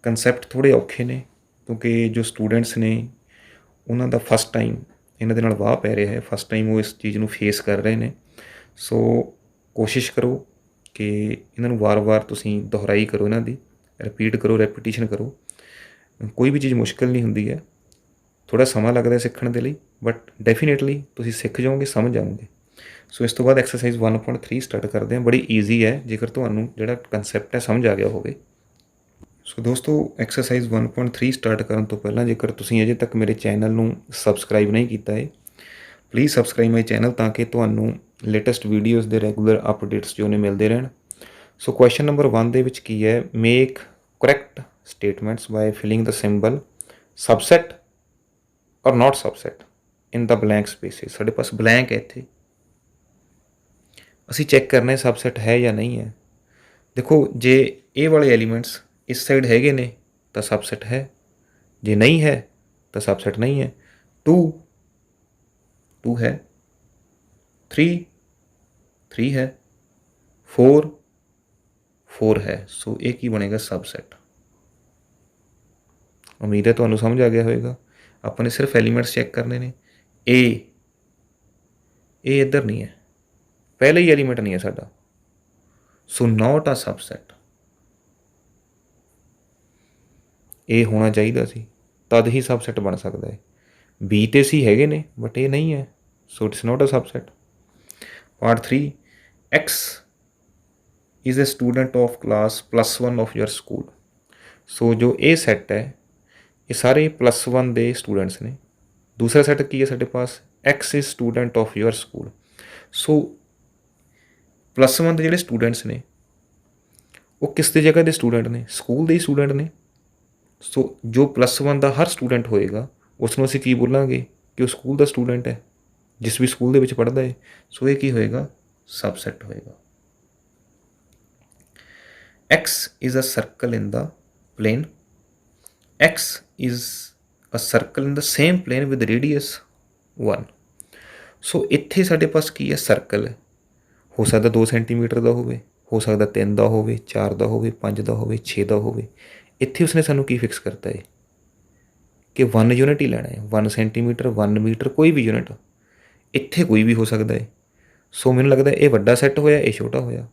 ਕੰਸੈਪਟ ਥੋੜ੍ਹੇ ਔਖੇ ਨੇ ਕਿਉਂਕਿ ਜੋ ਸਟੂਡੈਂਟਸ ਨੇ ਉਹਨਾਂ ਦਾ ਫਸਟ ਟਾਈਮ ਇਹਨਾਂ ਦੇ ਨਾਲ ਵਾਹ ਪੈ ਰਿਹਾ ਹੈ, ਫਸਟ ਟਾਈਮ ਉਹ ਇਸ ਚੀਜ਼ ਨੂੰ ਫੇਸ ਕਰ ਰਹੇ ਨੇ। ਸੋ ਕੋਸ਼ਿਸ਼ ਕਰੋ ਕਿ ਇਹਨਾਂ ਨੂੰ ਵਾਰ-ਵਾਰ ਤੁਸੀਂ ਦੁਹਰਾਈ ਕਰੋ, ਇਹਨਾਂ ਦੀ ਰਿਪੀਟ ਕਰੋ, ਰੈਪੀਟੀਸ਼ਨ ਕਰੋ। ਕੋਈ ਵੀ ਚੀਜ਼ ਮੁਸ਼ਕਿਲ ਨਹੀਂ ਹੁੰਦੀ ਹੈ, ਥੋੜ੍ਹਾ ਸਮਾਂ ਲੱਗਦਾ ਸਿੱਖਣ ਦੇ ਲਈ, ਬਟ ਡੈਫੀਨੇਟਲੀ ਤੁਸੀਂ ਸਿੱਖ ਜਾਓਗੇ, ਸਮਝ ਜਾਓਗੇ। ਸੋ ਇਸ ਤੋਂ ਬਾਅਦ ਐਕਸਰਸਾਈਜ਼ 1.3 ਸਟਾਰਟ ਕਰਦੇ ਹਾਂ। ਬੜੀ ਈਜ਼ੀ ਹੈ ਜੇਕਰ ਤੁਹਾਨੂੰ ਜਿਹੜਾ ਕੰਸੈਪਟ ਹੈ ਸਮਝ ਆ ਗਿਆ ਹੋਵੇ। ਸੋ ਦੋਸਤੋ, ਐਕਸਰਸਾਈਜ਼ 1.3 ਸਟਾਰਟ ਕਰਨ ਤੋਂ ਪਹਿਲਾਂ ਜੇਕਰ ਤੁਸੀਂ ਅਜੇ ਤੱਕ ਮੇਰੇ ਚੈਨਲ ਨੂੰ ਸਬਸਕ੍ਰਾਈਬ ਨਹੀਂ ਕੀਤਾ ਹੈ, ਪਲੀਜ਼ ਸਬਸਕ੍ਰਾਈਬ ਮਾਈ ਚੈਨਲ ਤਾਂ ਕਿ ਤੁਹਾਨੂੰ ਲੇਟੈਸਟ ਵੀਡੀਓਜ਼ ਦੇ ਰੈਗੂਲਰ ਅਪਡੇਟਸ ਜੋ ਨੇ ਮਿਲਦੇ ਰਹਿਣ। ਸੋ ਕੁਐਸਚਨ ਨੰਬਰ 1 ਦੇ ਵਿੱਚ ਕੀ ਹੈ, make correct statements by filling the symbol subset or not subset in the blank spaces. ਸਾਡੇ ਪਾਸ ਬਲੈਂਕ ਹੈ, ਇੱਥੇ ਅਸੀਂ ਚੈੱਕ ਕਰਨਾ ਸਬਸੈਟ ਹੈ ਜਾਂ ਨਹੀਂ ਹੈ। ਦੇਖੋ, ਜੇ ਇਹ ਵਾਲੇ ਐਲੀਮੈਂਟਸ ਇਸ ਸਾਈਡ ਹੈਗੇ ਨੇ ਤਾਂ ਸਬਸੈਟ ਹੈ, ਜੇ ਨਹੀਂ ਹੈ ਤਾਂ ਸਬਸੈਟ ਨਹੀਂ ਹੈ। 2 ਹੈ, 3 ਹੈ, 4 ਹੈ। ਸੋ ਇਹ ਕੀ ਬਣੇਗਾ, ਸਬਸੈਟ। ਉਮੀਦ ਹੈ ਤੁਹਾਨੂੰ ਸਮਝ ਆ ਗਿਆ ਹੋਵੇਗਾ। ਆਪਾਂ ਨੇ ਸਿਰਫ ਐਲੀਮੈਂਟਸ ਚੈੱਕ ਕਰਨੇ ਨੇ। ਇਹ ਇੱਧਰ ਨਹੀਂ ਹੈ, ਪਹਿਲਾ ਹੀ ਐਲੀਮੈਂਟ ਨਹੀਂ ਹੈ ਸਾਡਾ, ਸੋ ਨਾਟ ਆ ਸਬਸੈਟ। ਇਹ ਹੋਣਾ ਚਾਹੀਦਾ ਸੀ, ਤਦ ਹੀ ਸਬਸੈਟ ਬਣ ਸਕਦਾ ਹੈ। B ਅਤੇ C ਹੈਗੇ ਨੇ ਬਟ ਇਹ ਨਹੀਂ ਹੈ, so it's not a subset. Part 3, X is a student of class +1 of your school। ਸੋ ਜੋ ਇਹ ਸੈੱਟ ਹੈ ਇਹ ਸਾਰੇ +1 ਦੇ ਸਟੂਡੈਂਟਸ ਨੇ। ਦੂਸਰਾ ਸੈੱਟ ਕੀ ਹੈ ਸਾਡੇ ਪਾਸ, X is student of your school। ਸੋ +1 ਦੇ ਜਿਹੜੇ ਸਟੂਡੈਂਟਸ ਨੇ ਉਹ ਕਿਸ ਦੀ ਜਗ੍ਹਾ ਦੇ ਸਟੂਡੈਂਟ ਨੇ, ਸਕੂਲ ਦੇ ਹੀ ਸਟੂਡੈਂਟ ਨੇ। ਸੋ ਜੋ +1 ਦਾ ਹਰ ਸਟੂਡੈਂਟ ਹੋਏਗਾ ਉਸ ਨੂੰ ਅਸੀਂ ਕੀ ਬੋਲਾਂਗੇ ਕਿ ਉਹ ਸਕੂਲ ਦਾ ਸਟੂਡੈਂਟ ਹੈ, ਜਿਸ ਵੀ ਸਕੂਲ ਦੇ ਵਿੱਚ ਪੜ੍ਹਦਾ ਹੈ। ਸੋ ਇਹ ਕੀ ਹੋਏਗਾ, ਸਬਸੈਟ ਹੋਏਗਾ। X is a circle in the plane x is a circle in the same plane with radius 1। ਸੋ ਇੱਥੇ ਸਾਡੇ ਪਾਸ ਕੀ ਹੈ, ਸਰਕਲ ਹੈ। ਹੋ ਸਕਦਾ 2 ਸੈਂਟੀਮੀਟਰ ਦਾ ਹੋਵੇ, ਹੋ ਸਕਦਾ 3 ਦਾ ਹੋਵੇ, 4 ਦਾ ਹੋਵੇ, 5 ਦਾ ਹੋਵੇ, 6 ਦਾ ਹੋਵੇ। ਇੱਥੇ ਉਸਨੇ ਸਾਨੂੰ ਕੀ ਫਿਕਸ ਕਰਤਾ ਹੈ ਕਿ 1 ਯੂਨਿਟ ਹੀ ਲੈਣਾ ਹੈ, 1 ਸੈਂਟੀਮੀਟਰ, 1 ਮੀਟਰ, ਕੋਈ ਵੀ ਯੂਨਿਟ। ਇੱਥੇ ਕੋਈ ਵੀ ਹੋ ਸਕਦਾ ਹੈ। ਸੋ ਮੈਨੂੰ ਲੱਗਦਾ ਇਹ ਵੱਡਾ ਸੈੱਟ ਹੋਇਆ, ਇਹ ਛੋਟਾ ਹੋਇਆ।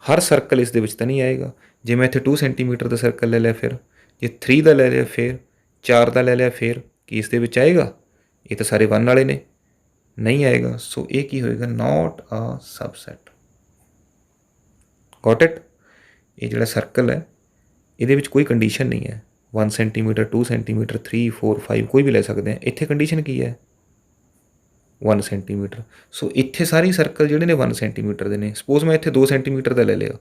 ਹਰ ਸਰਕਲ ਇਸ ਦੇ ਵਿੱਚ ਤਾਂ ਨਹੀਂ ਆਏਗਾ। ਜੇ ਮੈਂ ਇੱਥੇ 2 ਸੈਂਟੀਮੀਟਰ ਦਾ ਸਰਕਲ ਲੈ ਲਿਆ, ਫਿਰ ਜੇ 3 ਦਾ ਲੈ ਲਿਆ, ਫਿਰ 4 ਦਾ ਲੈ ਲਿਆ, ਫਿਰ ਕੀ ਇਸ ਦੇ ਵਿੱਚ ਆਏਗਾ? ਇਹ ਤਾਂ ਸਾਰੇ 1 ਵਾਲੇ ਨੇ, ਨਹੀਂ ਆਏਗਾ। ਸੋ ਇਹ ਕੀ ਹੋਏਗਾ? ਨੋਟ ਆ ਸਬਸੈਟ। Goat it? ਇਹ ਜਿਹੜਾ ਸਰਕਲ ਹੈ ਇਹਦੇ ਵਿੱਚ ਕੋਈ ਕੰਡੀਸ਼ਨ ਨਹੀਂ ਹੈ 1 ਸੈਂਟੀਮੀਟਰ, 2 ਸੈਂਟੀਮੀਟਰ, 3, 4, 5 ਕੋਈ ਵੀ ਲੈ ਸਕਦੇ ਹਾਂ। ਇੱਥੇ ਕੰਡੀਸ਼ਨ ਕੀ ਹੈ? 1 ਸੈਂਟੀਮੀਟਰ। ਸੋ ਇੱਥੇ ਸਾਰੇ ਸਰਕਲ ਜਿਹੜੇ ਨੇ 1 ਸੈਂਟੀਮੀਟਰ ਦੇ ਨੇ। ਸਪੋਜ਼ ਮੈਂ ਇੱਥੇ 2 ਸੈਂਟੀਮੀਟਰ ਦਾ ਲੈ ਲਿਆ,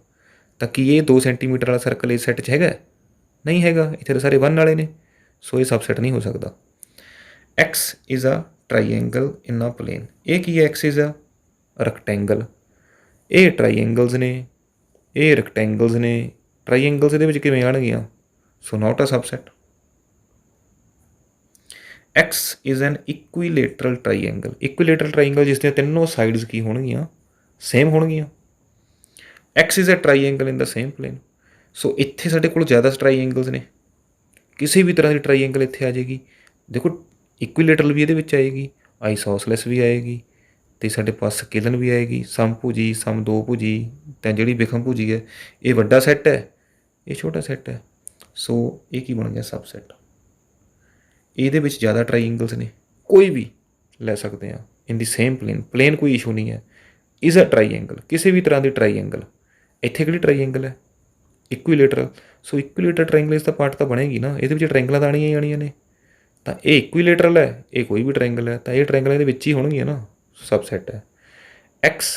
ਤਾਂ ਕੀ ਇਹ 2 ਸੈਂਟੀਮੀਟਰ ਵਾਲਾ ਸਰਕਲ ਇਸ ਸੈੱਟ 'ਚ ਹੈਗਾ? ਨਹੀਂ ਹੈਗਾ। ਇੱਥੇ ਤਾਂ ਸਾਰੇ 1 ਵਾਲੇ ਨੇ। ਸੋ ਇਹ ਸਬਸੈਟ ਨਹੀਂ ਹੋ ਸਕਦਾ। x is a triangle in a plane. ਇਹ ਕੀ ਹੈ? x is a rectangle. ਇਹ ਟਰਾਈਐਂਗਲਸ ਨੇ, ਇਹ ਰੈਕਟੈਂਗਲਸ ਨੇ। ਟਰਾਈਐਂਗਲਸ ਇਹਦੇ ਵਿੱਚ ਕਿਵੇਂ ਆਉਣਗੀਆਂ? So not a subset. x is an equilateral triangle. Equilateral triangle ਜਿਸ ਦੀਆਂ ਤਿੰਨੋਂ ਸਾਈਡਸ ਕੀ ਹੋਣਗੀਆਂ? ਸੇਮ ਹੋਣਗੀਆਂ। x is a triangle in the same plane. So ਇੱਥੇ ਸਾਡੇ ਕੋਲ ਜ਼ਿਆਦਾ ਟਰਾਈਐਂਗਲਸ ਨੇ। ਕਿਸੇ ਵੀ ਤਰ੍ਹਾਂ ਦੀ ਟਰਾਈਐਂਗਲ ਇੱਥੇ ਆ ਜਾਏਗੀ। ਦੇਖੋ ਇਕੁਈਲੇਟਰਲ ਵੀ ਇਹਦੇ ਵਿੱਚ ਆਏਗੀ, ਆਈਸੋਸਲੈਸ ਵੀ ਆਏਗੀ, ਅਤੇ ਸਾਡੇ ਪਾਸ ਸਕੇਲਨ ਵੀ ਆਏਗੀ, ਸਮਭੁਜੀ, ਸਮਦੋ ਭੁਜੀ, ਤਾਂ ਜਿਹੜੀ ਵਿਖਮ ਭੁਜੀ ਹੈ। ਇਹ ਵੱਡਾ ਸੈੱਟ ਹੈ, ਇਹ ਛੋਟਾ ਸੈੱਟ ਹੈ। ਸੋ ਇਹ ਕੀ ਬਣ ਗਿਆ? ਸਬਸੈਟ। ਇਹਦੇ ਵਿੱਚ ਜ਼ਿਆਦਾ ਟਰਾਈਐਂਗਲਸ ਨੇ, ਕੋਈ ਵੀ ਲੈ ਸਕਦੇ ਹਾਂ ਇਨ ਦੀ ਸੇਮ ਪਲੇਨ। ਪਲੇਨ ਕੋਈ ਇਸ਼ੂ ਨਹੀਂ ਹੈ। ਇਜ਼ ਅ ਟਰਾਈਐਂਗਲ, ਕਿਸੇ ਵੀ ਤਰ੍ਹਾਂ ਦੀ ਟਰਾਈਐਂਗਲ। ਇੱਥੇ ਕਿਹੜੀ ਟਰਾਈਐਂਗਲ ਹੈ? ਇਕੁਈਲੇਟਰਲ। ਸੋ ਇਕੁਈਲੇਟਰ ਟਰਾਈਐਂਗਲ ਇਸ ਦਾ ਪਾਰਟ ਤਾਂ ਬਣੇਗੀ ਨਾ। ਇਹਦੇ ਵਿੱਚ ਟਰਾਈਐਂਗਲਾਂ ਤਾਂ ਆਉਣੀਆਂ ਹੀ ਆਉਣੀਆਂ ਨੇ। ਤਾਂ ਇਹ ਇਕੁਈਲੇਟਰਲ ਹੈ, ਇਹ ਕੋਈ ਵੀ ਟਰਾਈਐਂਗਲ ਹੈ, ਤਾਂ ਇਹ ਟਰਾਈਐਂਗਲ ਇਹਦੇ ਵਿੱਚ ਹੀ ਹੋਣਗੀਆਂ ਨਾ। ਸਬਸੈਟ ਹੈ। x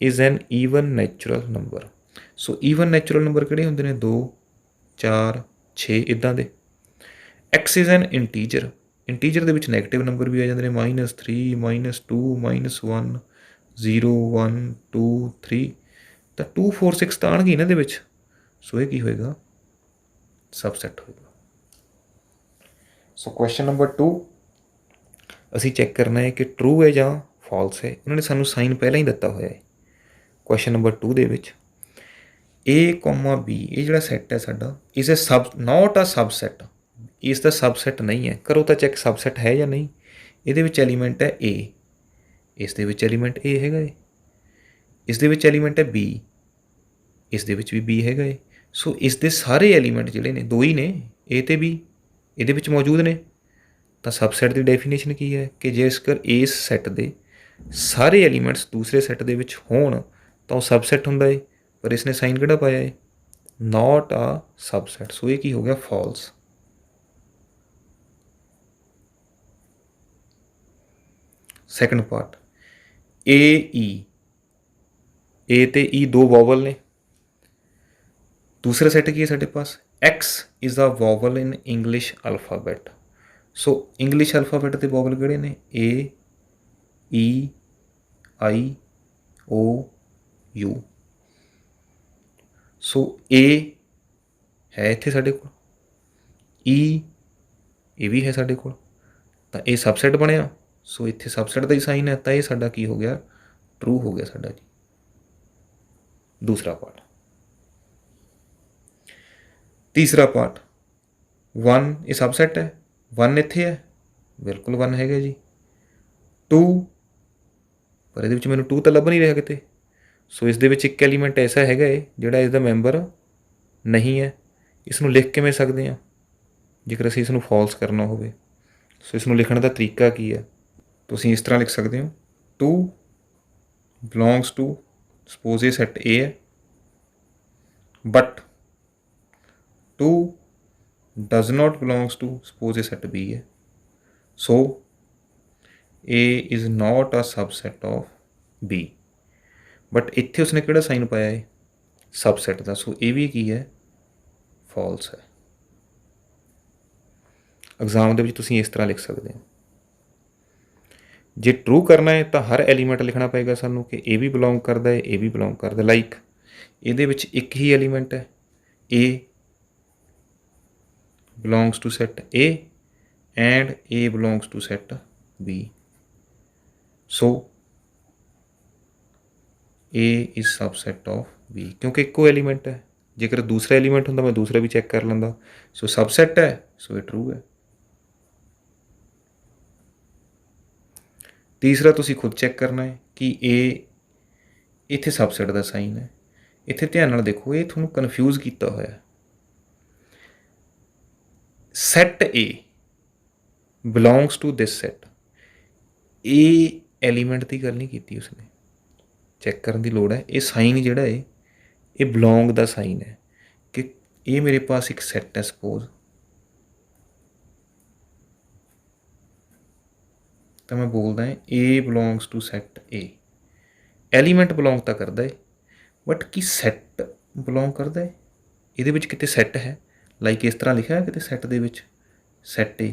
is N even natural number. So even natural number ਕਿਹੜੇ ਹੁੰਦੇ ਨੇ? 2, 4, 6 ਇੱਦਾਂ ਦੇ। x is N integer. Integer ਦੇ ਵਿੱਚ ਨੈਗੇਟਿਵ ਨੰਬਰ ਵੀ ਆ ਜਾਂਦੇ ਨੇ, -3, -2, -1, 0, 1, 2, 3। ਤਾਂ 2, 4, 6 ਤਾਂ ਆਉਣਗੇ ਇਹਨਾਂ ਦੇ ਵਿੱਚ। ਸੋ ਇਹ ਕੀ ਹੋਏਗਾ? ਸਬਸੈਟ ਹੋਏਗਾ। ਸੋ ਕੁਐਸਚਨ ਨੰਬਰ 2 ਅਸੀਂ ਚੈੱਕ ਕਰਨਾ ਹੈ ਕਿ ਟਰੂ ਹੈ ਜਾਂ ਫਾਲਸ ਹੈ। ਉਹਨਾਂ ਨੇ ਸਾਨੂੰ ਸਾਈਨ ਪਹਿਲਾਂ ਹੀ ਦਿੱਤਾ ਹੋਇਆ ਹੈ। ਕੁਐਸਚਨ ਨੰਬਰ 2 ਦੇ ਵਿੱਚ A, B ਇਹ ਜਿਹੜਾ ਸੈੱਟ ਹੈ ਸਾਡਾ, ਇਸ ਅ ਨੋਟ ਅ ਸਬਸੈਟ। ਇਸ ਦਾ ਸਬਸੈਟ ਨਹੀਂ ਹੈ। ਕਰੋ ਤਾਂ ਚੈੱਕ ਸਬਸੈਟ ਹੈ ਜਾਂ ਨਹੀਂ। ਇਹਦੇ ਵਿੱਚ ਐਲੀਮੈਂਟ ਹੈ A, ਇਸ ਦੇ ਵਿੱਚ ਐਲੀਮੈਂਟ A ਹੈਗਾ ਏ। ਇਸ ਦੇ ਵਿੱਚ ਐਲੀਮੈਂਟ ਹੈ B, ਇਸ ਦੇ ਵਿੱਚ ਵੀ B ਹੈਗਾ ਏ। ਸੋ ਇਸ ਦੇ ਸਾਰੇ ਐਲੀਮੈਂਟ ਜਿਹੜੇ ਨੇ 2 ਹੀ ਨੇ, A ਅਤੇ B ਇਹਦੇ ਵਿੱਚ ਮੌਜੂਦ ਨੇ। ਤਾਂ ਸਬਸੈਟ ਦੀ ਡੈਫੀਨੇਸ਼ਨ ਕੀ ਹੈ ਕਿ ਜੇਕਰ ਇਸ ਸੈੱਟ ਦੇ ਸਾਰੇ ਐਲੀਮੈਂਟਸ ਦੂਸਰੇ ਸੈੱਟ ਦੇ ਵਿੱਚ ਹੋਣ ਤਾਂ ਉਹ ਸਬਸੈਟ ਹੁੰਦਾ ਹੈ। ਪਰ ਇਸਨੇ ਸਾਈਨ ਕਿਹੜਾ ਪਾਇਆ ਹੈ? ਨੋਟ ਆ ਸਬਸੈਟ। ਸੋ ਇਹ ਕੀ ਹੋ ਗਿਆ? False. Second part AE, A ਅਤੇ E 2 ਵੋਵਲ ਨੇ। ਦੂਸਰਾ ਸੈੱਟ ਕੀ ਹੈ ਸਾਡੇ ਪਾਸ? X is a vowel in English alphabet. So English alphabet ਦੇ ਵੋਵਲ ਕਿਹੜੇ ਨੇ? A, E, I, O, U। So A ਹੈ ਇੱਥੇ ਸਾਡੇ ਕੋਲ, E ਇਹ ਵੀ ਹੈ ਸਾਡੇ ਕੋਲ, ਤਾਂ ਇਹ ਸਬਸੈਟ ਬਣਿਆ। ਸੋ ਇੱਥੇ ਸਬਸੈਟ ਦਾ ਹੀ ਸਾਈਨ ਹੈ, ਤਾਂ ਇਹ ਸਾਡਾ ਕੀ ਹੋ ਗਿਆ? ਟਰੂ ਹੋ ਗਿਆ ਸਾਡਾ ਜੀ। ਦੂਸਰਾ ਪਾਰਟ। ਤੀਸਰਾ ਪਾਰਟ 1 ਇਹ ਸਬਸੈਟ ਹੈ। 1 ਇੱਥੇ ਹੈ, ਬਿਲਕੁਲ 1 ਹੈਗਾ ਜੀ। 2 ਪਰ ਇਹਦੇ ਵਿੱਚ ਮੈਨੂੰ 2 ਤਾਂ ਲੱਭ ਨਹੀਂ ਰਿਹਾ ਕਿਤੇ। ਸੋ ਇਸ ਦੇ ਵਿੱਚ ਇੱਕ ਐਲੀਮੈਂਟ ਐਸਾ ਹੈਗਾ ਹੈ ਜਿਹੜਾ ਇਸ ਦਾ ਮੈਂਬਰ ਨਹੀਂ ਹੈ। ਇਸ ਨੂੰ ਲਿਖ ਕਿਵੇਂ ਸਕਦੇ ਹਾਂ ਜੇਕਰ ਅਸੀਂ ਇਸ ਨੂੰ ਫਾਲਸ ਕਰਨਾ ਹੋਵੇ? ਸੋ ਇਸ ਨੂੰ ਲਿਖਣ ਦਾ ਤਰੀਕਾ ਕੀ ਹੈ? ਤੁਸੀਂ ਇਸ ਤਰ੍ਹਾਂ ਲਿਖ ਸਕਦੇ ਹੋ, 2 ਬਿਲੋਂਗਸ ਟੂ, ਸਪੋਜ਼ ਇਹ ਸੈੱਟ A ਹੈ, but 2 does not belongs to, suppose ਇਹ ਸੈੱਟ B ਹੈ। So A is not a subset of B। But ਇੱਥੇ ਉਸਨੇ ਕਿਹੜਾ ਸਾਈਨ ਪਾਇਆ ਹੈ? ਸਬਸੈਟ ਦਾ। ਸੋ ਇਹ ਵੀ ਕੀ ਹੈ? ਫਾਲਸ ਹੈ। ਐਗਜ਼ਾਮ ਦੇ ਵਿੱਚ ਤੁਸੀਂ ਇਸ ਤਰ੍ਹਾਂ ਲਿਖ ਸਕਦੇ ਹੋ। ਜੇ ਟਰੂ ਕਰਨਾ ਹੈ ਤਾਂ ਹਰ ਐਲੀਮੈਂਟ ਲਿਖਣਾ ਪਏਗਾ ਸਾਨੂੰ ਕਿ ਇਹ ਵੀ ਬਿਲੋਂਗ ਕਰਦਾ ਹੈ, ਇਹ ਵੀ ਬਿਲੋਂਗ ਕਰਦਾ। ਲਾਈਕ ਇਹਦੇ ਵਿੱਚ ਇੱਕ ਹੀ ਐਲੀਮੈਂਟ ਹੈ A, belongs to set A and A belongs to set B. So A is subset of B, क्योंकि ਇੱਕੋ एलिमेंट है। जेकर दूसरा एलिमेंट ਹੁੰਦਾ मैं दूसरा भी चेक कर ਲੈਂਦਾ। सो सबसेट है, सो ये ट्रू है। तीसरा ਤੁਸੀਂ खुद चेक करना है कि A ਇੱਥੇ सबसेट ਦਾ साइन है। ਇੱਥੇ ਧਿਆਨ ਨਾਲ ਦੇਖੋ, ਇਹ ਤੁਹਾਨੂੰ ਕਨਫਿਊਜ਼ ਕੀਤਾ ਹੋਇਆ। Set A belongs to this set, ਇਹ ਐਲੀਮੈਂਟ ਦੀ ਗੱਲ ਨਹੀਂ ਕੀਤੀ ਉਸਨੇ। ਚੈੱਕ ਕਰਨ ਦੀ ਲੋੜ ਹੈ। ਇਹ ਸਾਈਨ ਜਿਹੜਾ ਹੈ ਇਹ ਬਿਲੋਂਗ ਦਾ ਸਾਈਨ ਹੈ ਕਿ ਇਹ ਮੇਰੇ ਪਾਸ ਇੱਕ ਸੈਟ ਹੈ ਸਪੋਜ਼, ਤਾਂ ਮੈਂ ਬੋਲਦਾ A belongs to set A। Element belong ਤਾਂ ਕਰਦਾ ਹੈ, ਬਟ ਕੀ ਸੈਟ ਬਿਲੋਂਗ ਕਰਦਾ ਹੈ? ਇਹਦੇ ਵਿੱਚ ਕਿਤੇ ਸੈਟ ਹੈ? ਲਾਈਕ ਇਸ ਤਰ੍ਹਾਂ ਲਿਖਿਆ ਕਿਤੇ ਸੈਟ ਦੇ ਵਿੱਚ ਸੈਟ A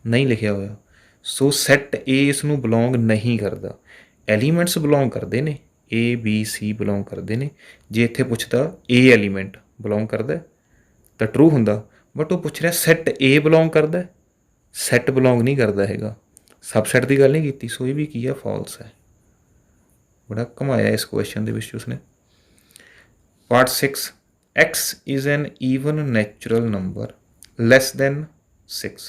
ਨਹੀਂ ਲਿਖਿਆ ਹੋਇਆ। ਸੋ ਸੈਟ A ਇਸ ਨੂੰ ਬਿਲੋਂਗ ਨਹੀਂ ਕਰਦਾ। ਐਲੀਮੈਂਟਸ ਬਿਲੋਂਗ ਕਰਦੇ ਨੇ, A B C ਬਿਲੋਂਗ ਕਰਦੇ ਨੇ। ਜੇ ਇੱਥੇ ਪੁੱਛਦਾ A ਐਲੀਮੈਂਟ ਬਿਲੋਂਗ ਕਰਦਾ ਤਾਂ ਟਰੂ ਹੁੰਦਾ, ਬਟ ਉਹ ਪੁੱਛ ਰਿਹਾ ਸੈਟ A ਬਿਲੋਂਗ ਕਰਦਾ, ਸੈਟ ਬਿਲੋਂਗ ਨਹੀਂ ਕਰਦਾ ਹੈਗਾ। ਸਬਸੈਟ ਦੀ ਗੱਲ ਨਹੀਂ ਕੀਤੀ। ਸੋ ਇਹ ਵੀ ਕੀ ਆ, ਫਾਲਸ ਹੈ। बड़ा घुमाया इस क्वेश्चन ਦੇ ਵਿੱਚ ਉਸਨੇ। Part 6, x is an even natural number less than 6।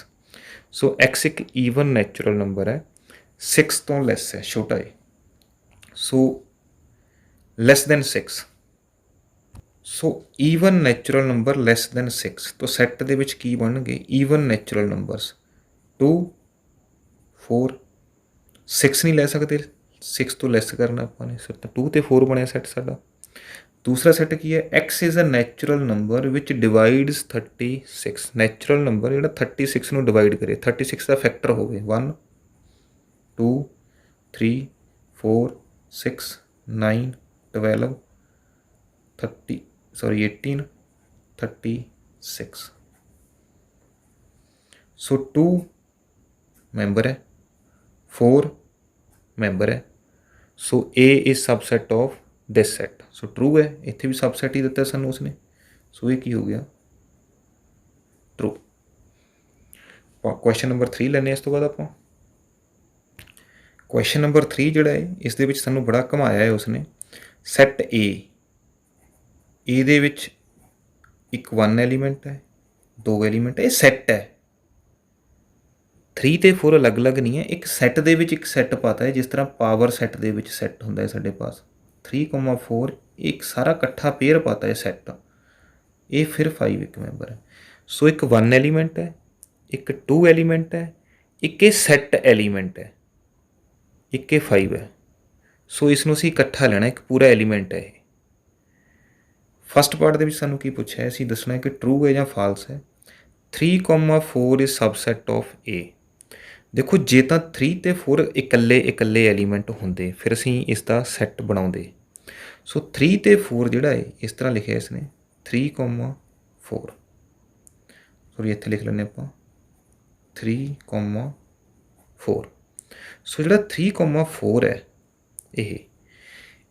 So x एक even natural number है, 6 ਤੋਂ less है, छोटा है। सो less than 6। सो even natural number less than 6 तो सैट ਦੇ ਵਿੱਚ ਕੀ ਬਣਨਗੇ? even natural numbers 2 4 6 ਨਹੀਂ ਲੈ ਸਕਦੇ, 6 ਤੋਂ ਲੈਸ ਕਰਨਾ ਆਪਾਂ ਨੇ, ਸਿਰ ਤਾਂ 2 ਤੇ 4 ਬਣਿਆ ਸੈੱਟ ਸਾਡਾ। ਦੂਸਰਾ ਸੈੱਟ ਕੀ ਹੈ? x is a natural number ਵਿਚ ਡਿਵਾਈਡਸ 36। ਨੈਚੁਰਲ ਨੰਬਰ ਜਿਹੜਾ 36 ਨੂੰ ਡਿਵਾਈਡ ਕਰੇ, 36 ਦਾ ਫੈਕਟਰ ਹੋਵੇ 1 2 3 4 6 9 12 18 36। ਸੋ 2 ਮੈਂਬਰ ਹੈ, 4 ਮੈਂਬਰ ਹੈ। So A is subset of this set. So true ਹੈ। ਇੱਥੇ ਵੀ ਸਬਸੈਟ ਹੀ ਦਿੱਤਾ ਸਾਨੂੰ ਉਸਨੇ। ਸੋ ਇਹ ਕੀ ਹੋ ਗਿਆ? ਟਰੂ। ਕੁਐਸਚਨ ਨੰਬਰ 3 ਲੈਂਦੇ ਇਸ ਤੋਂ ਬਾਅਦ ਆਪਾਂ। ਕੁਐਸਚਨ ਨੰਬਰ 3 ਜਿਹੜਾ ਹੈ ਇਸ ਦੇ ਵਿੱਚ ਸਾਨੂੰ ਬੜਾ ਘੁਮਾਇਆ ਹੈ ਉਸਨੇ। ਸੈਟ A, ਇਹਦੇ ਵਿੱਚ ਇੱਕ 1 ਐਲੀਮੈਂਟ ਹੈ, 2 ਐਲੀਮੈਂਟ ਹੈ, ਇਹ ਸੈਟ ਹੈ। 3 ਤੇ 4 ਅਲੱਗ-ਅਲੱਗ ਨਹੀਂ ਹੈ, ਇੱਕ ਸੈੱਟ ਦੇ ਵਿੱਚ ਇੱਕ ਸੈੱਟ ਪਾਤਾ ਹੈ, ਜਿਸ ਤਰ੍ਹਾਂ ਪਾਵਰ ਸੈੱਟ ਦੇ ਵਿੱਚ ਸੈੱਟ ਹੁੰਦਾ ਹੈ ਸਾਡੇ ਪਾਸ 3,4। ਇੱਕ ਸਾਰਾ ਇਕੱਠਾ ਪੇਅਰ ਪਾਤਾ ਹੈ ਸੈੱਟ, ਇਹ ਫਿਰ 5 ਇੱਕ ਮੈਂਬਰ ਹੈ। ਸੋ ਇੱਕ 1 ਐਲੀਮੈਂਟ ਹੈ, ਇੱਕ 2 ਐਲੀਮੈਂਟ ਹੈ, ਇੱਕ ਇਹ ਸੈੱਟ ਐਲੀਮੈਂਟ ਹੈ, ਇੱਕ ਇਹ 5 ਹੈ। ਸੋ ਇਸ ਨੂੰ ਅਸੀਂ ਇਕੱਠਾ ਲੈਣਾ, ਇੱਕ ਪੂਰਾ ਐਲੀਮੈਂਟ ਹੈ ਇਹ। ਫਸਟ ਪਾਰਟ ਦੇ ਵਿੱਚ ਸਾਨੂੰ ਕੀ ਪੁੱਛਿਆ? ਅਸੀਂ ਦੱਸਣਾ ਕਿ ਟਰੂ ਹੈ ਜਾਂ ਫਾਲਸ ਹੈ। 3,4 ਇਜ਼ ਸਬਸੈਟ ਆਫ A। ਦੇਖੋ ਜੇ ਤਾਂ 3 ਤੇ 4 ਇਕੱਲੇ ਐਲੀਮੈਂਟ ਹੁੰਦੇ ਫਿਰ ਅਸੀਂ ਇਸ ਦਾ ਸੈੱਟ ਬਣਾਉਂਦੇ। ਸੋ 3 ਤੇ 4 ਜਿਹੜਾ ਹੈ ਇਸ ਤਰ੍ਹਾਂ ਲਿਖਿਆ ਇਸਨੇ 3,4। ਸੋਰੀ ਇੱਥੇ ਲਿਖ ਲੈਂਦੇ ਆਪਾਂ 3,4। ਸੋ ਜਿਹੜਾ 3,4 ਹੈ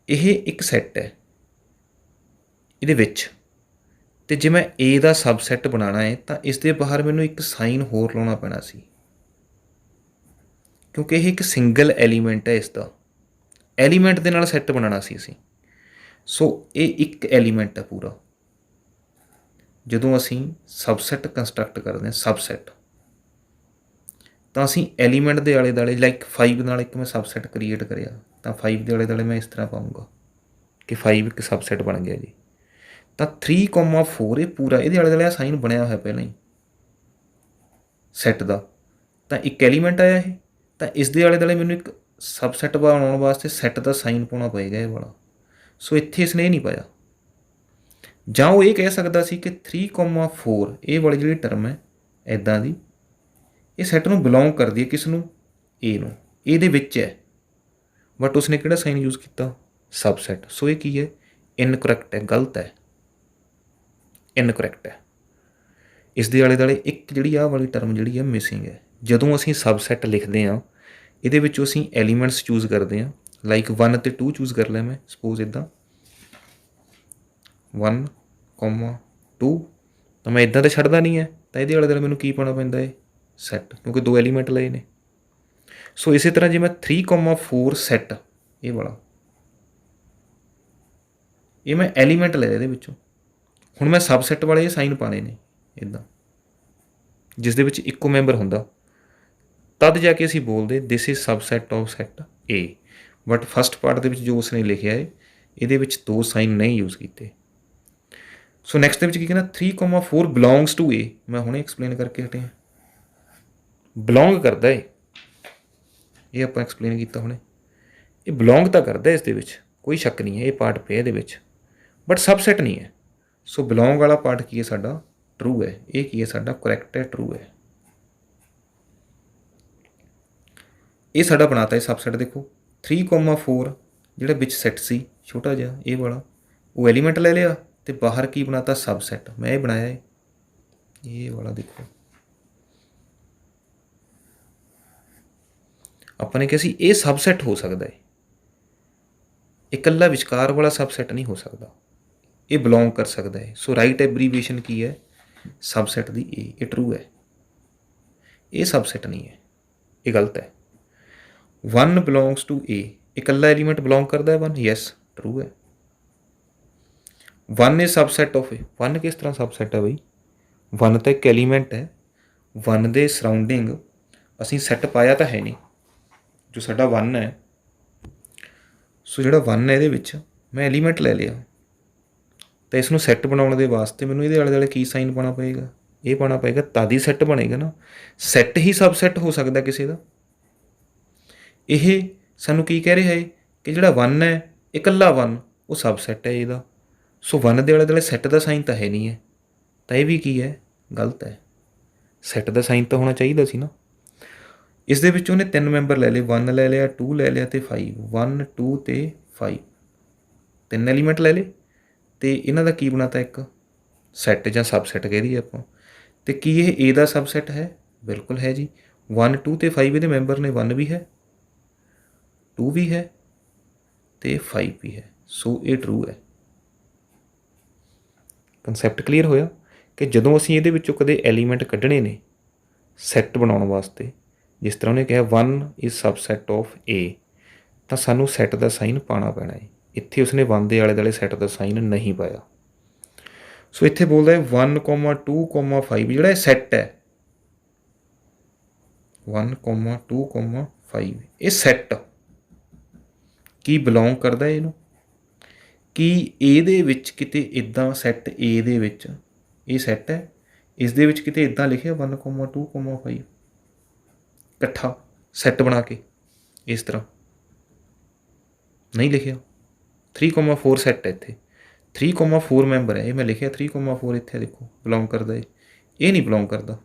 ਇਹ ਇੱਕ ਸੈੱਟ ਹੈ ਇਹਦੇ ਵਿੱਚ, ਅਤੇ ਜੇ ਮੈਂ A ਦਾ ਸਬਸੈੱਟ ਬਣਾਉਣਾ ਹੈ ਤਾਂ ਇਸ ਦੇ ਬਾਹਰ ਮੈਨੂੰ ਇੱਕ ਸਾਈਨ ਹੋਰ ਲਾਉਣਾ ਪੈਣਾ ਸੀ, ਕਿਉਂਕਿ ਇਹ ਇੱਕ ਸਿੰਗਲ ਐਲੀਮੈਂਟ ਹੈ। ਇਸ ਦਾ ਐਲੀਮੈਂਟ ਦੇ ਨਾਲ ਸੈੱਟ ਬਣਾਉਣਾ ਸੀ ਅਸੀਂ। ਸੋ ਇਹ ਇੱਕ ਐਲੀਮੈਂਟ ਹੈ ਪੂਰਾ। ਜਦੋਂ ਅਸੀਂ ਸਬਸੈੱਟ ਕੰਸਟਰਕਟ ਕਰਦੇ ਹਾਂ ਸਬਸੈੱਟ, ਤਾਂ ਅਸੀਂ ਐਲੀਮੈਂਟ ਦੇ ਆਲੇ ਦੁਆਲੇ ਲਾਈਕ 5 ਨਾਲ ਇੱਕ ਮੈਂ ਸਬਸੈੱਟ ਕ੍ਰੀਏਟ ਕਰਿਆ ਤਾਂ 5 ਦੇ ਆਲੇ ਦੁਆਲੇ ਮੈਂ ਇਸ ਤਰ੍ਹਾਂ ਪਾਊਂਗਾ ਕਿ 5 ਇੱਕ ਸਬਸੈੱਟ ਬਣ ਗਿਆ ਜੀ। ਤਾਂ 3,4 ਇਹ ਪੂਰਾ ਇਹਦੇ ਆਲੇ ਦੁਆਲੇ ਸਾਈਨ ਬਣਿਆ ਹੋਇਆ ਪਹਿਲਾਂ ਹੀ ਸੈੱਟ ਦਾ, ਤਾਂ ਇੱਕ ਐਲੀਮੈਂਟ ਆਇਆ ਇਹ, ਤਾਂ ਇਸ ਦੇ ਆਲੇ ਦੁਆਲੇ ਮੈਨੂੰ ਇੱਕ ਸਬਸੈੱਟ ਬਣਾਉਣ ਵਾਸਤੇ ਸੈੱਟ ਦਾ ਸਾਈਨ ਪਾਉਣਾ ਪਏਗਾ ਇਹ ਵਾਲਾ। ਸੋ ਇੱਥੇ ਇਸਨੇ ਇਹ ਨਹੀਂ ਪਾਇਆ। ਜਾਂ ਉਹ ਇਹ ਕਹਿ ਸਕਦਾ ਸੀ ਕਿ 3,4 ਇਹ ਵਾਲੀ ਜਿਹੜੀ ਟਰਮ ਹੈ ਇੱਦਾਂ ਦੀ, ਇਹ ਸੈੱਟ ਨੂੰ ਬਿਲੋਂਗ ਕਰਦੀ ਹੈ ਕਿਸ ਨੂੰ? A ਨੂੰ, ਇਹਦੇ ਵਿੱਚ ਹੈ, ਬਟ ਉਸਨੇ ਕਿਹੜਾ ਸਾਈਨ ਯੂਜ਼ ਕੀਤਾ? ਸਬਸੈੱਟ। ਸੋ ਇਹ ਕੀ ਹੈ? ਇਨਕਰੈਕਟ ਹੈ, ਗਲਤ ਹੈ, ਇਨਕਰੈਕਟ ਹੈ। ਇਸ ਦੇ ਆਲੇ ਦੁਆਲੇ ਇੱਕ ਜਿਹੜੀ ਆਹ ਵਾਲੀ ਟਰਮ ਜਿਹੜੀ ਹੈ ਮਿਸਿੰਗ ਹੈ। ਜਦੋਂ ਅਸੀਂ ਸਬਸੈੱਟ ਲਿਖਦੇ ਹਾਂ ਇਹਦੇ ਵਿੱਚੋਂ ਅਸੀਂ ਐਲੀਮੈਂਟਸ ਚੂਜ਼ ਕਰਦੇ ਹਾਂ, ਲਾਈਕ 1 ਅਤੇ 2 ਚੂਜ਼ ਕਰ ਲਿਆ ਮੈਂ ਸਪੋਜ਼ ਇੱਦਾਂ 1,2 ਤਾਂ ਮੈਂ ਇੱਦਾਂ ਤਾਂ ਛੱਡਦਾ ਨਹੀਂ ਹੈ, ਤਾਂ ਇਹਦੇ ਆਲੇ ਦੁਆਲੇ ਮੈਨੂੰ ਕੀ ਪਾਉਣਾ ਪੈਂਦਾ ਹੈ, ਸੈੱਟ, ਕਿਉਂਕਿ 2 ਐਲੀਮੈਂਟ ਲਏ ਨੇ। ਸੋ ਇਸੇ ਤਰ੍ਹਾਂ ਜੇ ਮੈਂ 3,4 ਸੈੱਟ, ਇਹ ਵਾਲਾ, ਇਹ ਮੈਂ ਐਲੀਮੈਂਟ ਲਏ ਇਹਦੇ ਵਿੱਚੋਂ। ਹੁਣ ਮੈਂ ਸਬਸੈੱਟ ਵਾਲੇ ਇਹ ਸਾਈਨ ਪਾਣੇ ਨੇ ਇੱਦਾਂ, ਜਿਸ ਦੇ ਵਿੱਚ ਇੱਕੋ ਮੈਂਬਰ ਹੁੰਦਾ, ਤਦ ਜਾ ਕੇ ਅਸੀਂ ਬੋਲਦੇ this is subset of set A. But first part ਦੇ ਵਿੱਚ ਜੋ ਉਸਨੇ ਲਿਖਿਆ ਹੈ, ਇਹਦੇ ਵਿੱਚ 2 ਸਾਈਨ ਨਹੀਂ ਯੂਜ਼ ਕੀਤੇ। ਸੋ ਨੈਕਸਟ ਦੇ ਵਿੱਚ ਕੀ ਕਹਿੰਦਾ, 3,4 ਬਿਲੋਂਗਸ ਟੂ ਏ। ਮੈਂ ਹੁਣੇ ਐਕਸਪਲੇਨ ਕਰਕੇ ਹਟਿਆ, ਬਿਲੋਂਗ ਕਰਦਾ ਏ, ਇਹ ਆਪਾਂ ਐਕਸਪਲੇਨ ਕੀਤਾ ਹੁਣੇ। ਇਹ ਬਿਲੋਂਗ ਤਾਂ ਕਰਦਾ ਇਸ ਦੇ ਵਿੱਚ, ਕੋਈ ਸ਼ੱਕ ਨਹੀਂ ਹੈ, ਇਹ ਪਾਰਟ ਪਿਆ ਇਹਦੇ ਵਿੱਚ, ਬਟ ਸਬਸੈੱਟ ਨਹੀਂ ਹੈ। ਸੋ ਬਿਲੋਂਗ ਵਾਲਾ ਪਾਰਟ ਕੀ ਹੈ ਸਾਡਾ, ਟਰੂ ਹੈ। ਇਹ ਕੀ ਹੈ ਸਾਡਾ, ਕਰੈਕਟ ਹੈ, ਟਰੂ ਹੈ। ਇਹ ਸਾਡਾ ਬਣਾਤਾ ਹੈ ਸਬਸੈੱਟ। ਦੇਖੋ 3,4 ਜਿਹੜਾ ਵਿੱਚ ਸੈੱਟ ਸੀ ਛੋਟਾ ਜਿਹਾ ਇਹ ਵਾਲਾ, ਉਹ ਐਲੀਮੈਂਟ ਲੈ ਲਿਆ ਅਤੇ ਬਾਹਰ ਕੀ ਬਣਾਤਾ, ਸਬਸੈੱਟ। ਮੈਂ ਇਹ ਬਣਾਇਆ ਹੈ, ਇਹ ਵਾਲਾ ਦੇਖੋ, ਆਪਾਂ ਨੇ ਕਿਹਾ ਸੀ ਇਹ ਸਬਸੈੱਟ ਹੋ ਸਕਦਾ ਹੈ, ਇਕੱਲਾ ਵਿਚਕਾਰ ਵਾਲਾ ਸਬਸੈੱਟ ਨਹੀਂ ਹੋ ਸਕਦਾ, ਇਹ ਬਿਲੋਂਗ ਕਰ ਸਕਦਾ ਹੈ। ਸੋ ਰਾਈਟ ਐਬਰੀਵੇਸ਼ਨ ਕੀ ਹੈ, ਸਬਸੈੱਟ ਦੀ ਏ। ਇਹ ਟਰੂ ਹੈ, ਇਹ ਸਬਸੈੱਟ ਨਹੀਂ ਹੈ, ਇਹ ਗਲਤ ਹੈ। 1 ਬਿਲੋਂਗਸ ਟੂ ਏ, ਇਕੱਲਾ ਐਲੀਮੈਂਟ ਬਿਲੋਂਗ ਕਰਦਾ ਹੈ 1, ਯੈਸ ਟਰੂ ਹੈ। 1 ਇਜ਼ ਸਬਸੈੱਟ ਆਫ ਏ, 1 ਕਿਸ ਤਰ੍ਹਾਂ ਸਬਸੈੱਟ ਹੈ ਬਈ, 1 ਤਾਂ ਇੱਕ ਐਲੀਮੈਂਟ ਹੈ, 1 ਦੇ ਸਰਾਊਂਡਿੰਗ ਅਸੀਂ ਸੈੱਟ ਪਾਇਆ ਤਾਂ ਹੈ ਨਹੀਂ, ਜੋ ਸਾਡਾ 1 ਹੈ। ਸੋ ਜਿਹੜਾ 1 ਹੈ ਇਹਦੇ ਵਿੱਚ ਮੈਂ ਐਲੀਮੈਂਟ ਲੈ ਲਿਆ, ਤਾਂ ਇਸ ਨੂੰ ਸੈੱਟ ਬਣਾਉਣ ਦੇ ਵਾਸਤੇ ਮੈਨੂੰ ਇਹਦੇ ਆਲੇ ਦੁਆਲੇ ਕੀ ਸਾਈਨ ਪਾਉਣਾ ਪਏਗਾ, ਇਹ ਪਾਉਣਾ ਪਏਗਾ, ਤਦ ਹੀ ਸੈੱਟ ਬਣੇਗਾ ਨਾ। ਸੈੱਟ ਹੀ ਸਬਸੈੱਟ ਹੋ ਸਕਦਾ ਕਿਸੇ ਦਾ। ਇਹ ਸਾਨੂੰ ਕੀ ਕਹਿ ਰਿਹਾ ਹੈ ਕਿ ਜਿਹੜਾ 1 ਹੈ, ਇਕੱਲਾ 1 ਉਹ ਸਬਸੈੱਟ ਹੈ ਇਹਦਾ। ਸੋ 1 ਦੇ ਆਲੇ ਦੁਆਲੇ ਸੈੱਟ ਦਾ ਸਾਈਨ ਤਾਂ ਹੈ ਨਹੀਂ ਹੈ, ਤਾਂ ਇਹ ਵੀ ਕੀ ਹੈ, ਗਲਤ ਹੈ। ਸੈੱਟ ਦਾ ਸਾਈਨ ਤਾਂ ਹੋਣਾ ਚਾਹੀਦਾ ਸੀ ਨਾ। ਇਸ ਦੇ ਵਿੱਚ ਉਹਨੇ 3 ਮੈਂਬਰ ਲੈ ਲਏ, 1 ਲੈ ਲਿਆ, 2 ਲੈ ਲਿਆ ਅਤੇ 5। 1 2 ਅਤੇ 5, 3 ਐਲੀਮੈਂਟ ਲੈ ਲਏ ਅਤੇ ਇਹਨਾਂ ਦਾ ਕੀ ਬਣਾਤਾ, ਇੱਕ ਸੈੱਟ ਜਾਂ ਸਬਸੈੱਟ ਕਹਿ ਦਈਏ ਆਪਾਂ। ਅਤੇ ਕੀ ਇਹ ਏ ਦਾ ਸਬਸੈੱਟ ਹੈ, ਬਿਲਕੁਲ ਹੈ ਜੀ। 1 2 ਅਤੇ 5 ਇਹਦੇ ਮੈਂਬਰ ਨੇ, 1 ਵੀ ਹੈ, 2 ਵੀ ਹੈ ਅਤੇ 5 ਵੀ ਹੈ। ਸੋ ਇਹ ਟਰੂ ਹੈ। ਕੰਸੈਪਟ ਕਲੀਅਰ ਹੋਇਆ ਕਿ ਜਦੋਂ ਅਸੀਂ ਇਹਦੇ ਵਿੱਚੋਂ ਕਦੇ ਐਲੀਮੈਂਟ ਕੱਢਣੇ ਨੇ ਸੈੱਟ ਬਣਾਉਣ ਵਾਸਤੇ, ਜਿਸ ਤਰ੍ਹਾਂ ਉਹਨੇ ਕਿਹਾ 1 ਇਜ਼ ਸਬਸੈੱਟ ਆਫ ਏ, ਤਾਂ ਸਾਨੂੰ ਸੈੱਟ ਦਾ ਸਾਈਨ ਪਾਉਣਾ ਪੈਣਾ ਹੈ। ਇੱਥੇ ਉਸਨੇ 1 ਦੇ ਆਲੇ ਦੁਆਲੇ ਸੈੱਟ ਦਾ ਸਾਈਨ ਨਹੀਂ ਪਾਇਆ। ਸੋ ਇੱਥੇ ਬੋਲਦਾ ਹੈ 1, 2, 5 ਜਿਹੜਾ ਇਹ ਸੈੱਟ ਹੈ, 1, 2, 5 ਇਹ ਸੈੱਟ ਕੀ ਬਿਲੋਂਗ ਕਰਦਾ ਇਹਨੂੰ, ਕੀ ਇਹਦੇ ਵਿੱਚ ਕਿਤੇ ਇੱਦਾਂ ਸੈੱਟ ਏ ਦੇ ਵਿੱਚ ਇਹ ਸੈੱਟ ਹੈ, ਇਸ ਦੇ ਵਿੱਚ ਕਿਤੇ ਇੱਦਾਂ ਲਿਖਿਆ 1, 2, 5 ਇਕੱਠਾ ਸੈੱਟ ਬਣਾ ਕੇ, ਇਸ ਤਰ੍ਹਾਂ ਨਹੀਂ ਲਿਖਿਆ। 3,4 ਸੈੱਟ ਹੈ ਇੱਥੇ, 3,4 ਮੈਂਬਰ ਹੈ, ਇਹ ਮੈਂ ਲਿਖਿਆ 3,4 ਇੱਥੇ ਦੇਖੋ ਬਿਲੋਂਗ ਕਰਦਾ ਹੈ, ਇਹ ਨਹੀਂ ਬਿਲੋਂਗ ਕਰਦਾ।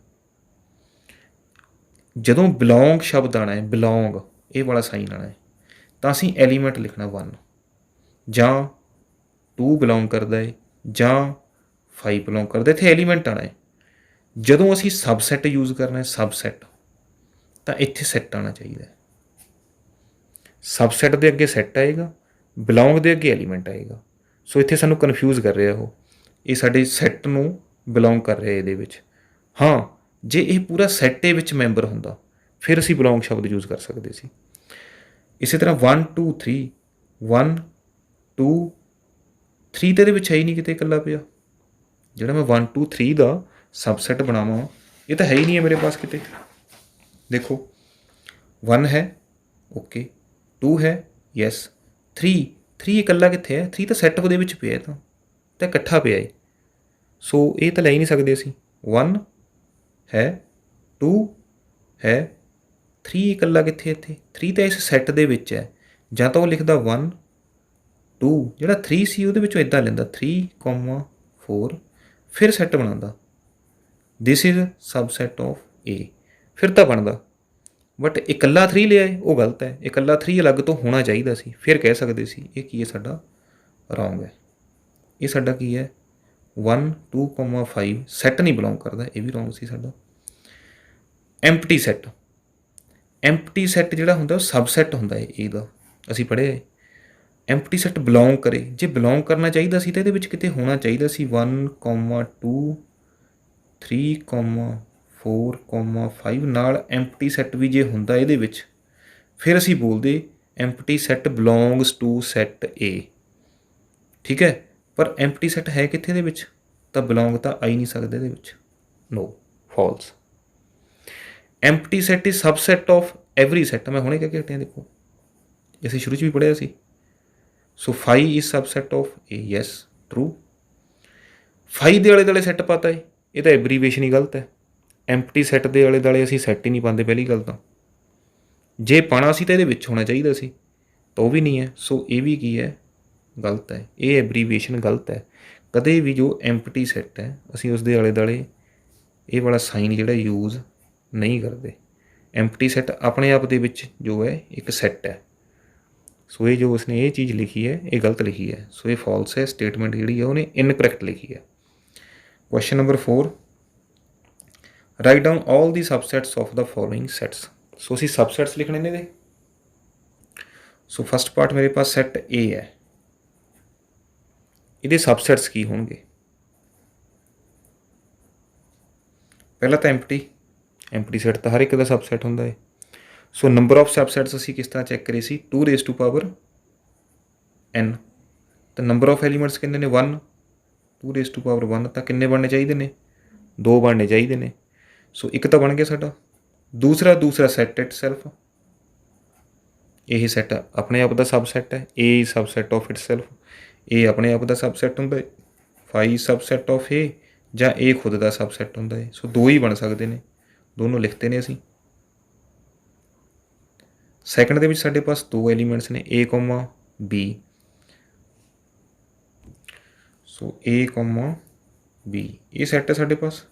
ਜਦੋਂ ਬਿਲੋਂਗ ਸ਼ਬਦ ਆਉਣਾ ਹੈ, ਬਿਲੋਂਗ ਇਹ ਵਾਲਾ ਸਾਈਨ ਆਉਣਾ ਹੈ, ਤਾਂ ਅਸੀਂ ਐਲੀਮੈਂਟ ਲਿਖਣਾ 1, ਜਾਂ 2 ਬਿਲੋਂਗ ਕਰਦਾ ਹੈ, ਜਾਂ 5 ਬਿਲੋਂਗ ਕਰਦਾ, ਇੱਥੇ ਐਲੀਮੈਂਟ ਆਉਣਾ ਹੈ। ਜਦੋਂ ਅਸੀਂ ਸਬਸੈੱਟ ਯੂਜ਼ ਕਰਨਾ ਹੈ, ਸਬਸੈੱਟ, ਤਾਂ ਇੱਥੇ ਸੈੱਟ ਆਉਣਾ ਚਾਹੀਦਾ ਹੈ। ਸਬਸੈੱਟ ਦੇ ਅੱਗੇ ਸੈੱਟ ਆਏਗਾ, ਬਿਲੋਂਗ ਦੇ ਅੱਗੇ ਐਲੀਮੈਂਟ ਆਏਗਾ। ਸੋ ਇੱਥੇ ਸਾਨੂੰ ਕਨਫਿਊਜ਼ ਕਰ ਰਿਹਾ ਉਹ, ਇਹ ਸਾਡੇ ਸੈੱਟ ਨੂੰ ਬਿਲੋਂਗ ਕਰ ਰਿਹਾ ਇਹਦੇ ਵਿੱਚ। ਹਾਂ, ਜੇ ਇਹ ਪੂਰਾ ਸੈੱਟ ਦੇ ਵਿੱਚ ਮੈਂਬਰ ਹੁੰਦਾ ਫਿਰ ਅਸੀਂ ਬਿਲੋਂਗ ਸ਼ਬਦ ਯੂਜ਼ ਕਰ ਸਕਦੇ ਸੀ। ਇਸੇ ਤਰ੍ਹਾਂ 1 2 3, 1 2 3 ਤਾਂ ਇਹਦੇ ਵਿੱਚ ਹੈ ਹੀ ਨਹੀਂ ਕਿਤੇ, ਇਕੱਲਾ ਪਿਆ। ਜਿਹੜਾ ਮੈਂ 1 2 3 ਦਾ ਸਬਸੈੱਟ ਬਣਾਵਾਂ, ਇਹ ਤਾਂ ਹੈ ਹੀ ਨਹੀਂ ਹੈ ਮੇਰੇ ਪਾਸ ਕਿਤੇ। ਦੇਖੋ 1 ਹੈ, ਓਕੇ, 2 ਹੈ, ਯੈਸ, 3 ਇਕੱਲਾ ਕਿੱਥੇ ਹੈ, 3 ਤਾਂ ਸੈੱਟ ਉਹਦੇ ਵਿੱਚ ਪਿਆ, ਤਾਂ ਇਕੱਠਾ ਪਿਆ ਹੈ। ਸੋ ਇਹ ਤਾਂ ਲੈ ਹੀ ਨਹੀਂ ਸਕਦੇ ਅਸੀਂ। 1 ਹੈ, 2 ਹੈ, 3 ਇਕੱਲਾ ਕਿੱਥੇ ਇੱਥੇ, 3 ਤਾਂ ਇਸ ਸੈੱਟ ਦੇ ਵਿੱਚ ਹੈ। ਜਾਂ ਤਾਂ ਉਹ ਲਿਖਦਾ 1 2, ਜਿਹੜਾ 3 ਸੀ ਉਹਦੇ ਵਿੱਚੋਂ ਇੱਦਾਂ ਲੈਂਦਾ 3, 4, ਫਿਰ ਸੈੱਟ ਬਣਾਉਂਦਾ ਦਿਸ ਇਜ਼ ਸਬਸੈੱਟ ਆਫ ਏ, ਫਿਰ ਤਾਂ ਬਣਦਾ। ਬਟ ਇਕੱਲਾ 3 ਲਿਆ ਹੈ, ਉਹ ਗਲਤ ਹੈ। ਇਕੱਲਾ 3 ਅਲੱਗ ਤੋਂ ਹੋਣਾ ਚਾਹੀਦਾ ਸੀ, ਫਿਰ ਕਹਿ ਸਕਦੇ ਸੀ ਇਹ ਕੀ ਹੈ, ਸਾਡਾ ਰੌਂਗ ਹੈ। ਇਹ ਸਾਡਾ ਕੀ ਹੈ, 1 2, 5 ਸੈੱਟ ਨਹੀਂ ਬਿਲੋਂਗ ਕਰਦਾ, ਇਹ ਵੀ ਰੌਂਗ ਸੀ ਸਾਡਾ। ਐਮਪਟੀ ਸੈੱਟ, ਐਮਪਟੀ ਸੈੱਟ ਜਿਹੜਾ ਹੁੰਦਾ ਉਹ ਸਬਸੈੱਟ ਹੁੰਦਾ ਹੈ ਇਹਦਾ, ਅਸੀਂ ਪੜ੍ਹਿਆ ਹੈ। ਐਮਪਟੀ ਸੈੱਟ ਬਿਲੋਂਗ ਕਰੇ, ਜੇ ਬਿਲੋਂਗ ਕਰਨਾ ਚਾਹੀਦਾ ਸੀ ਤਾਂ ਇਹਦੇ ਵਿੱਚ ਕਿਤੇ ਹੋਣਾ ਚਾਹੀਦਾ ਸੀ 1, 2 3,4,5 ਨਾਲ ਐਮਪਟੀ ਸੈੱਟ ਵੀ ਜੇ ਹੁੰਦਾ ਇਹਦੇ ਵਿੱਚ, ਫਿਰ ਅਸੀਂ ਬੋਲਦੇ empty set belongs to set A. ਠੀਕ ਹੈ, ਪਰ ਐਮਪਟੀ ਸੈੱਟ ਹੈ ਕਿੱਥੇ ਇਹਦੇ ਵਿੱਚ, ਤਾਂ ਬਿਲੋਂਗ ਤਾਂ ਆ ਹੀ ਨਹੀਂ ਸਕਦਾ ਇਹਦੇ ਵਿੱਚ। No, false. Empty set is subset of every set. ਮੈਂ ਹੁਣੇ ਕਹਿ ਕੇ ਹਟਿਆ, ਦੇਖੋ ਅਸੀਂ ਸ਼ੁਰੂ 'ਚ ਵੀ ਪੜ੍ਹਿਆ ਸੀ। So phi is subset of A, yes true. Phi ਦੇ ਆਲੇ ਦੁਆਲੇ ਸੈੱਟ ਪਾਤਾ ਹੈ, ਇਹ ਤਾਂ ਐਬਰੀਵੇਸ਼ਨ ਹੀ ਗਲਤ ਹੈ। ਐਮਪਟੀ ਸੈੱਟ ਦੇ ਆਲੇ ਦੁਆਲੇ ਅਸੀਂ ਸੈੱਟ ਹੀ ਨਹੀਂ ਪਾਉਂਦੇ ਪਹਿਲੀ ਗੱਲ ਤਾਂ। ਜੇ ਪਾਉਣਾ ਸੀ ਤਾਂ ਇਹਦੇ ਵਿੱਚ ਹੋਣਾ ਚਾਹੀਦਾ ਸੀ, ਤਾਂ ਉਹ ਵੀ ਨਹੀਂ ਹੈ। ਸੋ ਇਹ ਵੀ ਕੀ ਹੈ, ਗਲਤ ਹੈ। ਇਹ ਐਬਰੀਵੇਸ਼ਨ ਗਲਤ ਹੈ। ਕਦੇ ਵੀ ਜੋ ਐਮਪਟੀ ਸੈੱਟ ਹੈ ਅਸੀਂ ਉਸ ਦੇ ਆਲੇ ਦੁਆਲੇ ਇਹ ਵਾਲਾ ਸਾਈਨ ਜਿਹੜਾ ਯੂਜ਼ ਨਹੀਂ ਕਰਦੇ। ਐਮਪਟੀ ਸੈੱਟ ਆਪਣੇ ਆਪ ਦੇ ਵਿੱਚ ਜੋ ਹੈ ਇੱਕ ਸੈੱਟ ਹੈ। ਸੋ ਇਹ ਜੋ ਉਸਨੇ ਇਹ ਚੀਜ਼ ਲਿਖੀ ਹੈ ਇਹ ਗਲਤ ਲਿਖੀ ਹੈ। ਸੋ ਇਹ ਫਾਲਸ ਹੈ, ਸਟੇਟਮੈਂਟ ਜਿਹੜੀ ਹੈ ਉਹਨੇ ਇਨਕਰੈਕਟ ਲਿਖੀ ਹੈ। Question number 4, right down all the subsets of the following sets. ਸੋ ਅਸੀਂ ਸਬਸੈਟਸ ਲਿਖਣੇ ਨੇ ਇਹਦੇ। ਸੋ ਫਸਟ ਪਾਰਟ ਮੇਰੇ ਪਾਸ ਸੈੱਟ ਏ ਹੈ, ਇਹਦੇ ਸਬਸੈਟਸ ਕੀ ਹੋਣਗੇ। ਪਹਿਲਾਂ ਤਾਂ ਐਮਪਟੀ ਸੈੱਟ ਤਾਂ ਹਰ ਇੱਕ ਦਾ ਸਬਸੈਟ ਹੁੰਦਾ ਹੈ। ਸੋ ਨੰਬਰ ਆਫ ਸਬਸੈਟਸ ਅਸੀਂ ਕਿਸ ਤਰ੍ਹਾਂ ਚੈੱਕ ਕਰੇ ਸੀ, 2n। ਤਾਂ ਨੰਬਰ ਆਫ ਐਲੀਮੈਂਟਸ ਕਿੰਨੇ ਨੇ, 1। 2 ਤਾਂ ਕਿੰਨੇ ਬਣਨੇ ਚਾਹੀਦੇ ਨੇ, 2 ਬਣਨੇ ਚਾਹੀਦੇ ਨੇ। ਸੋ ਇੱਕ ਤਾਂ ਬਣ ਗਿਆ ਸਾਡਾ। ਦੂਸਰਾ ਸੈੱਟ ਇਟ ਸੈਲਫ, ਇਹ ਸੈੱਟ ਆਪਣੇ ਆਪ ਦਾ ਸਬਸੈਟ ਹੈ। ਏ ਸਬਸੈਟ ਆਫ ਇਟ ਸੈਲਫ, ਇਹ ਆਪਣੇ ਆਪ ਦਾ ਸਬਸੈਟ ਹੁੰਦਾ ਹੈ। ਫਾਈ ਸਬਸੈਟ ਆਫ ਏ, ਜਾਂ ਇਹ ਖੁਦ ਦਾ ਸਬਸੈਟ ਹੁੰਦਾ ਹੈ। ਸੋ 2 ਹੀ ਬਣ ਸਕਦੇ ਨੇ, ਦੋਨੋਂ ਲਿਖਤੇ ਨੇ ਅਸੀਂ। ਸੈਕਿੰਡ ਦੇ ਵਿੱਚ ਸਾਡੇ ਪਾਸ 2 ਐਲੀਮੈਂਟਸ ਨੇ, A, B। So A, B ਇਹ ਸੈੱਟ ਹੈ ਸਾਡੇ ਪਾਸ।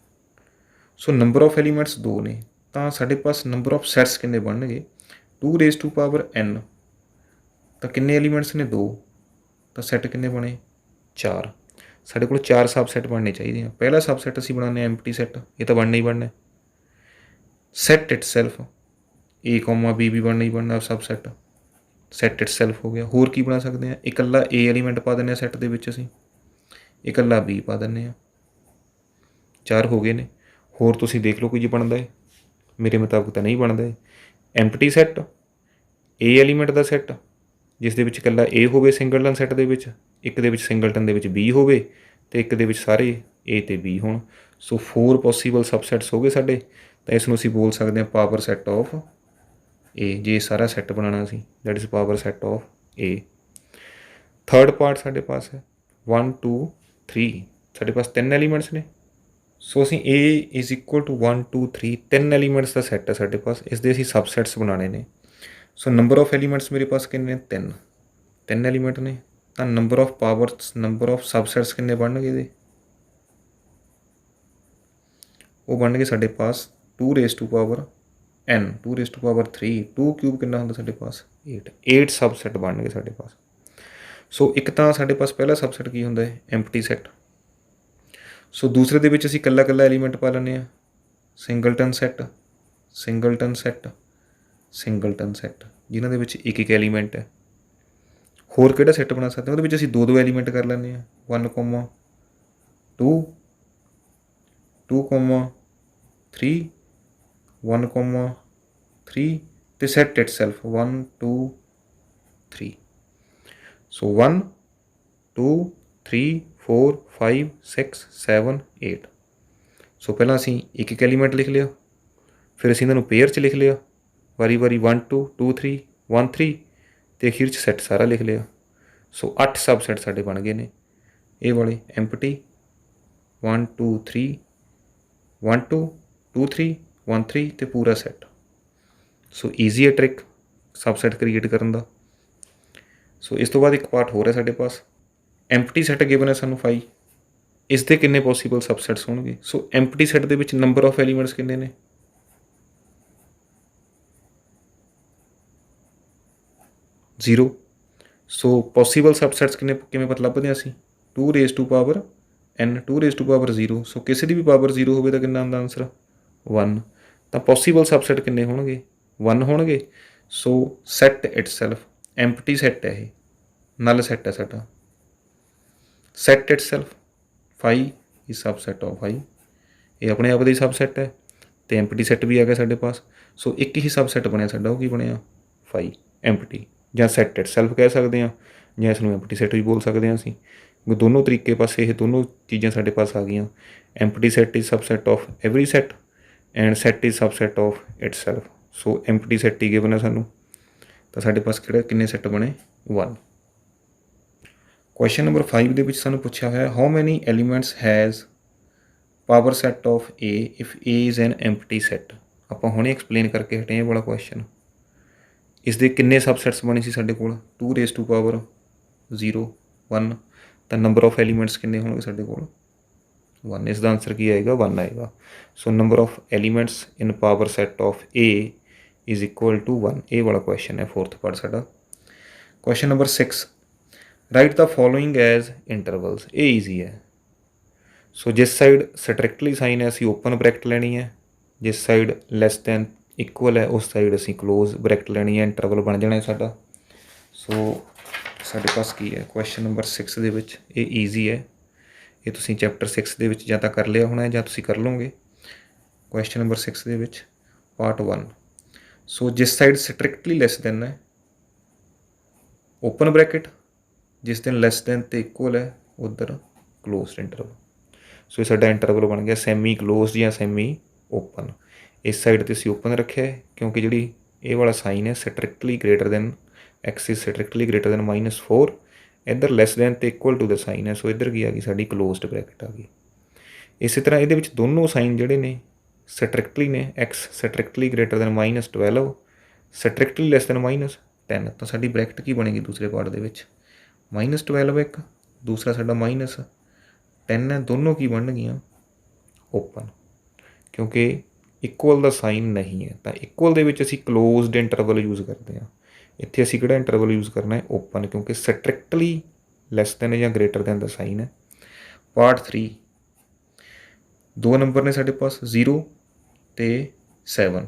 ਸੋ ਨੰਬਰ ਆਫ ਐਲੀਮੈਂਟਸ 2 ਨੇ, ਤਾਂ ਸਾਡੇ ਪਾਸ ਨੰਬਰ ਆਫ ਸੈਟਸ ਕਿੰਨੇ ਬਣਨਗੇ, 2n। ਤਾਂ ਕਿੰਨੇ ਐਲੀਮੈਂਟਸ ਨੇ, 2। ਤਾਂ ਸੈੱਟ ਕਿੰਨੇ ਬਣੇ, 4। ਸਾਡੇ ਕੋਲ 4 ਸਬਸੈਟ ਬਣਨੇ ਚਾਹੀਦੇ ਆ। ਪਹਿਲਾ ਸਬਸੈਟ ਅਸੀਂ ਬਣਾਉਂਦੇ ਹਾਂ ਐਮਪਟੀ ਸੈੱਟ, ਇਹ ਤਾਂ ਬਣਨਾ ਹੀ ਬਣਨਾ। Set it self, A, B ਵੀ ਬਣਨਾ ਹੀ ਬਣਨਾ ਸਬਸੈਟ। ਸੈੱਟ ਇਟ ਸੈਲਫ ਹੋ ਗਿਆ। ਹੋਰ ਕੀ ਬਣਾ ਸਕਦੇ ਹਾਂ, ਇਕੱਲਾ A ਐਲੀਮੈਂਟ ਪਾ ਦਿੰਦੇ ਹਾਂ ਸੈੱਟ ਦੇ ਵਿੱਚ, ਅਸੀਂ ਇਕੱਲਾ B ਪਾ ਦਿੰਦੇ ਹਾਂ। 4 ਹੋ ਗਏ ਨੇ। ਹੋਰ ਤੁਸੀਂ ਦੇਖ ਲਓ ਕੋਈ ਜੇ ਬਣਦਾ ਹੈ, ਮੇਰੇ ਮੁਤਾਬਕ ਤਾਂ ਨਹੀਂ ਬਣਦਾ ਹੈ। Empty set, A element the set ਜਿਸ ਦੇ ਵਿੱਚ ਇਕੱਲਾ A ਹੋਵੇ ਸਿੰਗਲਟਨ ਸੈੱਟ ਦੇ ਵਿੱਚ, ਇੱਕ ਦੇ ਵਿੱਚ ਸਿੰਗਲਟਨ ਦੇ ਵਿੱਚ B ਹੋਵੇ, ਅਤੇ ਇੱਕ ਦੇ ਵਿੱਚ ਸਾਰੇ A ਅਤੇ B ਹੋਣ। ਸੋ 4 ਪੋਸੀਬਲ ਸਬਸੈਟਸ ਹੋ ਗਏ ਸਾਡੇ। ਤਾਂ ਇਸ ਨੂੰ ਅਸੀਂ ਬੋਲ ਸਕਦੇ ਹਾਂ ਪਾਵਰ ਸੈੱਟ ਆਫ A। ਜੇ ਸਾਰਾ ਸੈੱਟ ਬਣਾਉਣਾ ਸੀ, that is power set of A। Third part ਸਾਡੇ ਪਾਸ ਹੈ 1 2 3। ਸਾਡੇ ਪਾਸ 3 ਐਲੀਮੈਂਟਸ ਨੇ। ਸੋ ਅਸੀਂ A is equal to 1 2 3, 3 elements ਦਾ ਸੈੱਟ ਹੈ ਸਾਡੇ ਪਾਸ। ਇਸ ਦੇ ਅਸੀਂ ਸਬਸੈਟਸ ਬਣਾਉਣੇ ਨੇ। ਸੋ ਨੰਬਰ ਆਫ ਐਲੀਮੈਂਟਸ ਮੇਰੇ ਪਾਸ ਕਿੰਨੇ ਨੇ, 3 ਐਲੀਮੈਂਟ ਨੇ। ਤਾਂ ਨੰਬਰ ਆਫ ਸਬਸੈਟਸ ਕਿੰਨੇ ਬਣਨਗੇ ਇਹਦੇ, ਉਹ ਬਣਨਗੇ ਸਾਡੇ ਪਾਸ 2n, 2^3। 2 ਕਿਊਬ ਕਿੰਨਾ ਹੁੰਦਾ ਸਾਡੇ ਪਾਸ, 8 ਸਬਸੈਟ ਬਣਨਗੇ ਸਾਡੇ ਪਾਸ। ਸੋ ਇੱਕ ਤਾਂ ਸਾਡੇ ਪਾਸ ਪਹਿਲਾ ਸਬਸੈਟ ਕੀ ਹੁੰਦਾ ਹੈ, ਐਮਪਟੀ ਸੈੱਟ। ਸੋ ਦੂਸਰੇ ਦੇ ਵਿੱਚ ਅਸੀਂ ਇਕੱਲਾ ਐਲੀਮੈਂਟ ਪਾ ਲੈਂਦੇ ਹਾਂ, ਸਿੰਗਲਟਨ ਸੈੱਟ ਜਿਨ੍ਹਾਂ ਦੇ ਵਿੱਚ ਇੱਕ ਐਲੀਮੈਂਟ ਹੈ। ਹੋਰ ਕਿਹੜਾ ਸੈੱਟ ਬਣਾ ਸਕਦੇ ਹਾਂ, ਉਹਦੇ ਵਿੱਚ ਅਸੀਂ 2 ਐਲੀਮੈਂਟ ਕਰ ਲੈਂਦੇ ਹਾਂ, 1, 2, 2, 3, 1, 3 ਅਤੇ ਸੈੱਟ ਇਟ ਸੈਲਫ 1 2 3। ਸੋ 1 2 3 4 5 6 7 8। ਸੋ ਪਹਿਲਾਂ ਅਸੀਂ ਇੱਕ ਐਲੀਮੈਂਟ ਲਿਖ ਲਿਆ, ਫਿਰ ਅਸੀਂ ਇਹਨਾਂ ਨੂੰ ਪੇਅਰ 'ਚ ਲਿਖ ਲਿਆ ਵਾਰੀ 1 2 2 3 1 3, ਅਤੇ ਅਖੀਰ 'ਚ ਸੈੱਟ ਸਾਰਾ ਲਿਖ ਲਿਆ। ਸੋ 8 ਸਬਸੈਟ ਸਾਡੇ ਬਣ ਗਏ ਨੇ ਇਹ ਵਾਲੇ, ਐਮਪਟੀ 1 2 3 1 2 2 3 1 3 ਅਤੇ ਪੂਰਾ ਸੈੱਟ। ਸੋ ਈਜ਼ੀ ਹੈ ਟ੍ਰਿਕ ਸਬਸੈਟ ਕ੍ਰੀਏਟ ਕਰਨ ਦਾ। ਸੋ ਇਸ ਤੋਂ ਬਾਅਦ ਇੱਕ ਪਾਰਟ ਹੋਰ ਹੈ ਸਾਡੇ ਪਾਸ, ਐਮਪਟੀ ਸੈੱਟ ਗਿਵਨ ਹੈ ਸਾਨੂੰ 5। ਇਸ ਦੇ ਕਿੰਨੇ ਪੋਸੀਬਲ ਸਬਸੈਟਸ ਹੋਣਗੇ। ਸੋ ਐਮਪਟੀ ਸੈੱਟ ਦੇ ਵਿੱਚ ਨੰਬਰ ਆਫ ਐਲੀਮੈਂਟਸ ਕਿੰਨੇ ਨੇ, 0। ਸੋ ਪੋਸੀਬਲ ਸਬਸੈਟਸ ਕਿਵੇਂ ਪਤਾ ਲੱਭਦੇ ਹਾਂ ਅਸੀਂ, 2n, 2^0। ਸੋ ਕਿਸੇ ਦੀ ਵੀ ਪਾਵਰ 0 ਹੋਵੇ ਤਾਂ ਕਿੰਨਾ ਆਉਂਦਾ ਆਨਸਰ, 1। ਤਾਂ ਪੋਸੀਬਲ ਸਬਸੈਟ ਕਿੰਨੇ ਹੋਣਗੇ, 1 ਹੋਣਗੇ। So set itself, empty set ਹੈ ਇਹ, ਨਲ ਸੈੱਟ ਹੈ ਸਾਡਾ। Set itself 5 is subset of 5, ਇਹ ਆਪਣੇ ਆਪ ਦਾ ਹੀ ਸਬਸੈਟ ਹੈ ਅਤੇ ਐਂਪਟੀ ਸੈੱਟ ਵੀ ਆ ਗਿਆ ਸਾਡੇ ਪਾਸ। ਸੋ ਇੱਕ ਹੀ ਸਬਸੈਟ ਬਣਿਆ ਸਾਡਾ, ਉਹ ਕੀ ਬਣਿਆ ਫਾਈ ਐਂਪਟੀ, ਜਾਂ ਸੈੱਟ ਇਟ ਸੈਲਫ ਕਹਿ ਸਕਦੇ ਹਾਂ, ਜਾਂ ਇਸ ਨੂੰ ਐਂਪਟੀ ਸੈੱਟ ਵੀ ਬੋਲ ਸਕਦੇ ਹਾਂ ਅਸੀਂ। ਦੋਨੋਂ ਤਰੀਕੇ ਪਾਸੇ ਇਹ ਦੋਨੋਂ ਚੀਜ਼ਾਂ ਸਾਡੇ ਪਾਸ ਆ ਗਈਆਂ। Empty set is subset of every set and set is subset of it self. So empty set he given ਹੈ ਸਾਨੂੰ, ਤਾਂ ਸਾਡੇ ਪਾਸ ਕਿੰਨੇ ਸੈੱਟ ਬਣੇ 1। ਕੁਐਸਚਨ ਨੰਬਰ 5 ਦੇ ਵਿੱਚ ਸਾਨੂੰ ਪੁੱਛਿਆ ਹੋਇਆ how many elements has power set of A if A is an empty set. ਆਪਾਂ ਹੁਣੇ ਐਕਸਪਲੇਨ ਕਰਕੇ ਹਟੇ ਇਹ ਵਾਲਾ ਕੁਐਸਚਨ। ਇਸ ਦੇ ਕਿੰਨੇ ਸਬਸੈਟਸ ਬਣੇ ਸੀ ਸਾਡੇ ਕੋਲ 2⁻0 1, ਤਾਂ ਨੰਬਰ ਆਫ ਐਲੀਮੈਂਟਸ ਕਿੰਨੇ ਹੋਣਗੇ ਸਾਡੇ ਕੋਲ 1। ਇਸ ਦਾ ਆਂਸਰ ਕੀ ਆਏਗਾ 1 ਆਏਗਾ। So number of elements in power set of A is equal to 1। ਇਹ ਵਾਲਾ ਕੁਐਸਚਨ ਹੈ 4th ਪਾਰਟ ਸਾਡਾ। Question number 6 write the following as intervals. ਇਹ ਈਜ਼ੀ ਹੈ। ਸੋ ਜਿਸ ਸਾਈਡ ਸਟ੍ਰਿਕਟਲੀ ਸਾਈਨ ਹੈ ਅਸੀਂ ਓਪਨ ਬਰੈਕਟ ਲੈਣੀ ਹੈ, ਜਿਸ ਸਾਈਡ ਲੈਸ ਦੈਨ ਇਕੁਅਲ ਹੈ ਉਸ ਸਾਈਡ ਅਸੀਂ ਕਲੋਜ਼ ਬਰੈਕਟ ਲੈਣੀ ਹੈ, ਇੰਟਰਵਲ ਬਣ ਜਾਣਾ ਹੈ ਸਾਡਾ। ਸੋ ਸਾਡੇ ਪਾਸ ਕੀ ਹੈ ਕੁਐਸਚਨ ਨੰਬਰ 6 ਦੇ ਵਿੱਚ, ਇਹ ਈਜ਼ੀ ਹੈ। ਇਹ ਤੁਸੀਂ ਚੈਪਟਰ 6 ਦੇ ਵਿੱਚ ਜਾਂ ਤਾਂ ਕਰ ਲਿਆ ਹੋਣਾ ਜਾਂ ਤੁਸੀਂ ਕਰ ਲਓਗੇ। ਕੁਐਸਚਨ ਨੰਬਰ 6 ਦੇ ਵਿੱਚ ਪਾਰਟ 1। ਸੋ ਜਿਸ ਸਾਈਡ ਸਟ੍ਰਿਕਟਲੀ ਲੈਸ ਦੈਨ ਹੈ ਓਪਨ ਬਰੈਕਟ, ਜਿਸ ਦਿਨ ਲੈਸ ਦੈਨ ਅਤੇ ਇਕੁਅਲ ਹੈ ਉੱਧਰ ਕਲੋਜ਼ਡ ਇੰਟਰਵਲ। ਸੋ ਇਹ ਸਾਡਾ ਇੰਟਰਵਲ ਬਣ ਗਿਆ ਸੈਮੀ ਕਲੋਜ਼ਡ ਜਾਂ ਸੈਮੀ ਓਪਨ। ਇਸ ਸਾਈਡ 'ਤੇ ਅਸੀਂ ਓਪਨ ਰੱਖਿਆ ਹੈ ਕਿਉਂਕਿ ਜਿਹੜੀ ਇਹ ਵਾਲਾ ਸਾਈਨ ਹੈ strictly greater then x is strictly greater then -4, ਇੱਧਰ ਲੈਸ ਦੈਨ ਅਤੇ ਇਕੁਅਲ ਟੂ ਦਾ ਸਾਈਨ ਹੈ। ਸੋ ਇੱਧਰ ਕੀ ਆ ਗਈ ਸਾਡੀ ਕਲੋਜ਼ਡ ਬਰੈਕਟ ਆ ਗਈ। ਇਸੇ ਤਰ੍ਹਾਂ ਇਹਦੇ ਵਿੱਚ ਦੋਨੋਂ ਸਾਈਨ ਜਿਹੜੇ ਨੇ ਸਟ੍ਰਿਕਟਲੀ ਨੇ, x strictly greater then -12, strictly less than -10, ਤਾਂ ਸਾਡੀ ਬਰੈਕਟ ਕੀ ਬਣੇਗੀ ਦੂਸਰੇ ਪਾਰਟ ਦੇ ਵਿੱਚ -12 ਇੱਕ, ਦੂਸਰਾ ਸਾਡਾ -10 ਹੈ। ਦੋਨੋਂ ਕੀ ਬਣਨਗੀਆਂ ਓਪਨ, ਕਿਉਂਕਿ ਇਕੁਅਲ ਦਾ ਸਾਈਨ ਨਹੀਂ ਹੈ। ਤਾਂ ਇਕੁਅਲ ਦੇ ਵਿੱਚ ਅਸੀਂ ਕਲੋਜ਼ਡ ਇੰਟਰਵਲ ਯੂਜ਼ ਕਰਦੇ ਹਾਂ। ਇੱਥੇ ਅਸੀਂ ਕਿਹੜਾ ਇੰਟਰਵਲ ਯੂਜ਼ ਕਰਨਾ ਹੈ ਓਪਨ, ਕਿਉਂਕਿ ਸਟ੍ਰਿਕਟਲੀ ਲੈਸ ਦੈਨ ਜਾਂ ਗ੍ਰੇਟਰ ਦੈਨ ਦਾ ਸਾਈਨ ਹੈ। ਪਾਰਟ 3 ਦੋ ਨੰਬਰ ਨੇ ਸਾਡੇ ਪਾਸ 0 ਅਤੇ 7।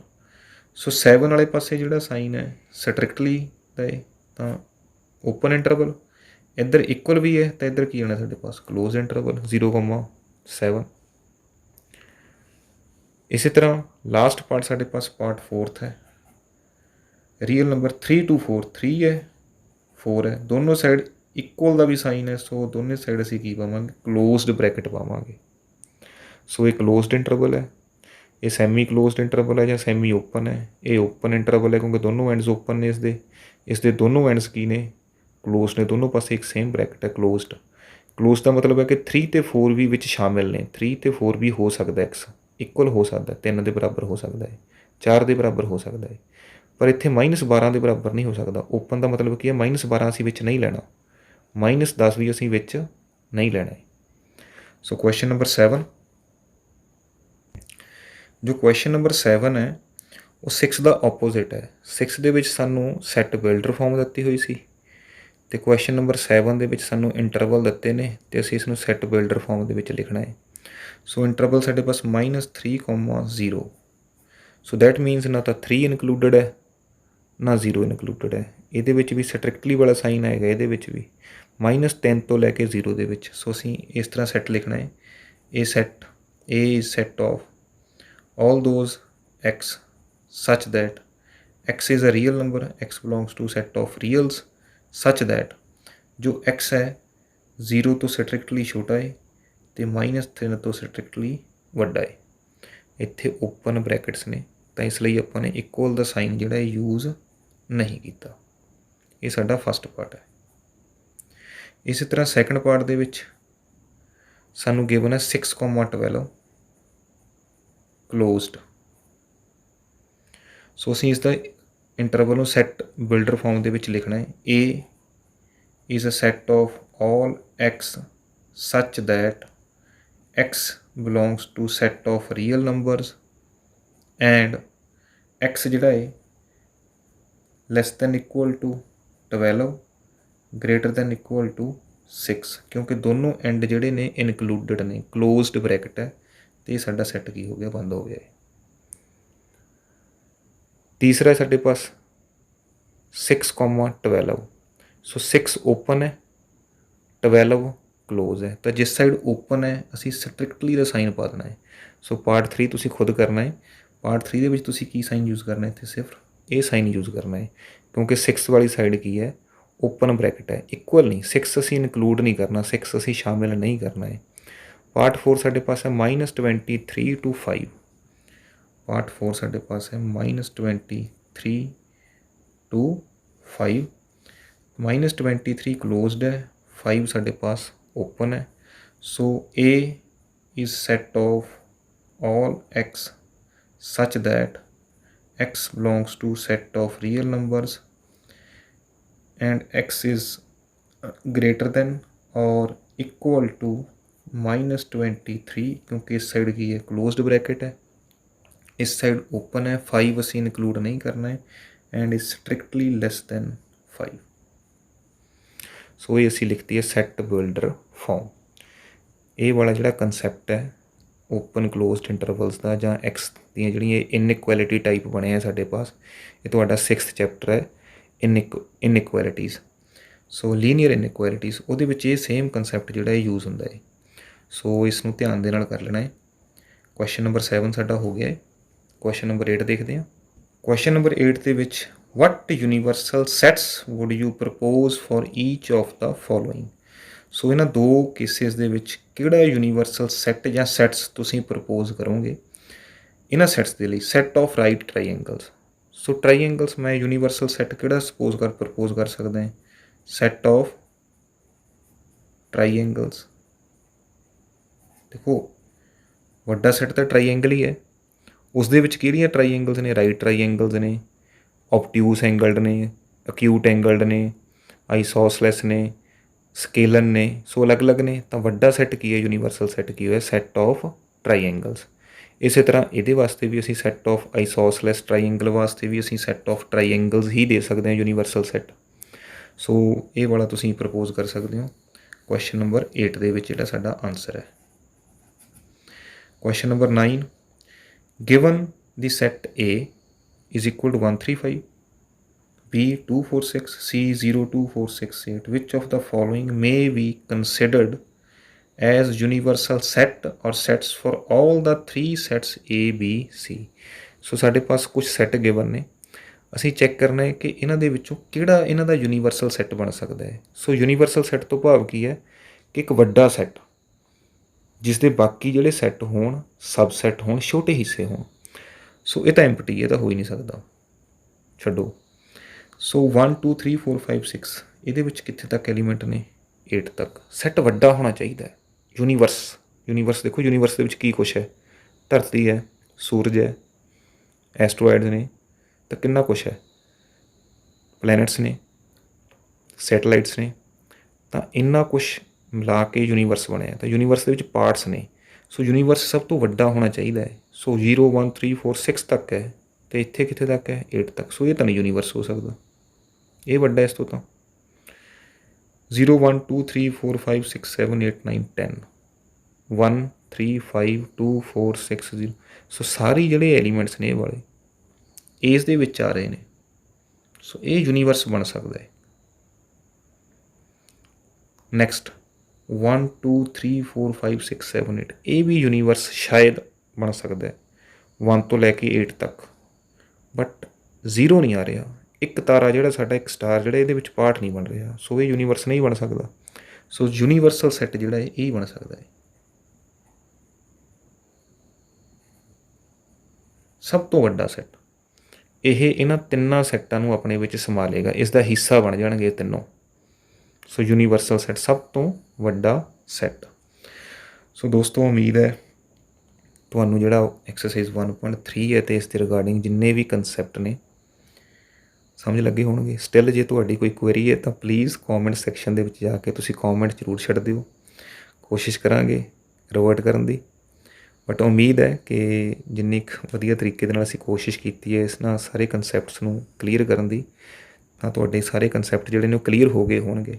ਸੋ 7 ਵਾਲੇ ਪਾਸੇ ਜਿਹੜਾ ਸਾਈਨ ਹੈ ਸਟ੍ਰਿਕਟਲੀ ਦਾ ਹੈ ਤਾਂ ਓਪਨ ਇੰਟਰਵਲ, ਇੱਧਰ ਇਕੁਅਲ ਵੀ ਹੈ ਤਾਂ ਇੱਧਰ ਕੀ ਆਉਣਾ ਸਾਡੇ ਪਾਸ ਕਲੋਜ਼ ਇੰਟਰਵਲ 0,7। ਇਸੇ ਤਰ੍ਹਾਂ ਲਾਸਟ ਪਾਰਟ ਸਾਡੇ ਪਾਸ ਪਾਰਟ 4th ਹੈ। ਰੀਅਲ ਨੰਬਰ 3 to 4, 3 ਹੈ 4 ਹੈ, ਦੋਨੋਂ ਸਾਈਡ ਇਕੁਅਲ ਦਾ ਵੀ ਸਾਈਨ ਹੈ। ਸੋ ਦੋਨੇ ਸਾਈਡ ਅਸੀਂ ਕੀ ਪਾਵਾਂਗੇ ਕਲੋਜ਼ਡ ਬਰੈਕਟ ਪਾਵਾਂਗੇ। ਸੋ ਇਹ ਕਲੋਜ਼ਡ ਇੰਟਰਵਲ ਹੈ, ਇਹ ਸੈਮੀ ਕਲੋਜ਼ਡ ਇੰਟਰਵਲ ਹੈ ਜਾਂ ਸੈਮੀ ਓਪਨ ਹੈ। ਇਹ ਓਪਨ ਇੰਟਰਵਲ ਹੈ ਕਿਉਂਕਿ ਦੋਨੋਂ ਐਂਡਸ ਓਪਨ ਨੇ ਇਸ ਦੇ ਦੋਨੋਂ ਐਂਡਸ ਕੀ ਨੇ ਕਲੋਜ਼ਡ ਨੇ, ਦੋਨੋਂ ਪਾਸੇ ਇੱਕ ਸੇਮ ਬਰੈਕਟ ਹੈ ਕਲੋਜ਼ਡ। ਕਲੋਜ਼ ਦਾ ਮਤਲਬ ਹੈ ਕਿ 3 ਅਤੇ 4 ਵੀ ਵਿੱਚ ਸ਼ਾਮਿਲ ਨੇ। 3 ਅਤੇ 4 ਵੀ ਹੋ ਸਕਦਾ x ਇਕੁਅਲ ਹੋ ਸਕਦਾ, 3 ਦੇ ਬਰਾਬਰ ਹੋ ਸਕਦਾ ਹੈ, 4 ਦੇ ਬਰਾਬਰ ਹੋ ਸਕਦਾ ਹੈ, ਪਰ ਇੱਥੇ -12 ਦੇ ਬਰਾਬਰ ਨਹੀਂ ਹੋ ਸਕਦਾ। ਓਪਨ ਦਾ ਮਤਲਬ ਕੀ ਹੈ -12 ਅਸੀਂ ਵਿੱਚ ਨਹੀਂ ਲੈਣਾ, -10 ਵੀ ਅਸੀਂ ਵਿੱਚ ਨਹੀਂ ਲੈਣਾ। ਸੋ ਕੁਐਸਚਨ ਨੰਬਰ 7, ਜੋ ਕੁਐਸਚਨ ਨੰਬਰ 7 ਹੈ ਉਹ 6 ਦਾ ਆਪੋਜ਼ਿਟ ਹੈ। 6 ਦੇ ਵਿੱਚ ਸਾਨੂੰ ਸੈੱਟ ਬਿਲਡਰ ਫਾਰਮ ਦਿੱਤੀ ਹੋਈ ਸੀ ਅਤੇ ਕੁਐਸਚਨ ਨੰਬਰ 7 ਦੇ ਵਿੱਚ ਸਾਨੂੰ ਇੰਟਰਵਲ ਦਿੱਤੇ ਨੇ ਅਤੇ ਅਸੀਂ ਇਸ ਨੂੰ ਸੈੱਟ ਬਿਲਡਰ ਫਾਰਮ ਦੇ ਵਿੱਚ ਲਿਖਣਾ ਹੈ। ਸੋ ਇੰਟਰਵਲ ਸਾਡੇ ਪਾਸ -3,0। ਸੋ ਦੈਟ ਮੀਨਸ ਨਾ ਤਾਂ 3 ਇਨਕਲੂਡਡ ਹੈ ਨਾ 0 ਇਨਕਲੂਡਡ ਹੈ। ਇਹਦੇ ਵਿੱਚ ਵੀ ਸਟ੍ਰਿਕਟਲੀ ਵਾਲਾ ਸਾਈਨ ਆਏਗਾ, ਇਹਦੇ ਵਿੱਚ ਵੀ -10 ਤੋਂ ਲੈ ਕੇ 0 ਦੇ ਵਿੱਚ। ਸੋ ਅਸੀਂ ਇਸ ਤਰ੍ਹਾਂ ਸੈੱਟ ਲਿਖਣਾ ਹੈ, ਇਹ set A is set of all those x such that x is a real number, x belongs to set of reals such that ਜੋ x ਹੈ 0 ਤੋਂ ਸਟ੍ਰਿਕਟਲੀ ਛੋਟਾ ਹੈ ਅਤੇ -3 ਤੋਂ ਸਟ੍ਰਿਕਟਲੀ ਵੱਡਾ ਹੈ। ਇੱਥੇ ਓਪਨ ਬਰੈਕਟਸ ਨੇ ਤਾਂ ਇਸ ਲਈ ਆਪਾਂ ਨੇ ਇਕੁਅਲ ਦਾ ਸਾਈਨ ਜਿਹੜਾ ਯੂਜ਼ ਨਹੀਂ ਕੀਤਾ। ਇਹ ਸਾਡਾ ਫਸਟ ਪਾਰਟ ਹੈ। ਇਸੇ ਤਰ੍ਹਾਂ ਸੈਕੰਡ ਪਾਰਟ ਦੇ ਵਿੱਚ ਸਾਨੂੰ ਗਿਵਨ ਹੈ 6,12 ਕਲੋਜ਼ਡ। ਸੋ ਅਸੀਂ ਇਸ ਦਾ ਇੰਟਰਵਲ ਨੂੰ ਸੈੱਟ ਬਿਲਡਰ ਫਾਰਮ ਦੇ ਵਿੱਚ ਲਿਖਣਾ ਹੈ। A is a set of all x such that x belongs to set of real numbers and x ਜਿਹੜਾ ਹੈ less than equal to 12 greater than equal to 6, ਕਿਉਂਕਿ ਦੋਨੋਂ ਐਂਡ ਜਿਹੜੇ ਨੇ ਇਨਕਲੂਡਡ ਨੇ, ਕਲੋਜ਼ਡ ਬਰੈਕਟ ਹੈ ਅਤੇ ਇਹ ਸਾਡਾ ਸੈੱਟ ਕੀ ਹੋ ਗਿਆ ਬੰਦ ਹੋ ਗਿਆ ਹੈ। ਤੀਸਰਾ ਸਾਡੇ ਪਾਸ 6,12। ਸੋ 6 ਓਪਨ ਹੈ, 12 क्लोज है। तो जिस साइड ओपन है ਅਸੀਂ ਸਟ੍ਰਿਕਟਲੀ ਦਾ ਸਾਈਨ ਪਾ ਦੇਣਾ ਹੈ। ਸੋ ਪਾਰਟ 3 ਤੁਸੀਂ ਖੁਦ ਕਰਨਾ ਹੈ। ਪਾਰਟ 3 ਦੇ ਵਿੱਚ ਤੁਸੀਂ ਕੀ ਸਾਈਨ ਯੂਜ਼ ਕਰਨਾ ਹੈ, ਇੱਥੇ ਸਿਰਫ ਇਹ ਸਾਈਨ ਯੂਜ਼ ਕਰਨਾ ਹੈ, ਕਿਉਂਕਿ 6 ਵਾਲੀ ਸਾਈਡ ਕੀ ਹੈ, ਓਪਨ ਬ੍ਰੈਕਟ ਹੈ, ਇਕੁਅਲ ਨਹੀਂ। 6 ਅਸੀਂ ਇਨਕਲੂਡ ਨਹੀਂ ਕਰਨਾ, 6 ਅਸੀਂ ਸ਼ਾਮਿਲ ਨਹੀਂ ਕਰਨਾ ਹੈ। ਪਾਰਟ 4 ਸਾਡੇ ਪਾਸ ਹੈ -23 to 5। ਪਾਰਟ 4 ਸਾਡੇ ਪਾਸ ਹੈ -23 to 5। -23 ਕਲੋਜ਼ਡ ਹੈ, 5 ਸਾਡੇ ਪਾਸ ਓਪਨ ਹੈ। So A is set of all x such that x belongs to set of real numbers and x is greater than or equal to -23, क्योंकि इस साइड की है क्लोज्ड ब्रैकेट है, इस साइड ओपन है, 5 ਅਸੀਂ इंक्लूड नहीं करना है and is strictly less than 5। सो ये ਅਸੀਂ ਲਿਖਤੀ ਹੈ ਸੈੱਟ ਬਿਲਡਰ ਫਾਰਮ। ਇਹ ਵਾਲਾ ਜਿਹੜਾ ਕਨਸੈਪਟ ਹੈ ਓਪਨ ਕਲੋਜ਼ਡ ਇੰਟਰਵਲਸ ਦਾ ਜਾਂ ਐਕਸ ਦੀਆਂ ਜਿਹੜੀਆਂ ਇਨਇਕੁਐਲਿਟੀ ਟਾਈਪ ਬਣੇ ਆ ਸਾਡੇ ਪਾਸ, ਇਹ ਤੁਹਾਡਾ 6th ਚੈਪਟਰ ਹੈ ਇਨਇਕੁਐਲਿਟੀਜ਼। ਸੋ ਲੀਨੀਅਰ ਇਨਇਕੁਐਲਿਟੀਜ਼, ਉਹਦੇ ਵਿੱਚ ਇਹ ਸੇਮ ਕਨਸੈਪਟ ਜਿਹੜਾ ਇਹ ਯੂਜ਼ ਹੁੰਦਾ ਹੈ। ਸੋ ਇਸ ਨੂੰ ਧਿਆਨ ਦੇ ਨਾਲ ਕਰ ਲੈਣਾ ਹੈ। ਕੁਐਸਚਨ ਨੰਬਰ 7 ਸਾਡਾ ਹੋ ਗਿਆ ਹੈ। ਕੁਐਸਚਨ ਨੰਬਰ 8 ਦੇਖਦੇ ਹਾਂ। ਕੁਐਸਚਨ ਨੰਬਰ 8 ਦੇ ਵਿੱਚ what universal sets would you propose for each of the following? ਸੋ ਇਹਨਾਂ ਦੋ ਕੇਸਿਸ ਦੇ ਵਿੱਚ ਕਿਹੜਾ ਯੂਨੀਵਰਸਲ ਸੈੱਟ ਜਾਂ ਸੈਟਸ ਤੁਸੀਂ ਪ੍ਰਪੋਜ਼ ਕਰੋਗੇ ਇਹਨਾਂ ਸੈਟਸ ਦੇ ਲਈ? Set of right triangles. So triangles ਮੈਂ ਯੂਨੀਵਰਸਲ ਸੈੱਟ ਕਿਹੜਾ ਪ੍ਰਪੋਜ਼ ਕਰ ਸਕਦਾ ਹੈ? Set of triangles. ਦੇਖੋ ਵੱਡਾ ਸੈੱਟ ਤਾਂ ਟਰਾਈਐਂਗਲ ਹੀ ਹੈ, ਉਸ ਦੇ ਵਿੱਚ ਕਿਹੜੀਆਂ ਟਰਾਈਐਂਗਲਸ ਨੇ? ਰਾਈਟ ਟਰਾਈਐਂਗਲਸ ਨੇ, ऑब्ट्यूस एंगल्ड ने, अक्यूट एंगल्ड ने, आइसोसलेस ने, स्केलन ने। सो अलग अलग ने। तो वड्डा सैट की है यूनीवर्सल सैट की है? Set of triangles. इस तरह ये वास्ते भी असी सैट ऑफ आइसोसलेस ट्राईएंगल वास्ते भी असी सैट ऑफ ट्राईएंगल्स ही दे सकते हैं यूनीवर्सल सैट। सो ये वाला तुसीं प्रपोज कर सकते हो क्वेश्चन नंबर 8 दे विच जिहड़ा साडा आंसर है। Question number 9, given the set A is equal to 135, B 246, C 02468, which of the following may be considered as universal set or sets for all the three sets A, B, C? सो साढ़े पास कुछ set given ने, असी cheque करना है कि इन्हां दे विचों किहड़ा इन्हां दा यूनीवर्सल सैट बन सकता है। सो यूनीवर्सल सैट तो भाव की है कि एक वड्डा सैट जिस दे बाकी जिहड़े सैट होण सबसैट होण छोटे हिस्से होण। सो ये तो एम्पटी है, तो हो ही नहीं सकता, छड्डो। सो 1 2 3 4 5 6 ये कित्थे तक एलीमेंट ने? 8 तक। सैट वड्डा होना चाहिए। यूनीवर्स देखो, यूनीवर्स के की कुछ है? धरती है, सूरज है, एस्ट्रॉइड्स ने, तो कितना कुछ है? प्लैनेट्स ने, सैटेलाइट्स ने। तो इन्ना कुछ मिला के यूनीवर्स बने। तो यूनीवर्स के पार्ट्स ने। सो यूनीवर्स सब तो वड्डा होना चाहिए है। सो 0 1 3 4 6 तक है, तो इत्थे कित्थे तक है? 8 तक। सो ये तो नहीं यूनीवर्स हो सकता, ये वड्डा इस तो 0 1 2 3 4 5 6 7 8 9 10 1 3 5 2 4 6 0। सो सारी जिहड़े एलीमेंट्स ने वाले इस दे विच आ रहे हैं। सो ये यूनीवर्स बन सकता है। नैक्सट 1 2 3 4 5 6 7 8 ये भी यूनीवर्स शायद बन सकता है 1 तो लैके 8 तक, बट 0 नहीं आ रहा। एक तारा जिहड़ा साडा एक स्टार जिहड़ा इहदे विच पार्ट नहीं बन रहा। सो ये यूनीवर्स नहीं बन सकता। सो यूनीवर्सल सैट जिहड़ा है यही बन सकता है। सब तो वड्डा सैट ਇਹ ਇਹਨਾਂ ਤਿੰਨਾਂ ਸੈੱਟਾਂ ਨੂੰ ਆਪਣੇ ਵਿੱਚ ਸੰਭਾਲੇਗਾ, ਇਸ ਦਾ ਹਿੱਸਾ ਬਣ ਜਾਣਗੇ ਤਿੰਨੋਂ। ਸੋ ਯੂਨੀਵਰਸਲ ਸੈੱਟ ਸਭ ਤੋਂ ਵੱਡਾ ਸੈੱਟ। ਸੋ ਦੋਸਤੋ ਉਮੀਦ ਹੈ ਤੁਹਾਨੂੰ ਜਿਹੜਾ ਐਕਸਰਸਾਈਜ਼ 1.3 ਹੈ ਅਤੇ ਇਸ ਦੇ ਰਿਗਾਰਡਿੰਗ ਜਿੰਨੇ ਵੀ ਕਨਸੈਪਟ ਨੇ ਸਮਝ ਲੱਗੇ ਹੋਣਗੇ। ਸਟਿਲ ਜੇ ਤੁਹਾਡੀ ਕੋਈ ਕੁਐਰੀ ਹੈ ਤਾਂ ਪਲੀਜ਼ ਕੌਮੈਂਟ ਸੈਕਸ਼ਨ ਦੇ ਵਿੱਚ ਜਾ ਕੇ ਤੁਸੀਂ ਕੌਮੈਂਟ ਜ਼ਰੂਰ ਛੱਡ ਦਿਓ। ਕੋਸ਼ਿਸ਼ ਕਰਾਂਗੇ ਰਿਵਰਟ ਕਰਨ ਦੀ, ਬਟ ਉਮੀਦ ਹੈ ਕਿ ਜਿੰਨੀ ਕੁ ਵਧੀਆ ਤਰੀਕੇ ਦੇ ਨਾਲ ਅਸੀਂ ਕੋਸ਼ਿਸ਼ ਕੀਤੀ ਹੈ ਇਸ ਨਾਲ ਸਾਰੇ ਕਨਸੈਪਟਸ ਨੂੰ ਕਲੀਅਰ ਕਰਨ ਦੀ, ਤਾਂ ਤੁਹਾਡੇ ਸਾਰੇ ਕਨਸੈਪਟ ਜਿਹੜੇ ਨੇ ਉਹ ਕਲੀਅਰ ਹੋ ਗਏ ਹੋਣਗੇ।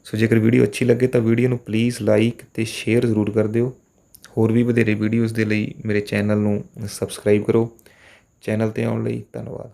ਸੋ ਜੇਕਰ ਵੀਡੀਓ ਅੱਛੀ ਲੱਗੇ ਤਾਂ ਵੀਡੀਓ ਨੂੰ ਪਲੀਜ਼ ਲਾਈਕ ਅਤੇ ਸ਼ੇਅਰ ਜ਼ਰੂਰ ਕਰ ਦਿਓ। ਹੋਰ ਵੀ ਵਧੇਰੇ ਵੀਡੀਓਜ਼ ਦੇ ਲਈ ਮੇਰੇ ਚੈਨਲ ਨੂੰ ਸਬਸਕ੍ਰਾਈਬ ਕਰੋ। ਚੈਨਲ 'ਤੇ ਆਉਣ ਲਈ ਧੰਨਵਾਦ।